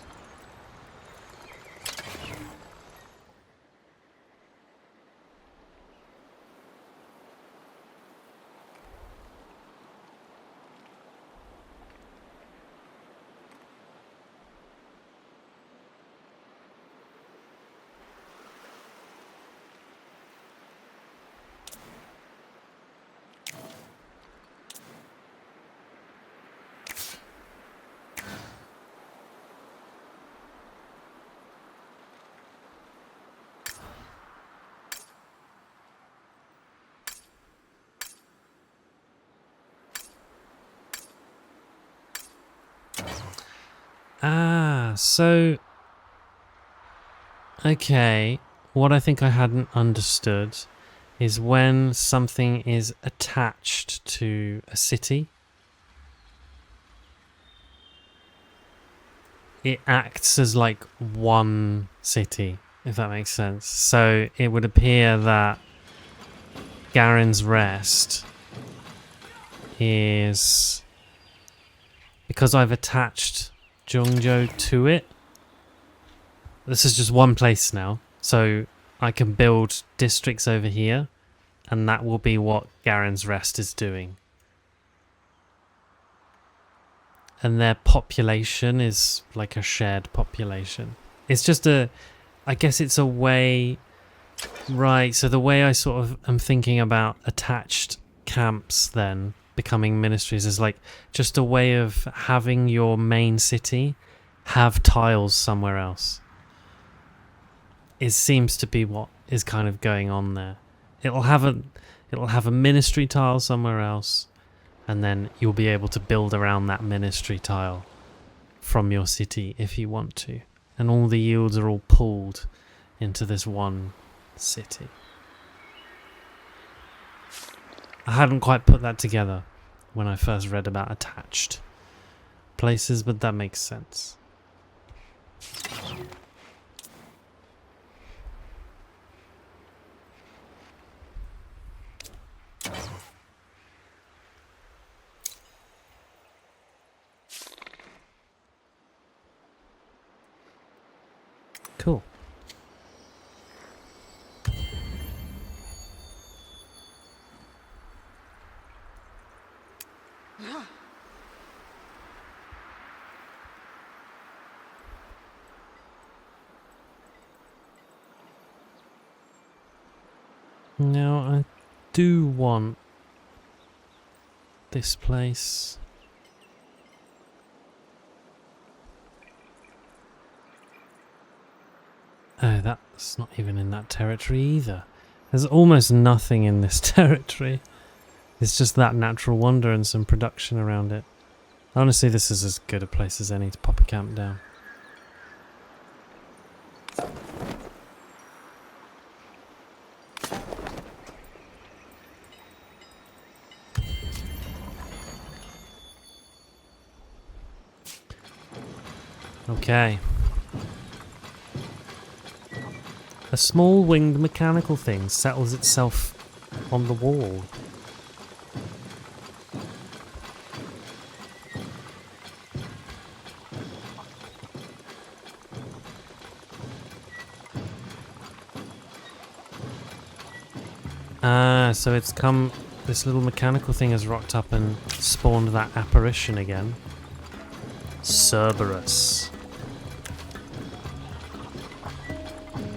So okay, what I think I hadn't understood is when something is attached to a city, it acts as like one city, if that makes sense. So it would appear that Garen's Rest is, because I've attached Zhongzhou to it, this is just one place now, so I can build districts over here, and that will be what Garen's Rest is doing. And their population is like a shared population. It's just I guess it's a way, right, so the way I sort of am thinking about attached camps then becoming ministries is like just a way of having your main city have tiles somewhere else. It seems to be what is kind of going on there. It'll have a ministry tile somewhere else, and then you'll be able to build around that ministry tile. from your city if you want to. And all the yields are all pulled into this one city. I hadn't quite put that together when I first read about attached places, but that makes sense. Cool. Now I do want this place. Oh, that's not even in that territory either. There's almost nothing in this territory. It's just that natural wonder and some production around it. Honestly, this is as good a place as any to pop a camp down. Okay. A small winged mechanical thing settles itself on the wall. Ah, so it's come... This little mechanical thing has rocked up and spawned that apparition again. Cerberus.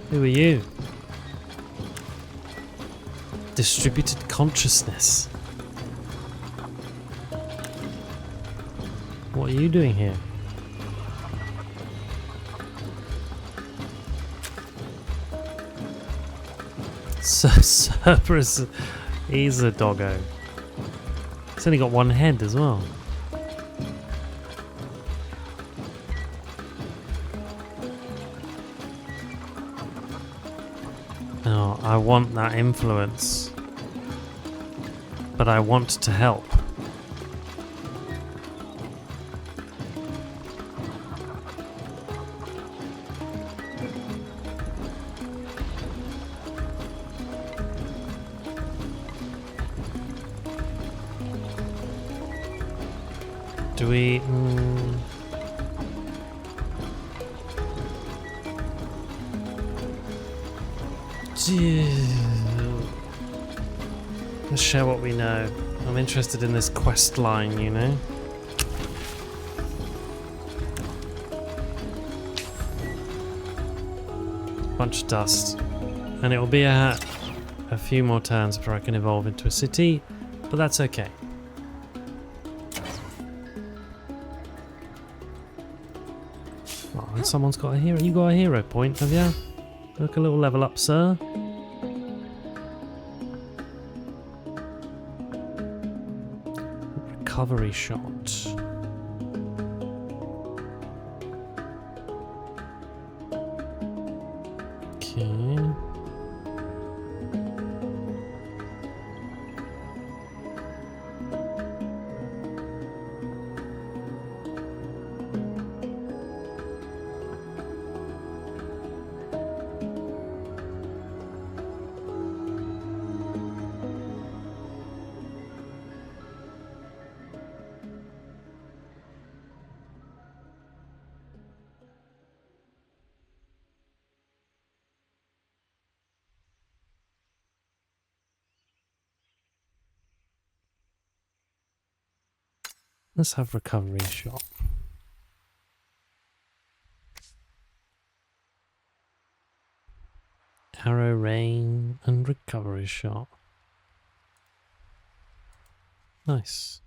Who are you? Distributed consciousness. What are you doing here? So Cerberus, he's a doggo. He's only got one head as well. Oh, I want that influence. But I want to help. Do we... Let's share what we know. I'm interested in this quest line, you know? Bunch of dust. And it will be a few more turns before I can evolve into a city, but that's okay. Oh, and someone's got a hero. You got a hero point, have you? Look, a little level up, sir. Recovery shot. Okay. Let's have recovery shot. Arrow rain and recovery shot. Nice.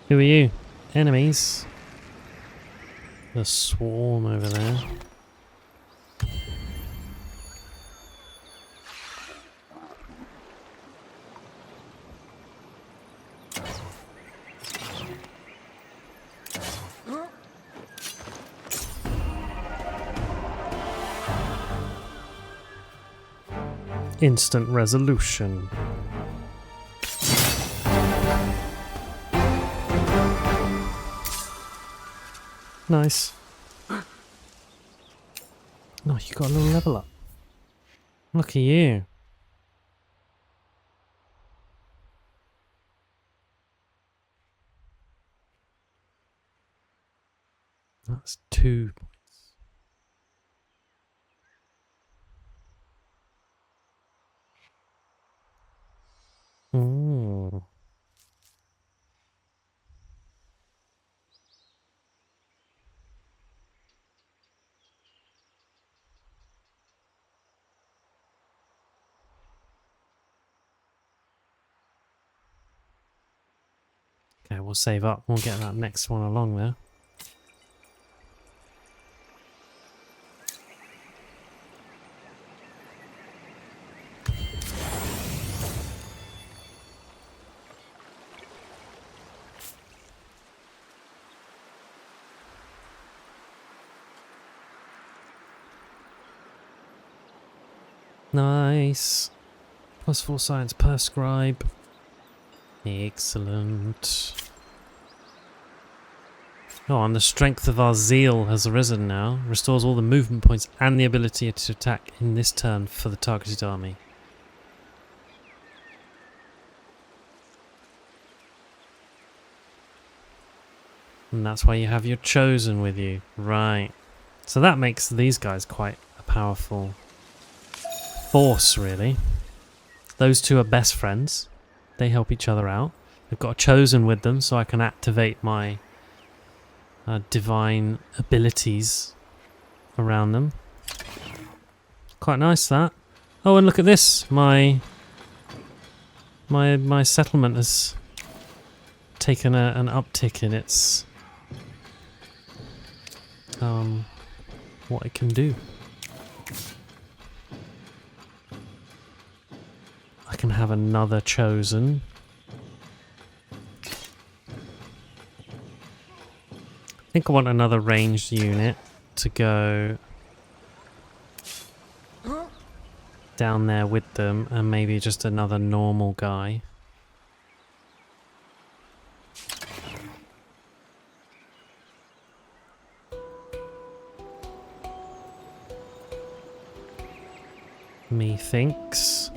Who are you? Enemies. The swarm over there. Instant resolution. Nice. Oh, you got a little level up. Look at you. That's 2 points. Ooh. Okay, we'll save up. We'll get that next one along there. Nice. +4 science per scribe. Excellent. Oh, and the strength of our Zeal has arisen now. Restores all the movement points and the ability to attack in this turn for the targeted army. And that's why you have your Chosen with you. Right. So that makes these guys quite a powerful force, really. Those two are best friends. They help each other out. They've got a Chosen with them, so I can activate my divine abilities around them. Quite nice, that. Oh, and look at this. My settlement has taken an uptick in its what it can do. I can have another Chosen. I think I want another ranged unit to go down there with them, and maybe just another normal guy. Methinks.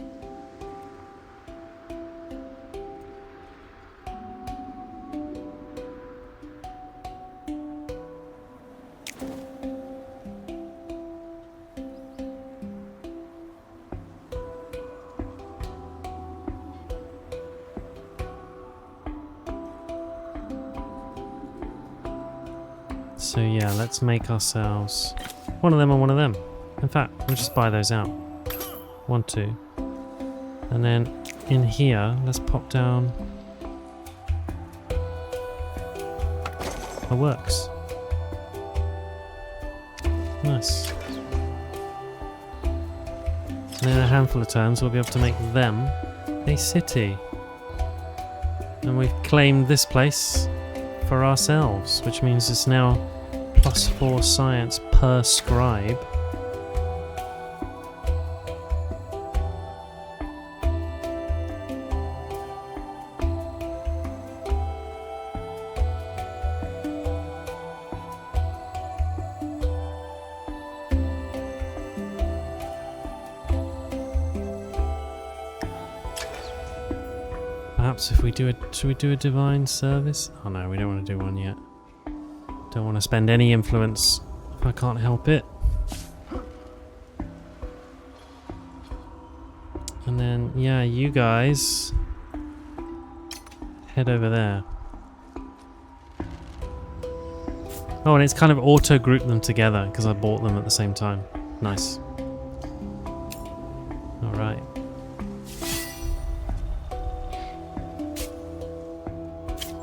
So yeah, let's make ourselves one of them and one of them. In fact, we'll just buy those out. 1, 2. And then in here, let's pop down a works. Nice. And in a handful of turns, we'll be able to make them a city. And we've claimed this place for ourselves, which means it's now +4 science per scribe. Perhaps if we do should we do a divine service? Oh no, we don't want to do one yet. Don't want to spend any influence if I can't help it. And then, yeah, you guys head over there. Oh, and it's kind of auto-grouped them together because I bought them at the same time. Nice. Alright.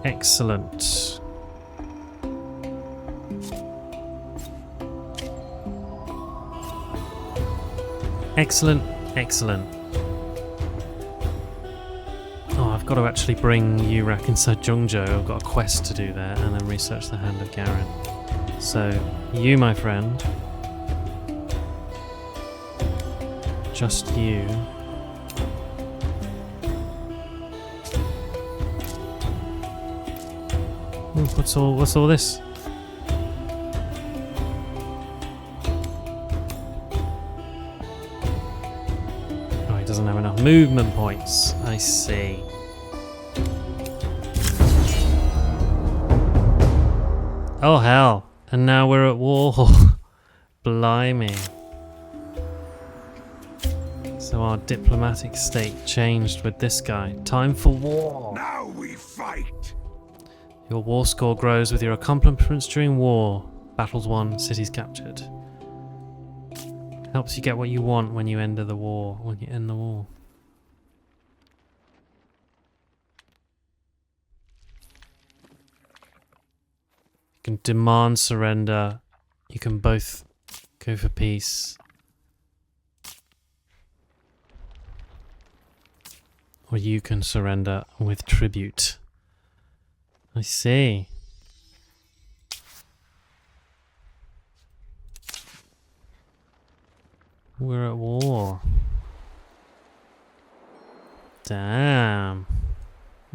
Excellent. Excellent, excellent. Oh, I've got to actually bring Yurak inside Zhongzhou. I've got a quest to do there, and then research the Hand of Garen. So, you, my friend. Just you. Ooh, what's all this? Oh, he doesn't have enough movement points. I see. Oh hell. And now we're at war. Blimey. So our diplomatic state changed with this guy. Time for war. Now we fight. Your war score grows with your accomplishments during war. Battles won, cities captured. Helps you get what you want when you end the war. You can demand surrender. You can both go for peace. Or you can surrender with tribute. I see. We're at war. Damn.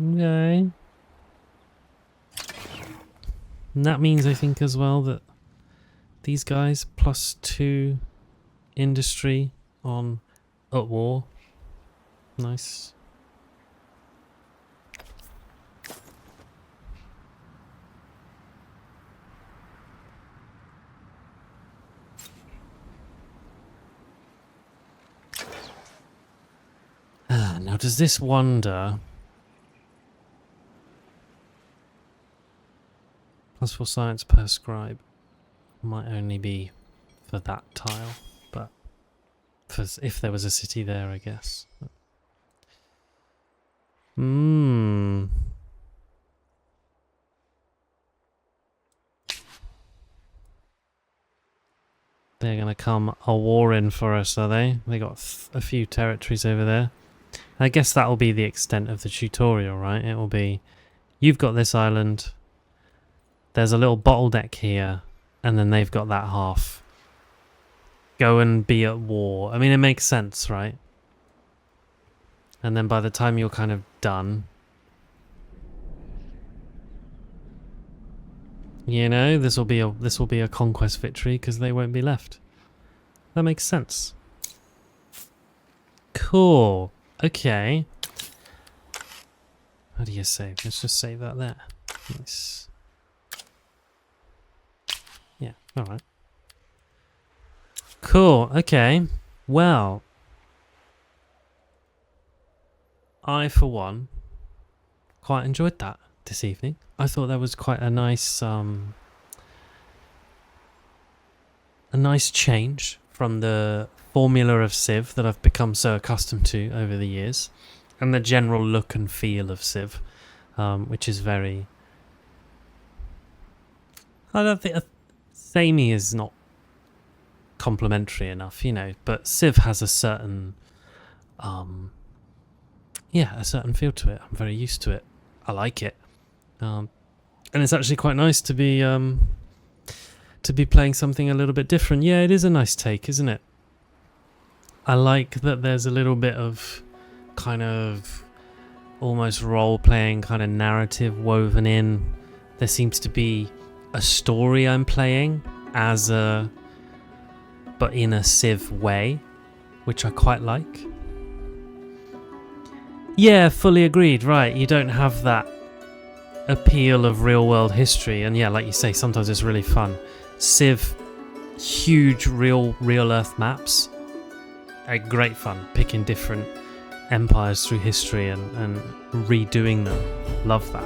Okay. And that means, I think, as well, that these guys +2 industry on at war. Nice. Now, does this wonder... +4 science per scribe might only be for that tile, but for if there was a city there, I guess. They're gonna come a war in for us, are they? They got a few territories over there. I guess that will be the extent of the tutorial, right? It will be, you've got this island, there's a little bottle deck here, and then they've got that half. Go and be at war. I mean, it makes sense, right? And then by the time you're kind of done, you know, this will be a conquest victory because they won't be left. That makes sense. Cool. Okay. How do you save? Let's just save that there. Nice. Yeah, alright. Cool, okay. Well, I, for one, quite enjoyed that this evening. I thought that was quite a nice change from the formula of Civ that I've become so accustomed to over the years, and the general look and feel of Civ, which is very... I don't think... samey is not complimentary enough, you know, but Civ has a certain... yeah, a certain feel to it. I'm very used to it. I like it. And it's actually quite nice to be playing something a little bit different. Yeah, it is a nice take, isn't it? I like that there's a little bit of kind of almost role-playing kind of narrative woven in. There seems to be a story I'm playing as a... but in a Civ way, which I quite like. Yeah, fully agreed, right. You don't have that appeal of real-world history, and yeah, like you say, sometimes it's really fun. Civ, huge real Earth maps, are great fun, picking different empires through history and redoing them. Love that.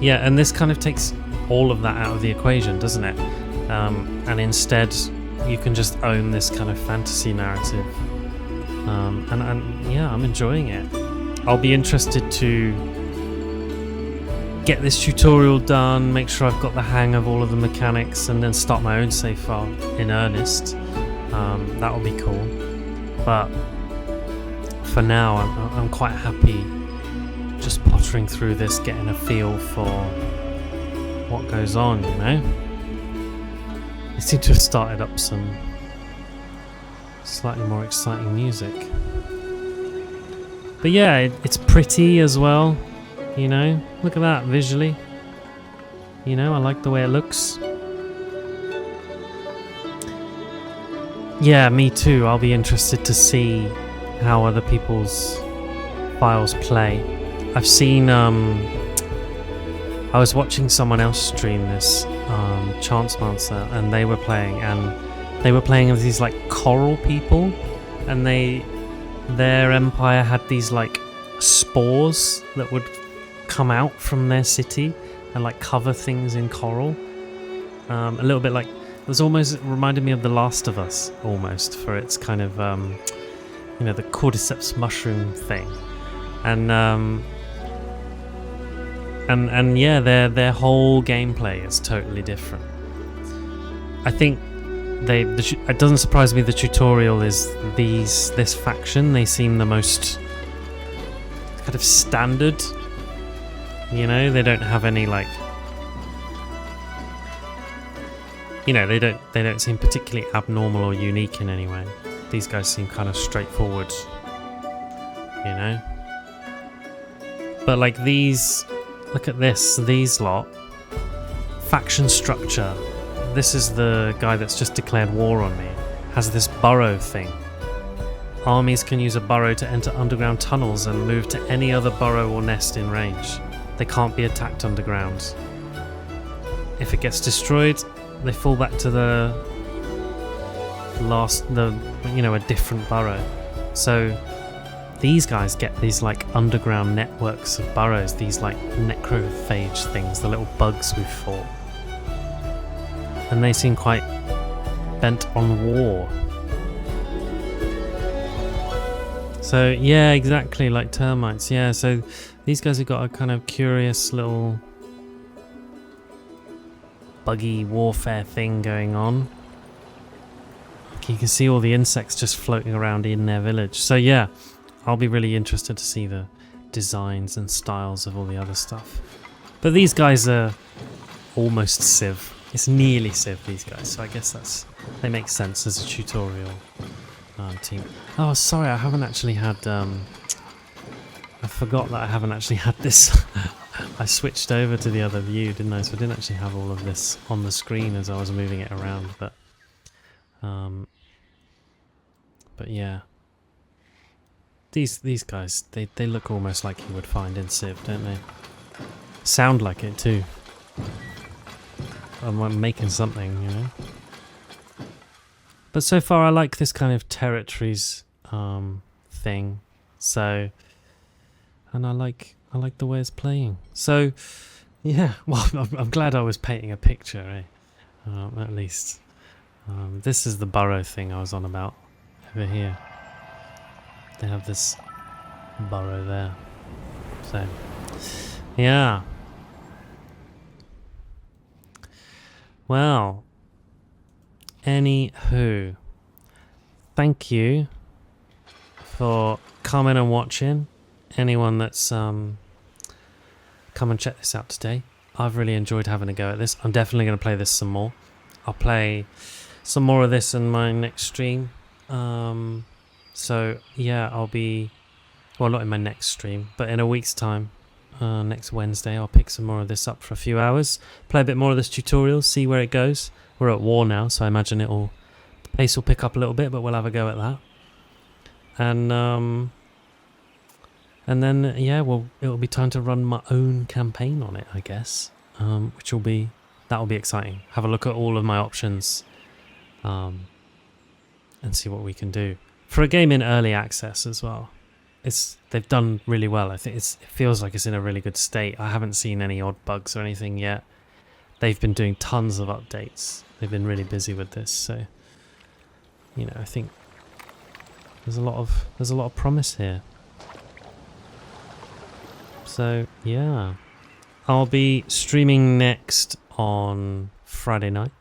Yeah, and this kind of takes all of that out of the equation, doesn't it? And instead, you can just own this kind of fantasy narrative. And yeah, I'm enjoying it. I'll be interested to get this tutorial done, make sure I've got the hang of all of the mechanics, and then start my own save file in earnest. That will be cool. But for now, I'm quite happy just pottering through this, getting a feel for what goes on, you know? They seem to have started up some slightly more exciting music. But yeah, it's pretty as well, you know? Look at that, visually. You know, I like the way it looks. Yeah, me too. I'll be interested to see how other people's files play. I've seen, I was watching someone else stream this, Chance Monster, and they were playing as these like coral people, and their empire had these like spores that would come out from their city and like cover things in coral. A little bit like, it was almost, it reminded me of The Last of Us, almost, for its kind of, you know, the cordyceps mushroom thing. And yeah, their whole gameplay is totally different. I think it doesn't surprise me the tutorial is this faction. They seem the most kind of standard. You know, they don't have any like, you know, they don't seem particularly abnormal or unique in any way. These guys seem kind of straightforward, you know. But like these, look at this, these lot. Faction structure. This is the guy that's just declared war on me. Has this burrow thing. Armies can use a burrow to enter underground tunnels and move to any other burrow or nest in range. They can't be attacked underground. If it gets destroyed, they fall back to a different burrow. So these guys get these like underground networks of burrows, these like necrophage things, the little bugs we've fought. And they seem quite bent on war. So yeah, exactly, like termites. Yeah, so these guys have got a kind of curious little buggy warfare thing going on. You can see all the insects just floating around in their village. So yeah, I'll be really interested to see the designs and styles of all the other stuff. But these guys are almost Civ. It's nearly Civ, these guys. So I guess they make sense as a tutorial team. Oh, sorry, I haven't actually had... I forgot that I haven't actually had this. I switched over to the other view, didn't I? So I didn't actually have all of this on the screen as I was moving it around. But yeah. These guys, they look almost like you would find in Civ, don't they? Sound like it too. I'm making something, you know. But so far I like this kind of territories thing. So, and I like the way it's playing. So, yeah. Well, I'm glad I was painting a picture, eh? At least. This is the burrow thing I was on about over here. They have this burrow there. So, yeah. Well, anywho, thank you for coming and watching. Anyone that's come and check this out today. I've really enjoyed having a go at this. I'm definitely going to play this some more. I'll play some more of this in my next stream. So yeah, I'll be, well, not in my next stream, but in a week's time, next Wednesday, I'll pick some more of this up for a few hours, play a bit more of this tutorial, see where it goes. We're at war now, so I imagine the pace will pick up a little bit, but we'll have a go at that. And then yeah, well, it'll be time to run my own campaign on it, I guess, that'll be exciting. Have a look at all of my options, and see what we can do for a game in early access as well. They've done really well. I think it feels like it's in a really good state. I haven't seen any odd bugs or anything yet. They've been doing tons of updates. They've been really busy with this, so you know, I think there's a lot of promise here. So yeah, I'll be streaming next on Friday night.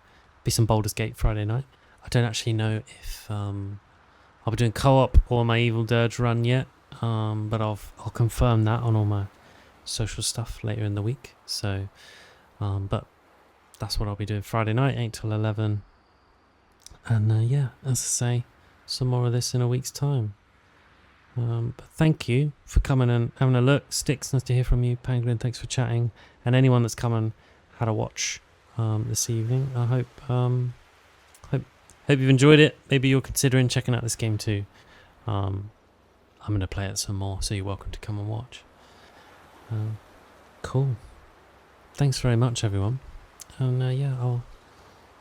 Be some Baldur's Gate Friday night. I don't actually know if I'll be doing co-op or my Evil Dirge run yet, but I'll confirm that on all my social stuff later in the week. So, but that's what I'll be doing Friday night, 8 till 11. And yeah, as I say, some more of this in a week's time. But thank you for coming and having a look. Sticks, nice to hear from you. Pangolin, thanks for chatting. And anyone that's come and had a watch this evening, I hope you've enjoyed it. Maybe you're considering checking out this game too. I'm going to play it some more, so you're welcome to come and watch. Cool. Thanks very much, everyone. And yeah, I'll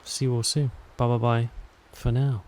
see you all soon. Bye bye bye for now.